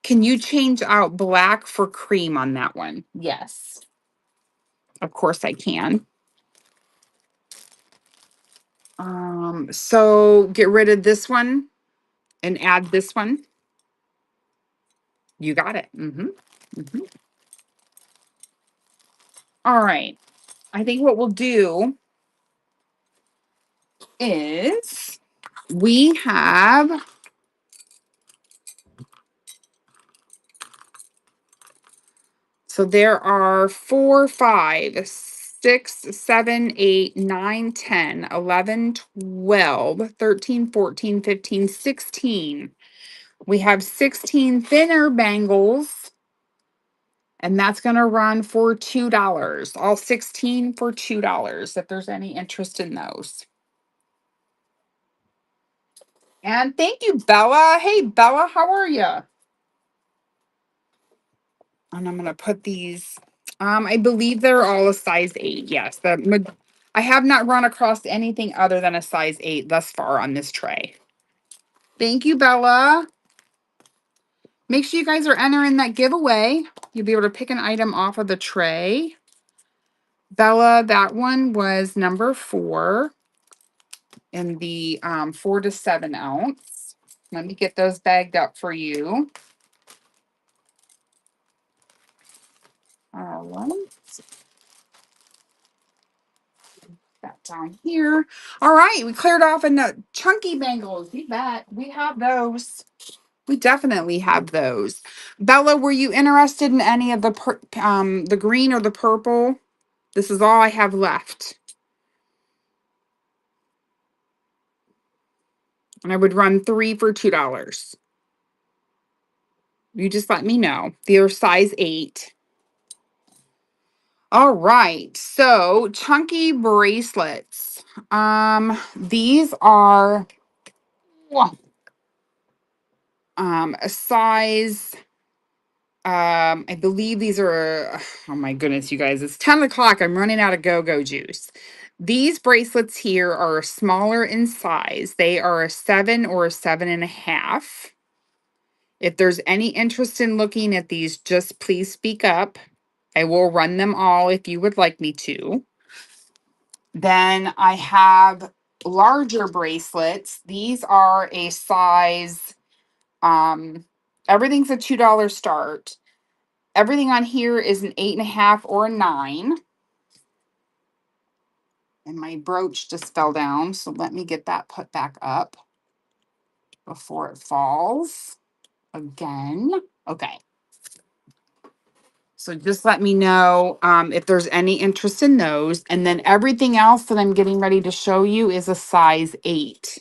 [SPEAKER 1] Can you change out black for cream on that one? Yes. Of course I can. So get rid of this one and add this one. You got it. All right. I think what we'll do is we have so there are 4, 5, 6, 7, 8, 9, 10, 11, 12, 13, 14, 15, 16. We have 16 thinner bangles, and that's going to run for $2. All 16 for $2 if there's any interest in those. And thank you, Bella. Hey, Bella, how are you? And I'm going to put these, I believe they're all a size 8. Yes, I have not run across anything other than a size 8 thus far on this tray. Thank you, Bella. Make sure you guys are entering that giveaway. You'll be able to pick an item off of the tray. Bella, that one was number 4 in the 4 to 7 ounce. Let me get those bagged up for you. All right. That down here. All right, we cleared off in the chunky bangles. You bet. We have those. We definitely have those. Bella, were you interested in any of the green or the purple? This is all I have left. And I would run 3 for $2. You just let me know. They're size 8. All right. So, chunky bracelets. These are a size, I believe these are, oh my goodness, you guys, it's 10 o'clock. I'm running out of go-go juice. These bracelets here are smaller in size. They are a 7 or a 7.5. If there's any interest in looking at these, just please speak up. I will run them all if you would like me to. Then I have larger bracelets. These are a size, everything's a $2 start. Everything on here is an 8.5 or a 9. And my brooch just fell down, so let me get that put back up before it falls again. Okay. So just let me know if there's any interest in those. And then everything else that I'm getting ready to show you is a size 8.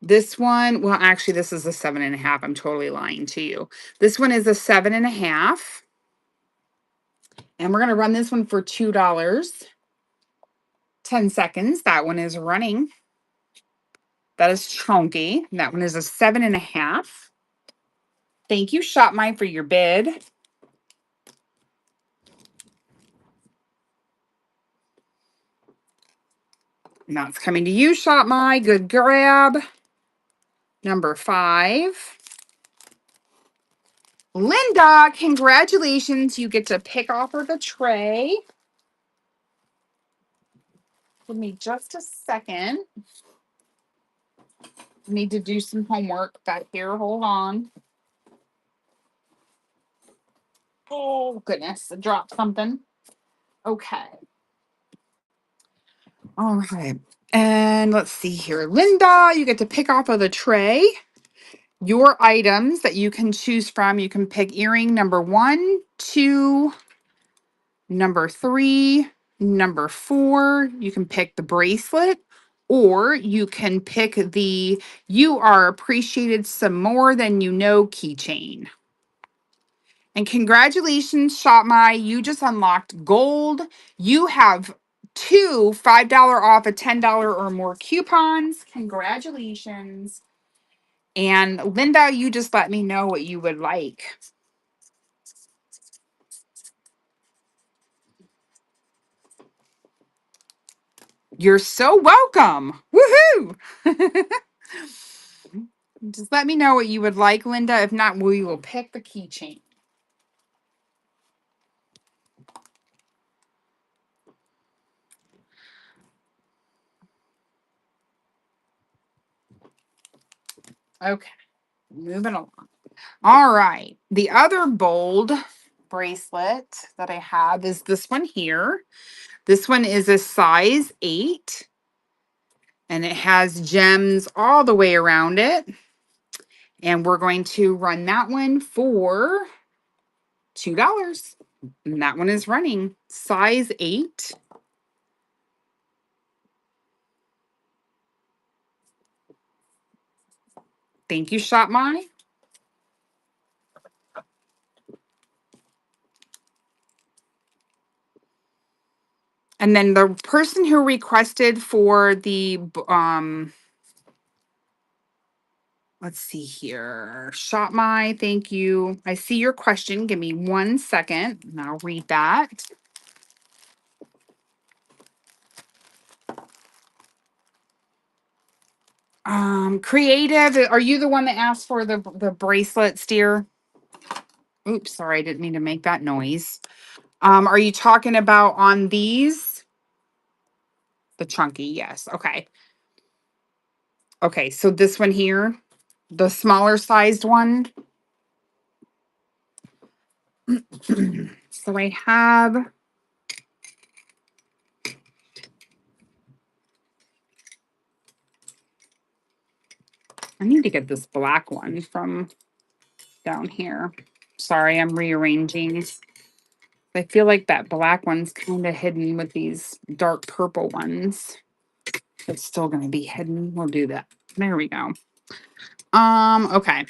[SPEAKER 1] This one, well, actually, this is a 7.5. I'm totally lying to you. This one is a 7.5. And we're going to run this one for $2. 10 seconds. That one is running. That is chunky. That one is a 7.5. Thank you, Shop Mine, for your bid. Now it's coming to you, Shop My. Good grab. Number 5. Linda, congratulations. You get to pick off of the tray. Give me just a second. Need to do some homework back here. Hold on. Oh, goodness. I dropped something. Okay. All right. And let's see here. Linda, you get to pick off of the tray your items that you can choose from. You can pick earring number 1, 2, number 3, number 4. You can pick the bracelet, or you can pick the "You Are Appreciated Some More Than You Know" keychain. And congratulations, ShopMy. You just unlocked gold. You have 2 $5 off a $10 or more coupons. Congratulations. And Linda, you just let me know what you would like. You're so welcome. Woohoo! Just let me know what you would like, Linda. If not, we will pick the keychain. Okay, moving along. All right. The other bold bracelet that I have is this one here. This one is a size 8, and it has gems all the way around it. And we're going to run that one for $2. And that one is running size 8. Thank you, ShopMy. And then the person who requested for the let's see here. ShopMy, thank you. I see your question. Give me 1 second and I'll read that. Creative, are you the one that asked for the bracelets, dear? Oops, sorry, I didn't mean to make that noise. Are you talking about on these? The chunky, yes. Okay. Okay, so this one here, the smaller sized one. So I have I need to get this black one from down here. Sorry, I'm rearranging. I feel like that black one's kind of hidden with these dark purple ones. It's still going to be hidden. We'll do that. There we go. Okay.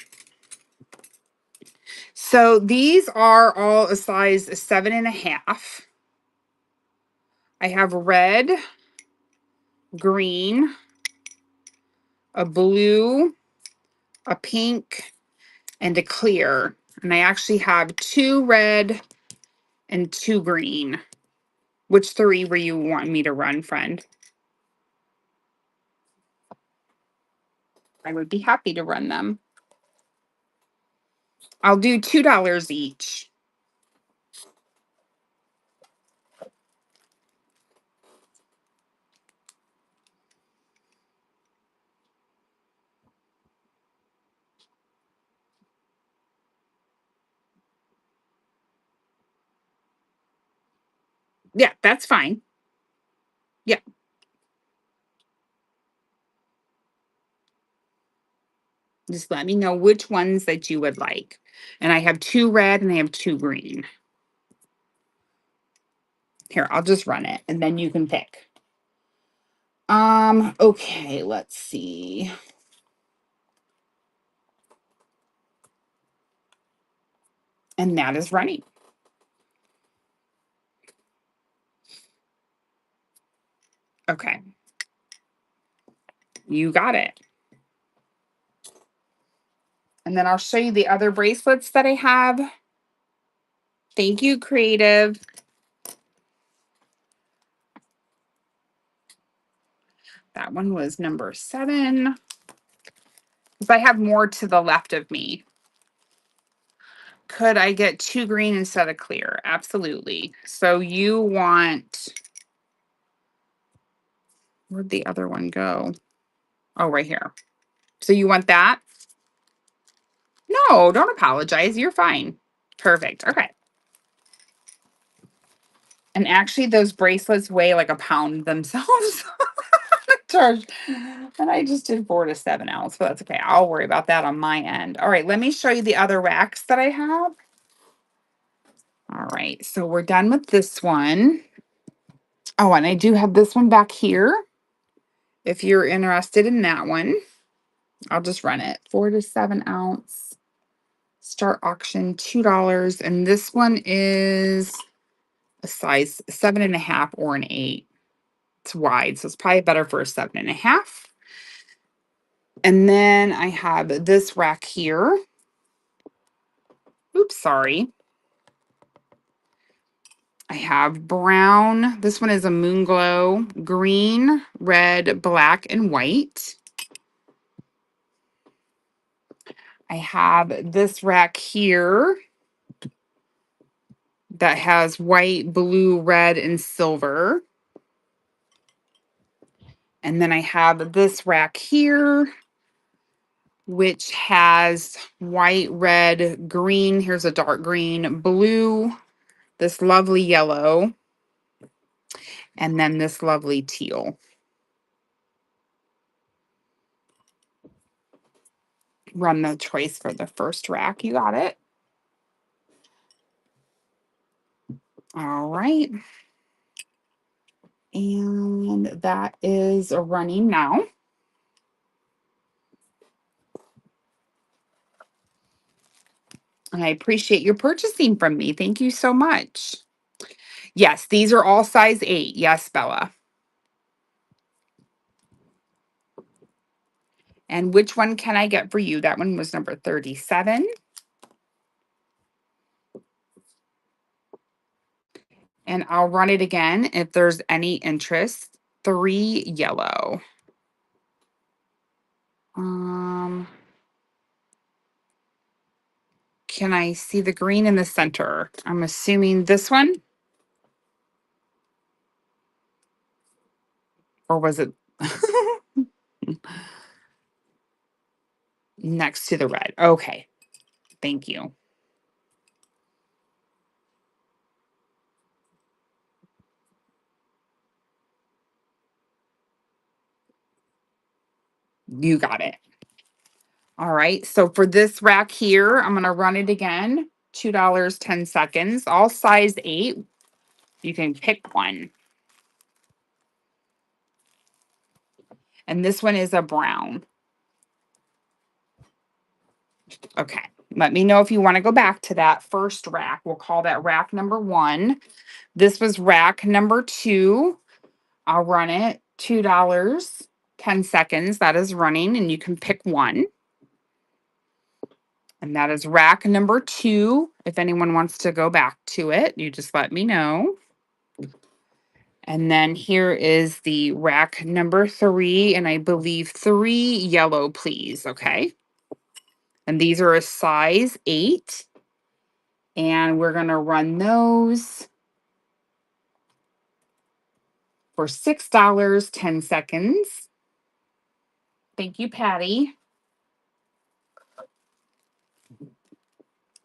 [SPEAKER 1] So these are all a size 7.5. I have red, green, a blue, a pink, and a clear. And I actually have 2 red and 2 green. Which 3 were you wanting me to run, friend? I would be happy to run them. I'll do $2 each. Yeah, that's fine. Yeah. Just let me know which ones that you would like. And I have 2 red and I have 2 green. Here, I'll just run it and then you can pick. Okay, let's see. And that is running. Okay. You got it. And then I'll show you the other bracelets that I have. Thank you, Creative. That one was number 7. Because I have more to the left of me. Could I get 2 green instead of clear? Absolutely. So you want, where'd the other one go? Oh, right here. So you want that? No, don't apologize. You're fine. Perfect. Okay. And actually, those bracelets weigh like a pound themselves. Charge. And I just did 4 to 7 ounce, but that's okay. I'll worry about that on my end. All right, let me show you the other racks that I have. All right, so we're done with this one. Oh, and I do have this one back here. If you're interested in that one, I'll just run it. 4 to 7 ounce. Start auction, $2. And this one is a size 7.5 or an 8. It's wide, so it's probably better for a 7.5. And then I have this rack here. Oops, sorry. I have brown. This one is a moon glow, green, red, black, and white. I have this rack here that has white, blue, red, and silver. And then I have this rack here, which has white, red, green. Here's a dark green, blue, this lovely yellow, and then this lovely teal. Run the choice for the first rack. You got it. All right. And that is running now. And I appreciate your purchasing from me. Thank you so much. Yes, these are all size 8. Yes, Bella. And which one can I get for you? That one was number 37. And I'll run it again if there's any interest. 3 yellow. Can I see the green in the center? I'm assuming this one. Or was it next to the red? Okay. Thank you. You got it. All right. So for this rack here, I'm going to run it again. $2, 10 seconds, all size 8. You can pick one. And this one is a brown. Okay. Let me know if you want to go back to that first rack. We'll call that rack number 1. This was rack number 2. I'll run it. $2, 10 seconds. That is running, and you can pick one. And that is rack number 2. If anyone wants to go back to it, you just let me know. And then here is the rack number 3, and I believe 3 yellow, please. Okay. And these are a size 8. And we're going to run those for $6, 10 seconds. Thank you, Patty.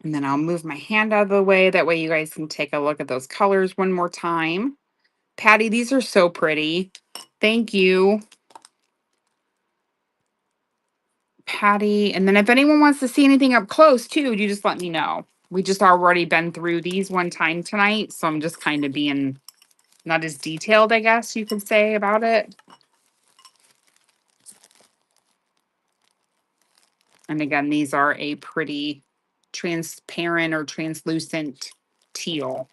[SPEAKER 1] And then I'll move my hand out of the way. That way you guys can take a look at those colors one more time. Patty, these are so pretty. Thank you, Patty. And then if anyone wants to see anything up close too, you just let me know. We just already been through these one time tonight. So I'm just kind of being not as detailed, I guess you could say, about it. And again, these are a pretty transparent or translucent teal.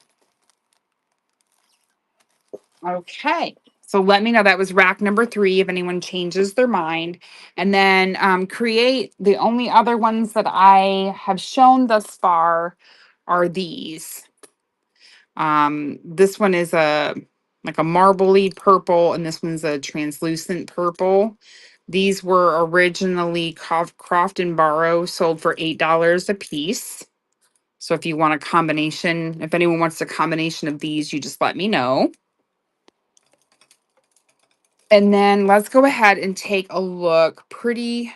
[SPEAKER 1] Okay. So let me know. That was rack number 3 if anyone changes their mind. And then create the only other ones that I have shown thus far are these. This one is like a marbly purple, and this one's a translucent purple. These were originally Croft and Barrow, sold for $8 a piece. So if you want a combination, if anyone wants a combination of these, you just let me know. And then let's go ahead and take a look. Pretty,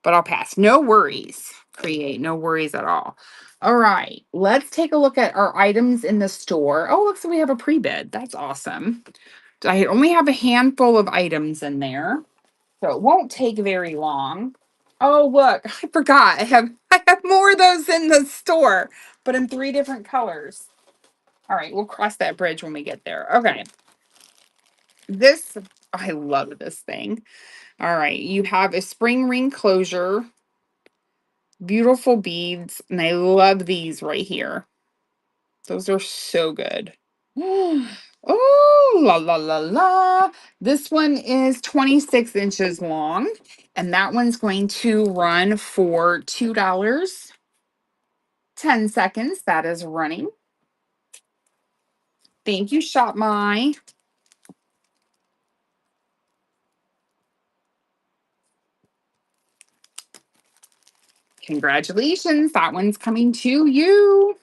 [SPEAKER 1] but I'll pass. No worries. Create, no worries at all. All right, let's take a look at our items in the store. Oh, look, so we have a pre-bid. That's awesome. I only have a handful of items in there, so it won't take very long. Oh, look, I forgot. I have more of those in the store, but in 3 different colors. All right, we'll cross that bridge when we get there. Okay. I love this thing. All right, you have a spring ring closure, beautiful beads, and I love these right here. Those are so good. Oh, la, la, la, la. This one is 26 inches long, and that one's going to run for $2, 10 seconds. That is running. Thank you, Shop My. Congratulations. That one's coming to you.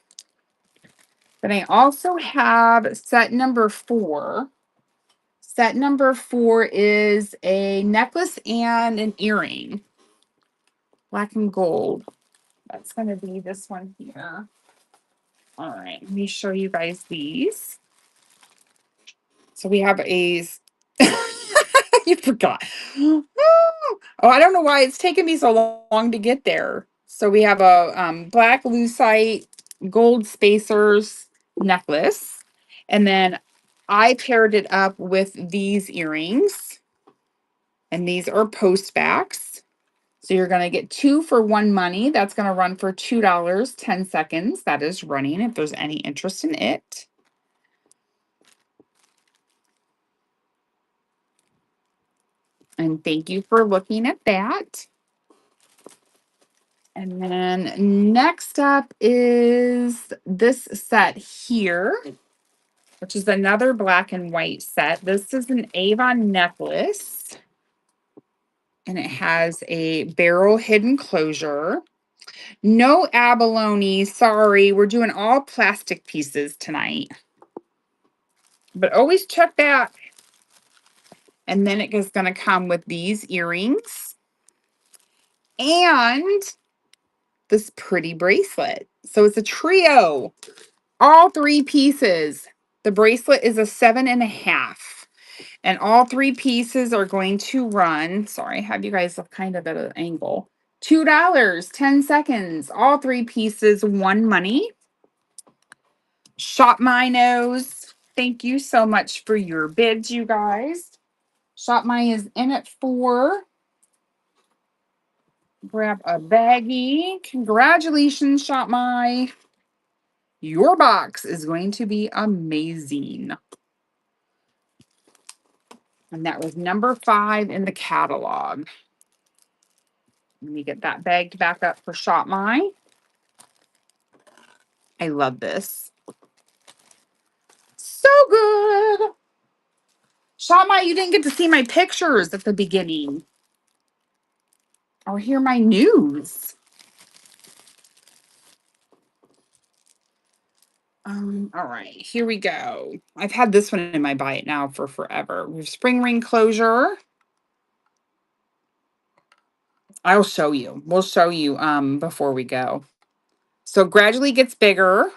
[SPEAKER 1] Then I also have set number 4. Set number 4 is a necklace and an earring. Black and gold. That's going to be this one here. All right, let me show you guys these. So we have a, you forgot. Oh, I don't know why it's taken me so long to get there. So we have a black lucite gold spacers necklace. And then I paired it up with these earrings. And these are post backs. So you're going to get 2 for 1 money. That's going to run for $2, 10 seconds. That is running if there's any interest in it. And thank you for looking at that. And then next up is this set here, which is another black and white set. This is an Avon necklace, and it has a barrel hidden closure. No abalone, sorry. We're doing all plastic pieces tonight. But always check that. And then it is going to come with these earrings and this pretty bracelet. So it's a trio. All 3 pieces. The bracelet is a 7.5. And all 3 pieces are going to run. Sorry, I have you guys kind of at an angle. $2, 10 seconds. All 3 pieces, 1 money. Shop My Nose. Thank you so much for your bids, you guys. Shop My is in at 4. Grab a baggie. Congratulations, Shop My. Your box is going to be amazing. And that was number 5 in the catalog. Let me get that bagged back up for Shop My. I love this. So good. Shop My, you didn't get to see my pictures at the beginning or hear my news. All right, here we go. I've had this one in my bite now for forever. We have spring ring closure. I'll show you. We'll show you before we go. So gradually gets bigger.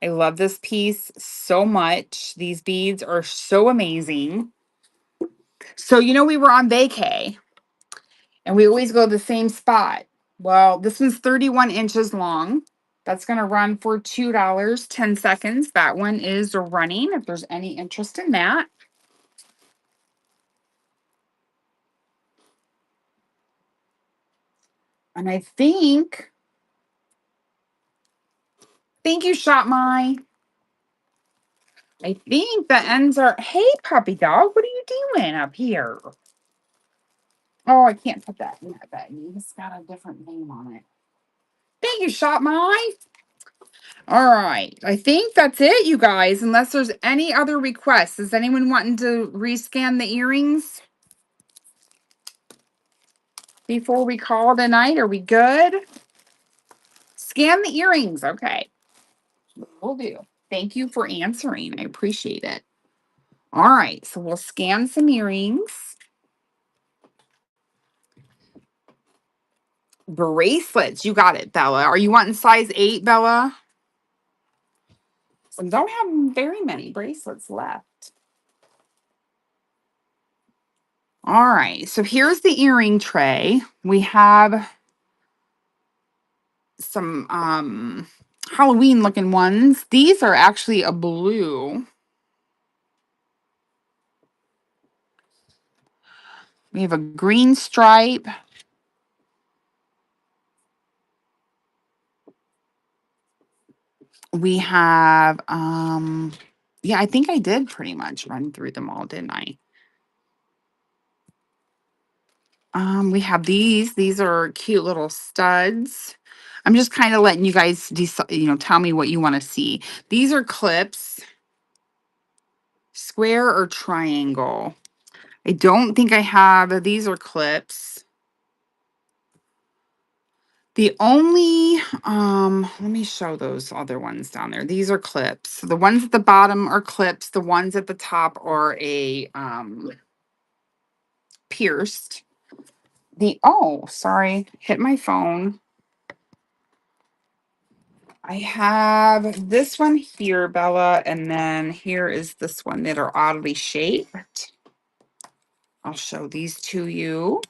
[SPEAKER 1] I love this piece so much. These beads are so amazing. So we were on vacay and we always go to the same spot. Well, this one's 31 inches long. That's going to run for $2, 10 seconds. That one is running if there's any interest in that. And I think, thank you, Shop My. I think the ends are, hey, puppy dog, what are you doing up here? Oh, I can't put that in that bag. It's got a different name on it. Thank you, Shop My. All right. I think that's it, you guys, unless there's any other requests. Is anyone wanting to rescan the earrings before we call tonight? Are we good? Scan the earrings. Okay. We'll do. Thank you for answering. I appreciate it. All right. So we'll scan some earrings. Bracelets. You got it, Bella. Are you wanting size 8, Bella? So don't have very many bracelets left. All right. So here's the earring tray. We have some Halloween looking ones. These are actually a blue. We have a green stripe. We have yeah, I think I did pretty much run through them all, didn't I? We have these. These are cute little studs. I'm just kind of letting you guys decide, tell me what you want to see. These are clips. Square or triangle? I don't think I have. These are clips. The only, let me show those other ones down there. These are clips. So the ones at the bottom are clips. The ones at the top are a pierced. Sorry, hit my phone. I have this one here, Bella, and then here is this one that are oddly shaped. I'll show these to you.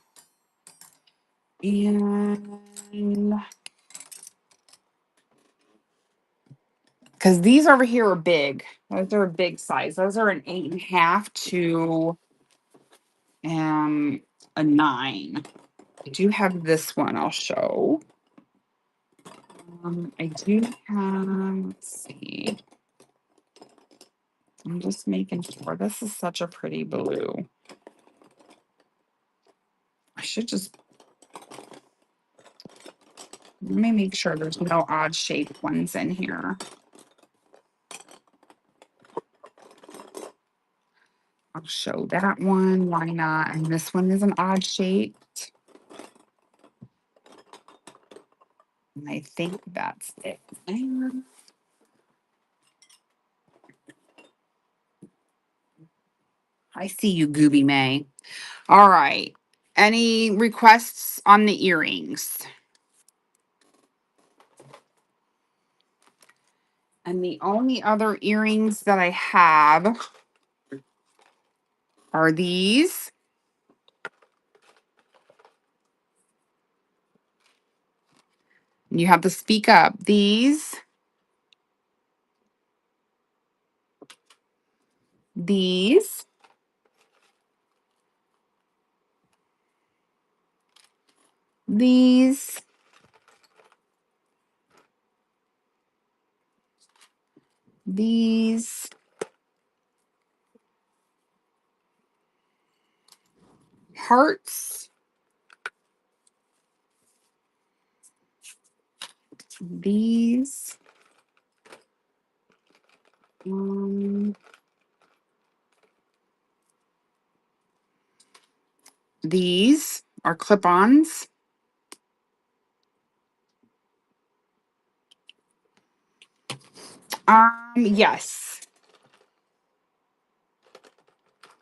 [SPEAKER 1] And because these over here are big. Those are a big size. Those are an 8.5 to a 9. I do have this one I'll show. I do have, let's see. I'm just making sure. This is such a pretty blue. I should just, let me make sure there's no odd shaped ones in here. I'll show that one. Why not? And this one is an odd shaped. And I think that's it. I see you, Gooby May. All right. Any requests on the earrings? And the only other earrings that I have are these. You have to speak up. These, these, these, these, hearts, these, these are clip-ons. Yes.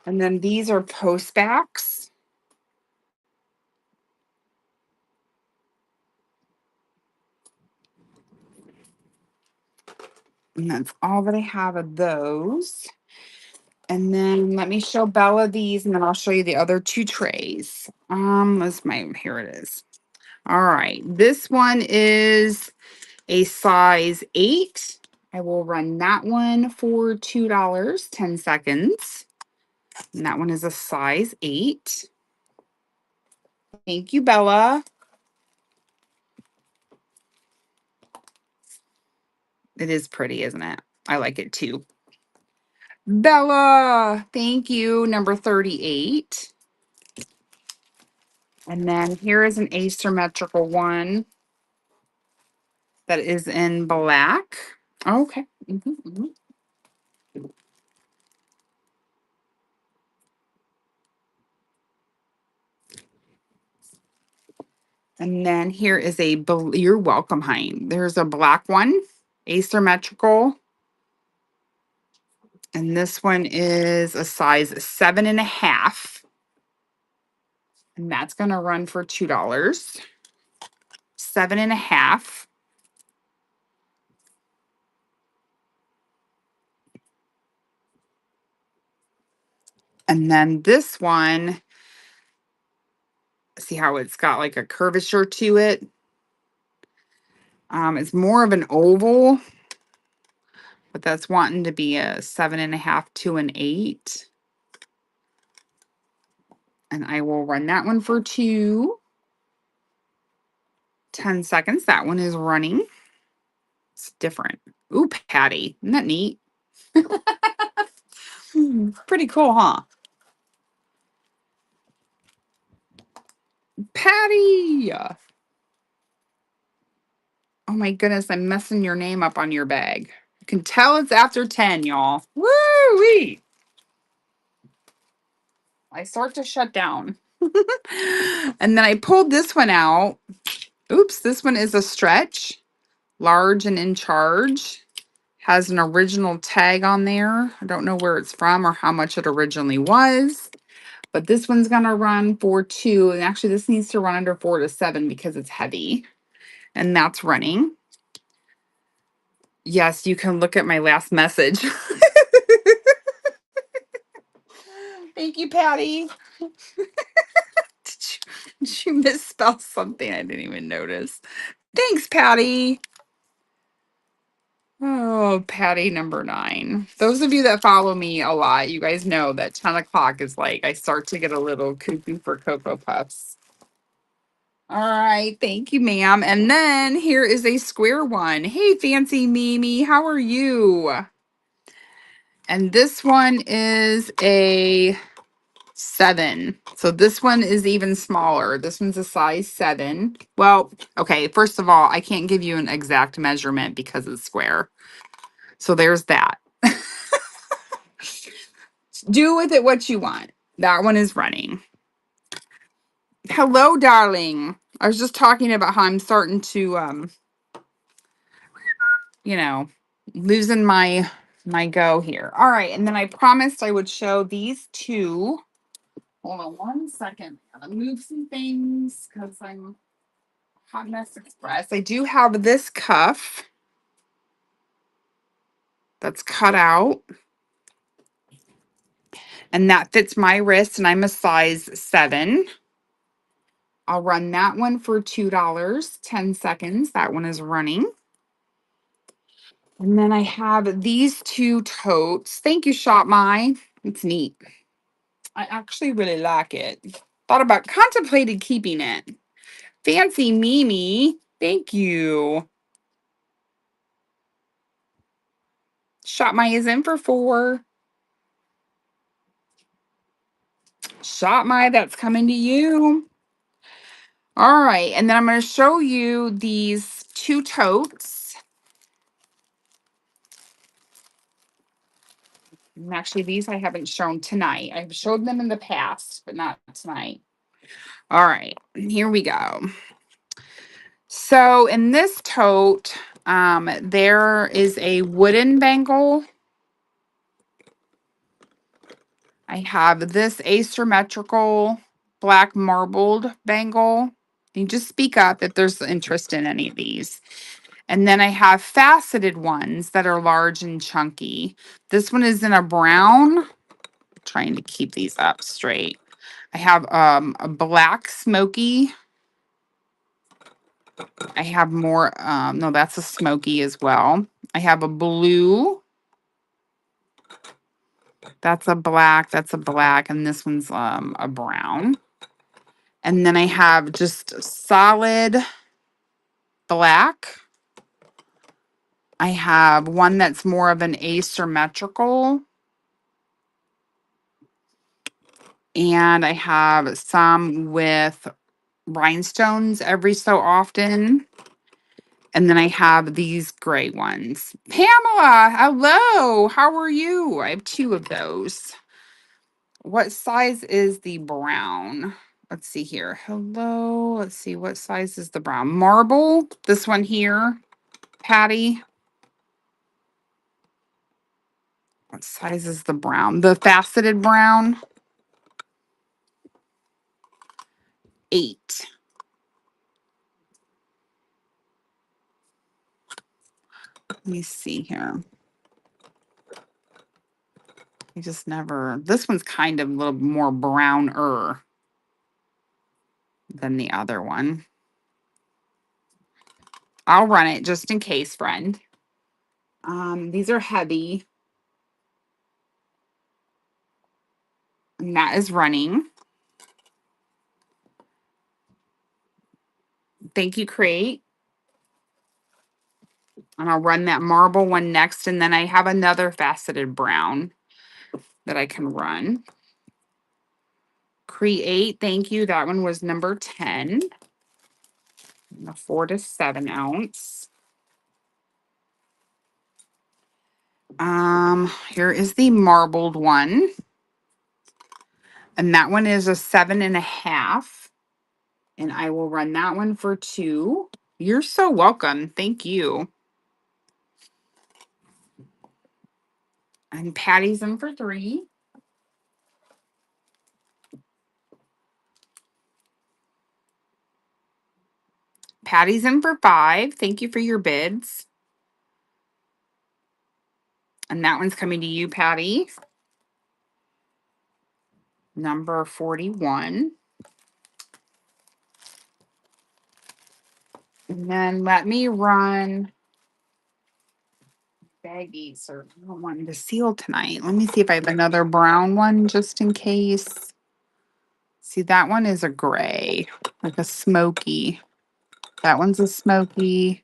[SPEAKER 1] And then these are post backs. And that's all that I have of those. And then let me show Bella these, and then I'll show you the other two trays. Here it is. All right. This one is a size 8. I will run that one for $2, 10 seconds. And that one is a size 8. Thank you, Bella. It is pretty, isn't it? I like it too. Bella, thank you. Number 38. And then here is an asymmetrical one that is in black. Okay. And then here is you're welcome, Hein. There's a black one, asymmetrical. And this one is a size 7.5. And that's going to run for $2. 7.5. And then this one, see how it's got like a curvature to it? It's more of an oval, but that's wanting to be a 7.5 to an 8. And I will run that one for 10 seconds. That one is running. It's different. Ooh, Patty. Isn't that neat? Pretty cool, huh? Patty! Oh my goodness, I'm messing your name up on your bag. You can tell it's after 10, y'all. Woo-wee! I start to shut down. And then I pulled this one out. Oops, this one is a stretch. Large and in charge. Has an original tag on there. I don't know where it's from or how much it originally was. But this one's going to run for 2. And actually, this needs to run under 4 to 7 because it's heavy. And that's running. Yes, you can look at my last message. Thank you, Patty. Did you misspell something? I didn't even notice. Thanks, Patty. Oh, Patty number 9. Those of you that follow me a lot, you guys know that 10 o'clock is like I start to get a little cuckoo for Cocoa Puffs. All right. Thank you, ma'am. And then here is a square one. Hey, Fancy Mimi. How are you? And this one is a 7. So this one is even smaller. This one's a size 7. Well, okay. First of all, I can't give you an exact measurement because it's square. So there's that. Do with it what you want. That one is running. Hello, darling. I was just talking about how I'm starting to you know, losing my go here. All right, and then I promised I would show these two. Hold on one second. I gotta move some things because I'm Hot Mess Express. I do have this cuff that's cut out. And that fits my wrist, and I'm a size 7. I'll run that one for $2, 10 seconds. That one is running. And then I have these two totes. Thank you, Shop My. It's neat. I actually really like it. Contemplated keeping it. Fancy Mimi. Thank you. Shop My is in for 4. Shop My, that's coming to you. All right. And then I'm going to show you these two totes. And actually, these I haven't shown tonight. I've showed them in the past, but not tonight. All right. Here we go. So in this tote, there is a wooden bangle. I have this asymmetrical black marbled bangle. You just speak up if there's interest in any of these. And then I have faceted ones that are large and chunky. This one is in a brown. Trying to keep these up straight. I have a black smoky. I have more, no, that's a smoky as well. I have a blue. That's a black, and this one's a brown. And then I have just solid black. I have one that's more of an asymmetrical. And I have some with rhinestones every so often. And then I have these gray ones. Pamela, hello. How are you? I have 2 of those. What size is the brown? Let's see here. Hello. Let's see. What size is the brown? Marble. This one here. Patty. What size is the brown? The faceted brown. 8. Let me see here. I just never, this one's kind of a little more browner than the other one. I'll run it just in case, friend. These are heavy. And that is running. Thank you, Crate. And I'll run that marble one next. And then I have another faceted brown that I can run. Create, thank you. That one was number 10. The 4 to 7 ounce. Here is the marbled one. And that one is a 7.5. And I will run that one for 2. You're so welcome. Thank you. And Patty's in for 3. Patty's in for 5. Thank you for your bids. And that one's coming to you, Patty. Number 41. And then let me run baggies, or I don't want to seal tonight. Let me see if I have another brown one just in case. See, that one is a gray, like a smoky. That one's a smoky.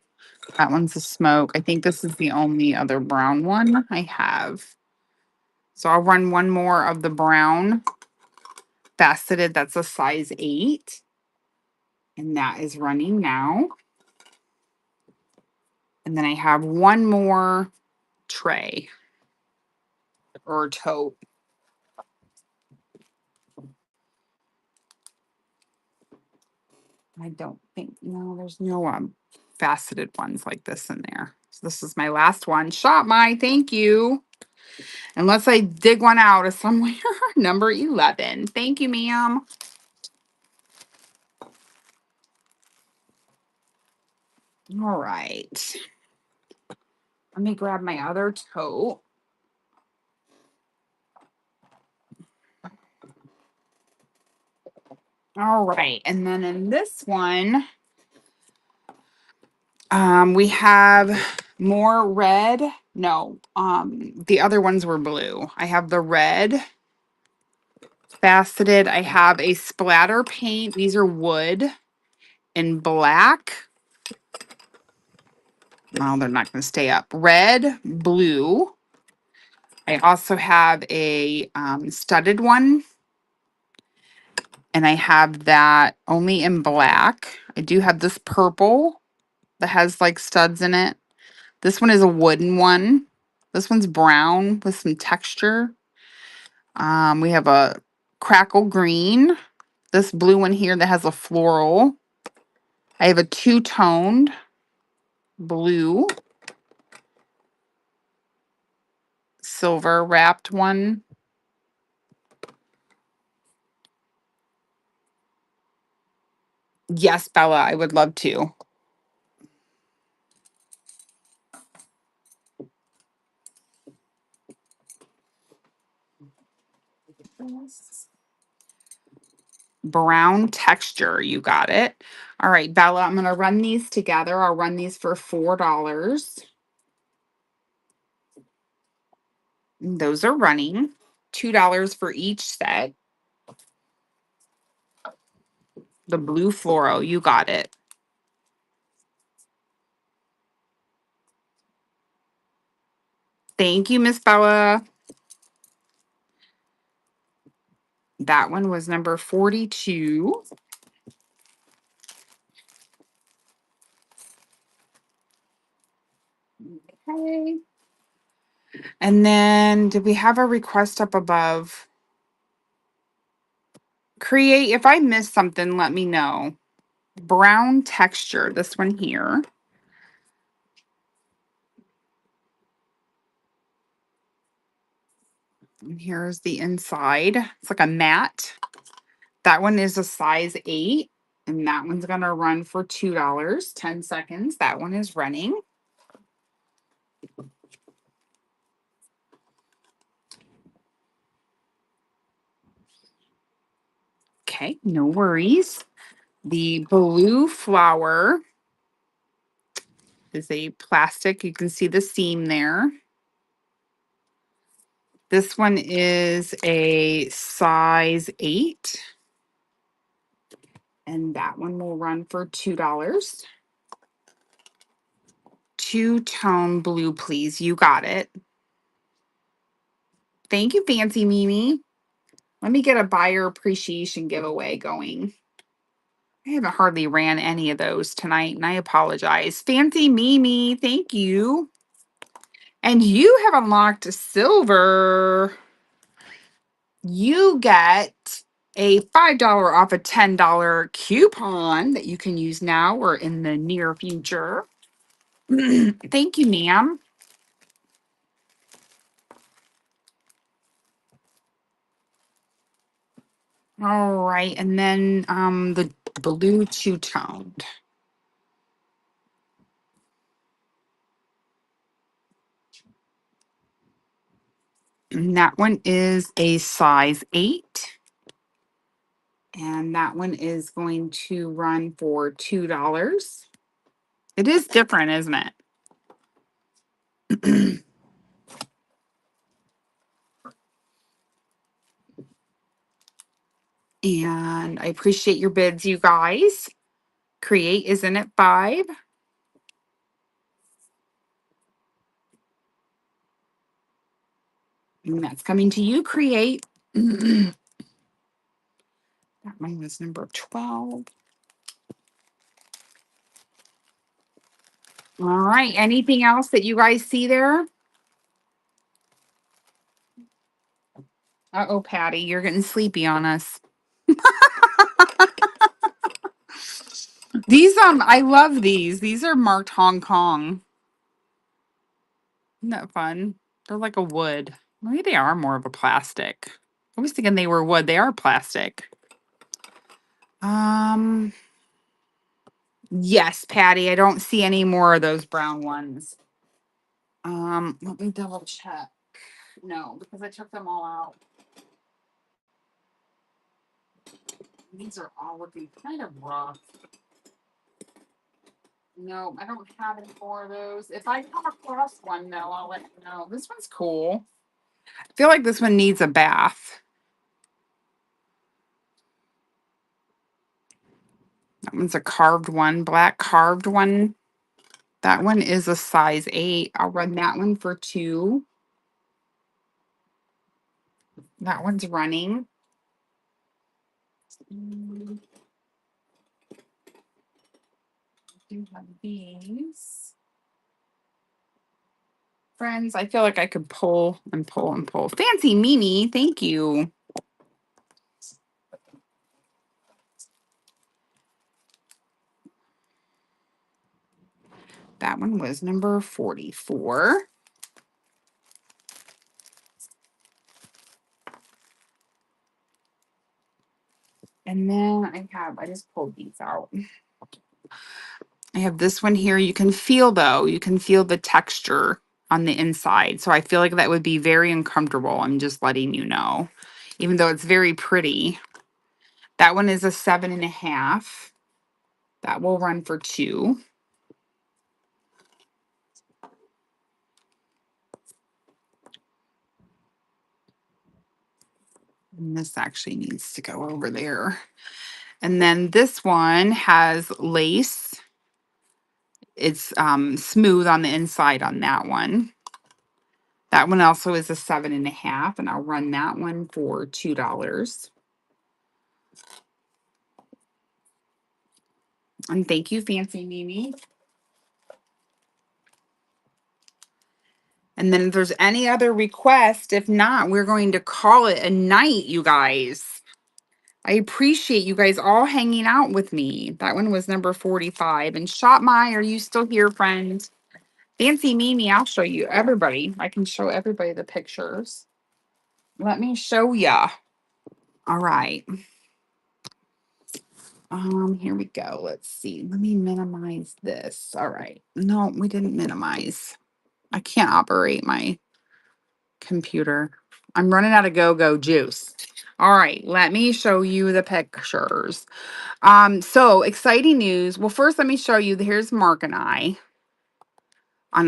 [SPEAKER 1] That one's a smoke. I think this is the only other brown one I have. So I'll run one more of the brown faceted. That's a size 8. And that is running now. And then I have one more tray or tote. I don't think, no, there's no faceted ones like this in there. So this is my last one. Shop My, thank you. Unless I dig one out of somewhere. Number 11. Thank you, ma'am. All right. Let me grab my other tote. All right. And then in this one, we have more red. No, the other ones were blue. I have the red faceted. I have a splatter paint. These are wood and black. Well, they're not going to stay up. Red, blue. I also have a studded one. And I have that only in black. I do have this purple that has like studs in it. This one is a wooden one. This one's brown with some texture. We have a crackle green. This blue one here that has a floral. I have a two-toned blue, silver wrapped one. Yes, Bella, I would love to. Brown texture, you got it. All right, Bella, I'm going to run these together. I'll run these for $4. Those are running. $2 for each set. The blue floral, you got it. Thank you, Miss Bella. That one was number 42. Okay. And then did we have a request up above? Create, if I missed something, let me know. Brown texture, this one here. And here's the inside. It's like a matte. That one is a size 8. And that one's going to run for $2. 10 seconds. That one is running. Okay, no worries. The blue flower is a plastic. You can see the seam there. This one is a size 8. And that one will run for $2. Two-tone blue, please. You got it. Thank you, Fancy Mimi. Let me get a buyer appreciation giveaway going. I haven't hardly ran any of those tonight, and I apologize. Fancy Mimi, thank you. And you have unlocked silver. You get a $5 off a $10 coupon that you can use now or in the near future. Thank you, ma'am. All right, and then the blue two-toned. And that one is a size 8. And that one is going to run for $2. It is different, isn't it? And I appreciate your bids, you guys. Create is in at 5. And that's coming to you, Create. That one was number 12. All right. Anything else that you guys see there? Uh-oh, Patty, you're getting sleepy on us. These, I love these. These are marked Hong Kong. Isn't that fun? They're like a wood. Maybe they are more of a plastic. I was thinking they were wood. They are plastic. Yes, Patty. I don't see any more of those brown ones. Let me double check. No, because I took them all out. These are all looking kind of rough. No, I don't have any more of those. If I come across one, though, I'll let you know. This one's cool. I feel like this one needs a bath. That one's a carved one, black carved one. That one is a size 8. I'll run that one for 2. That one's running. I do have these. Friends, I feel like I could pull and pull and pull. Fancy Mimi, thank you. That one was number 44. And then I just pulled these out. I have this one here. You can feel the texture on the inside. So I feel like that would be very uncomfortable. I'm just letting you know, even though it's very pretty. That one is a 7.5. That will run for 2. And this actually needs to go over there. And then this one has lace. It's smooth on the inside on that one. That one also is a 7.5, and I'll run that one for $2. And thank you, Fancy Mimi. And then if there's any other request, if not, we're going to call it a night, you guys. I appreciate you guys all hanging out with me. That one was number 45. And Shop My, are you still here, friend? Fancy Mimi, I'll show you everybody. I can show everybody the pictures. Let me show ya. All right. Here we go. Let's see. Let me minimize this. All right. No, we didn't minimize. I can't operate my computer. I'm running out of go-go juice. All right, let me show you the pictures. So exciting news. Well, first let me show you. Here's Mark and I.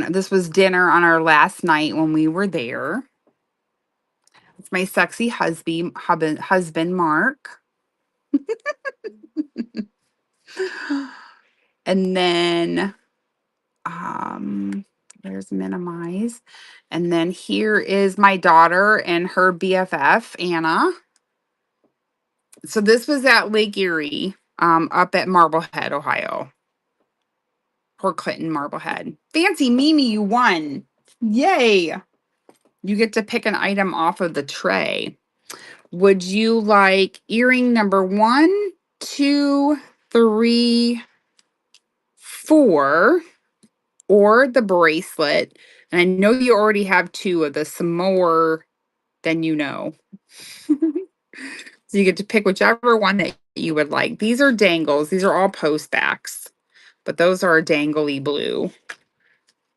[SPEAKER 1] This was dinner on our last night when we were there. It's my sexy husband Mark. And then there's minimize. And then here is my daughter and her BFF, Anna. So this was at Lake Erie, up at Marblehead, Ohio. Port Clinton, Marblehead. Fancy Mimi, you won. Yay. You get to pick an item off of the tray. Would you like earring number 1, 2, 3, 4, or the bracelet? And I know you already have 2 of the, some more than you know. So you get to pick whichever one that you would like. These are dangles. These are all post backs, but those are dangly blue.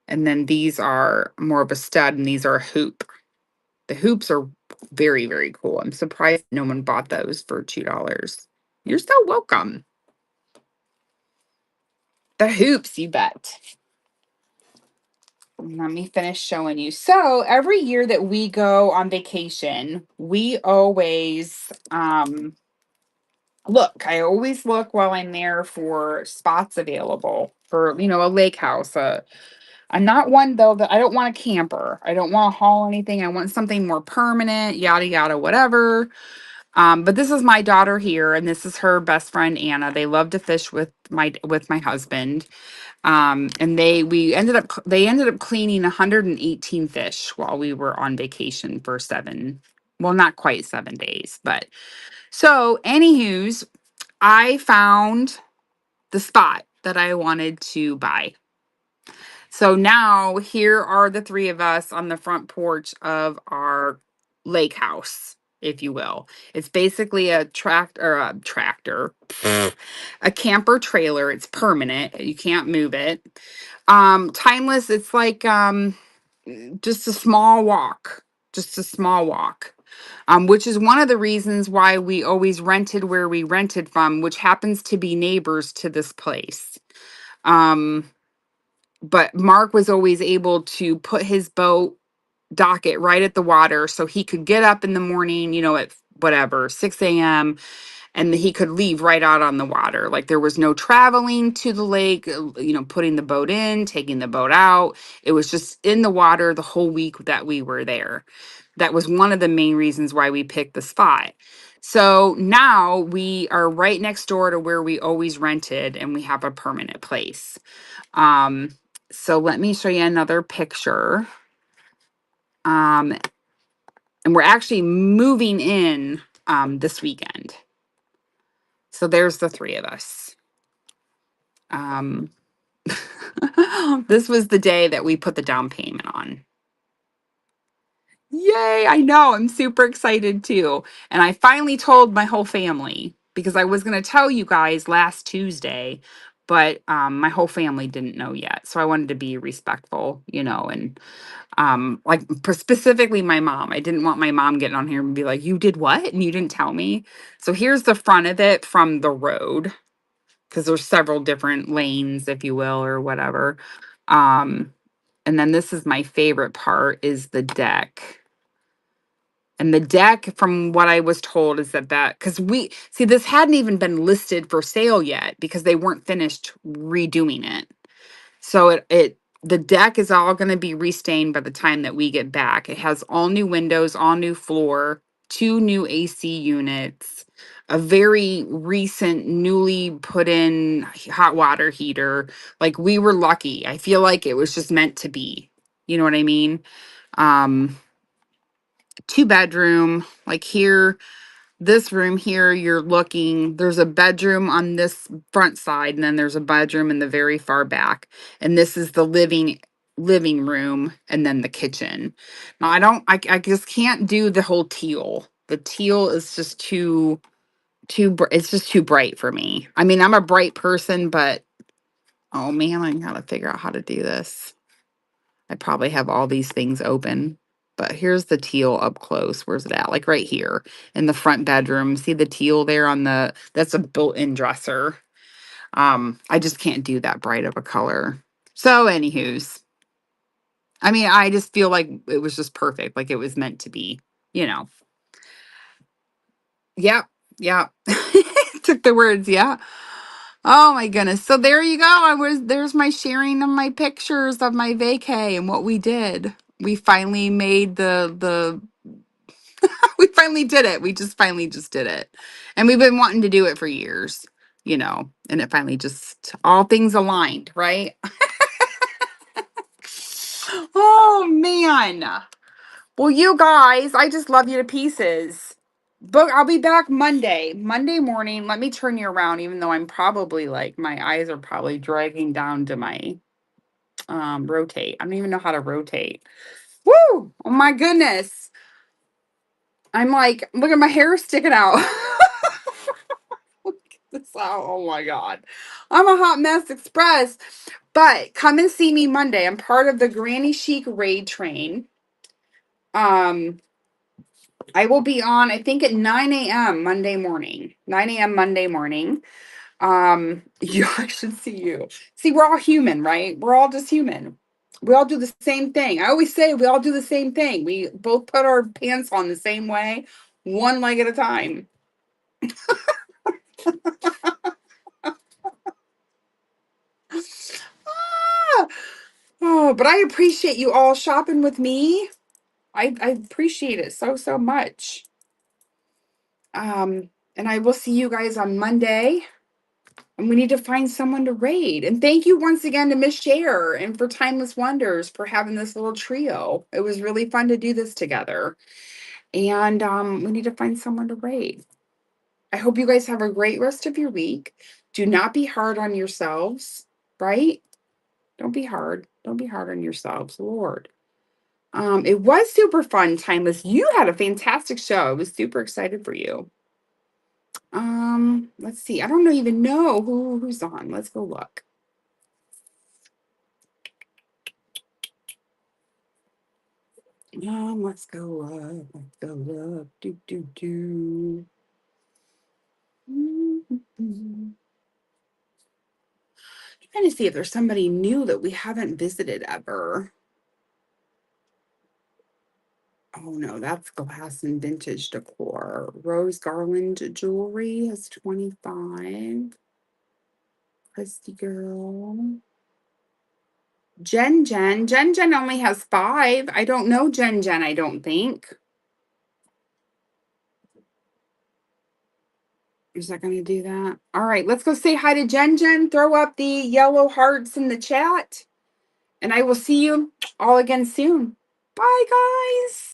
[SPEAKER 1] And then these are more of a stud, and these are a hoop. The hoops are very, very cool. I'm surprised no one bought those for $2. You're so welcome. The hoops, you bet. Let me finish showing you. So every year that we go on vacation, we always look. I always look while I'm there for spots available for, a lake house. I'm not one, though, that I don't want a camper. I don't want to haul anything. I want something more permanent, yada, yada, whatever. But this is my daughter here, and this is her best friend, Anna. They love to fish with my husband. And they ended up cleaning 118 fish while we were on vacation for not quite 7 days, but so anywho's, I found the spot that I wanted to buy. So now here are the 3 of us on the front porch of our lake house, if you will. It's basically a tractor, a camper trailer. It's permanent. You can't move it. Timeless. It's like just a small walk. Just a small walk. which is one of the reasons why we always rented where we rented from, which happens to be neighbors to this place. But Mark was always able to put his boat, dock it right at the water, so he could get up in the morning, at whatever, 6 a.m., and he could leave right out on the water. Like there was no traveling to the lake, putting the boat in, taking the boat out. It was just in the water the whole week that we were there. That was one of the main reasons why we picked the spot. So now we are right next door to where we always rented, and we have a permanent place. So let me show you another picture. And we're actually moving in this weekend. So there's the three of us. This was the day that we put the down payment on. Yay, I know. I'm super excited too. And I finally told my whole family because I was going to tell you guys last Tuesday, but my whole family didn't know yet. So I wanted to be respectful, and like specifically my mom. I didn't want my mom getting on here and be like, "You did what? And you didn't tell me?" So here's the front of it from the road, because there's several different lanes, if you will, or whatever. And then this is my favorite part, is the deck. And the deck, from what I was told, is that because we see, this hadn't even been listed for sale yet because they weren't finished redoing it. So the deck is all going to be restained by the time that we get back. It has all new windows, all new floor, 2 new AC units, a very recent, newly put in hot water heater. Like, we were lucky. I feel like it was just meant to be. You know what I mean? Um, 2 bedroom, like here. This room here, there's a bedroom on this front side, and then there's a bedroom in the very far back. And this is the living room, and then the kitchen. Now I just can't do the whole teal. The teal is just it's just too bright for me. I mean, I'm a bright person, but oh man, I gotta figure out how to do this. I probably have all these things open. But here's the teal up close. Where's it at? Like right here in the front bedroom. See the teal there that's a built-in dresser. I just can't do that bright of a color. So anywho's, I mean, I just feel like it was just perfect. Like it was meant to be, you know. Yep. Yep. Took the words, yeah. Oh my goodness. So there you go. There's my sharing of my pictures of my vacay and what we did. We finally made we finally did it. We just finally just did it. And we've been wanting to do it for years, and it finally just all things aligned, right? Oh man. Well, you guys, I just love you to pieces. But I'll be back Monday morning. Let me turn you around, even though I'm probably like, my eyes are probably dragging down to my rotate. I don't even know how to rotate. Woo! Oh my goodness. I'm like, look at my hair sticking out. Look at this out. Oh my God. I'm a hot mess express. But come and see me Monday. I'm part of the Granny Chic raid train. I will be on, I think, at 9 a.m. Monday morning. 9 a.m. Monday morning. Yeah, I should see you. See, we're all human, right? We're all just human. We all do the same thing. I always say we all do the same thing. We both put our pants on the same way, one leg at a time. Ah! Oh, but I appreciate you all shopping with me. I appreciate it so, so much. And I will see you guys on Monday. And we need to find someone to raid. And thank you once again to Miss Share and for Timeless Wonders for having this little trio. It was really fun to do this together. And we need to find someone to raid. I hope you guys have a great rest of your week. Do not be hard on yourselves, right? Don't be hard. Don't be hard on yourselves, Lord. It was super fun, Timeless. You had a fantastic show. I was super excited for you. Let's see. I don't even know who's on. Let's go look. Let's go up. Let's go up. Do, do, do. Mhm. Trying to see if there's somebody new that we haven't visited ever. Oh no, that's glass and vintage decor. Rose garland jewelry has 25. Christy girl. Jen only has 5. I don't know Jen, I don't think. Is that going to do that? All right, let's go say hi to Jen. Throw up the yellow hearts in the chat. And I will see you all again soon. Bye, guys.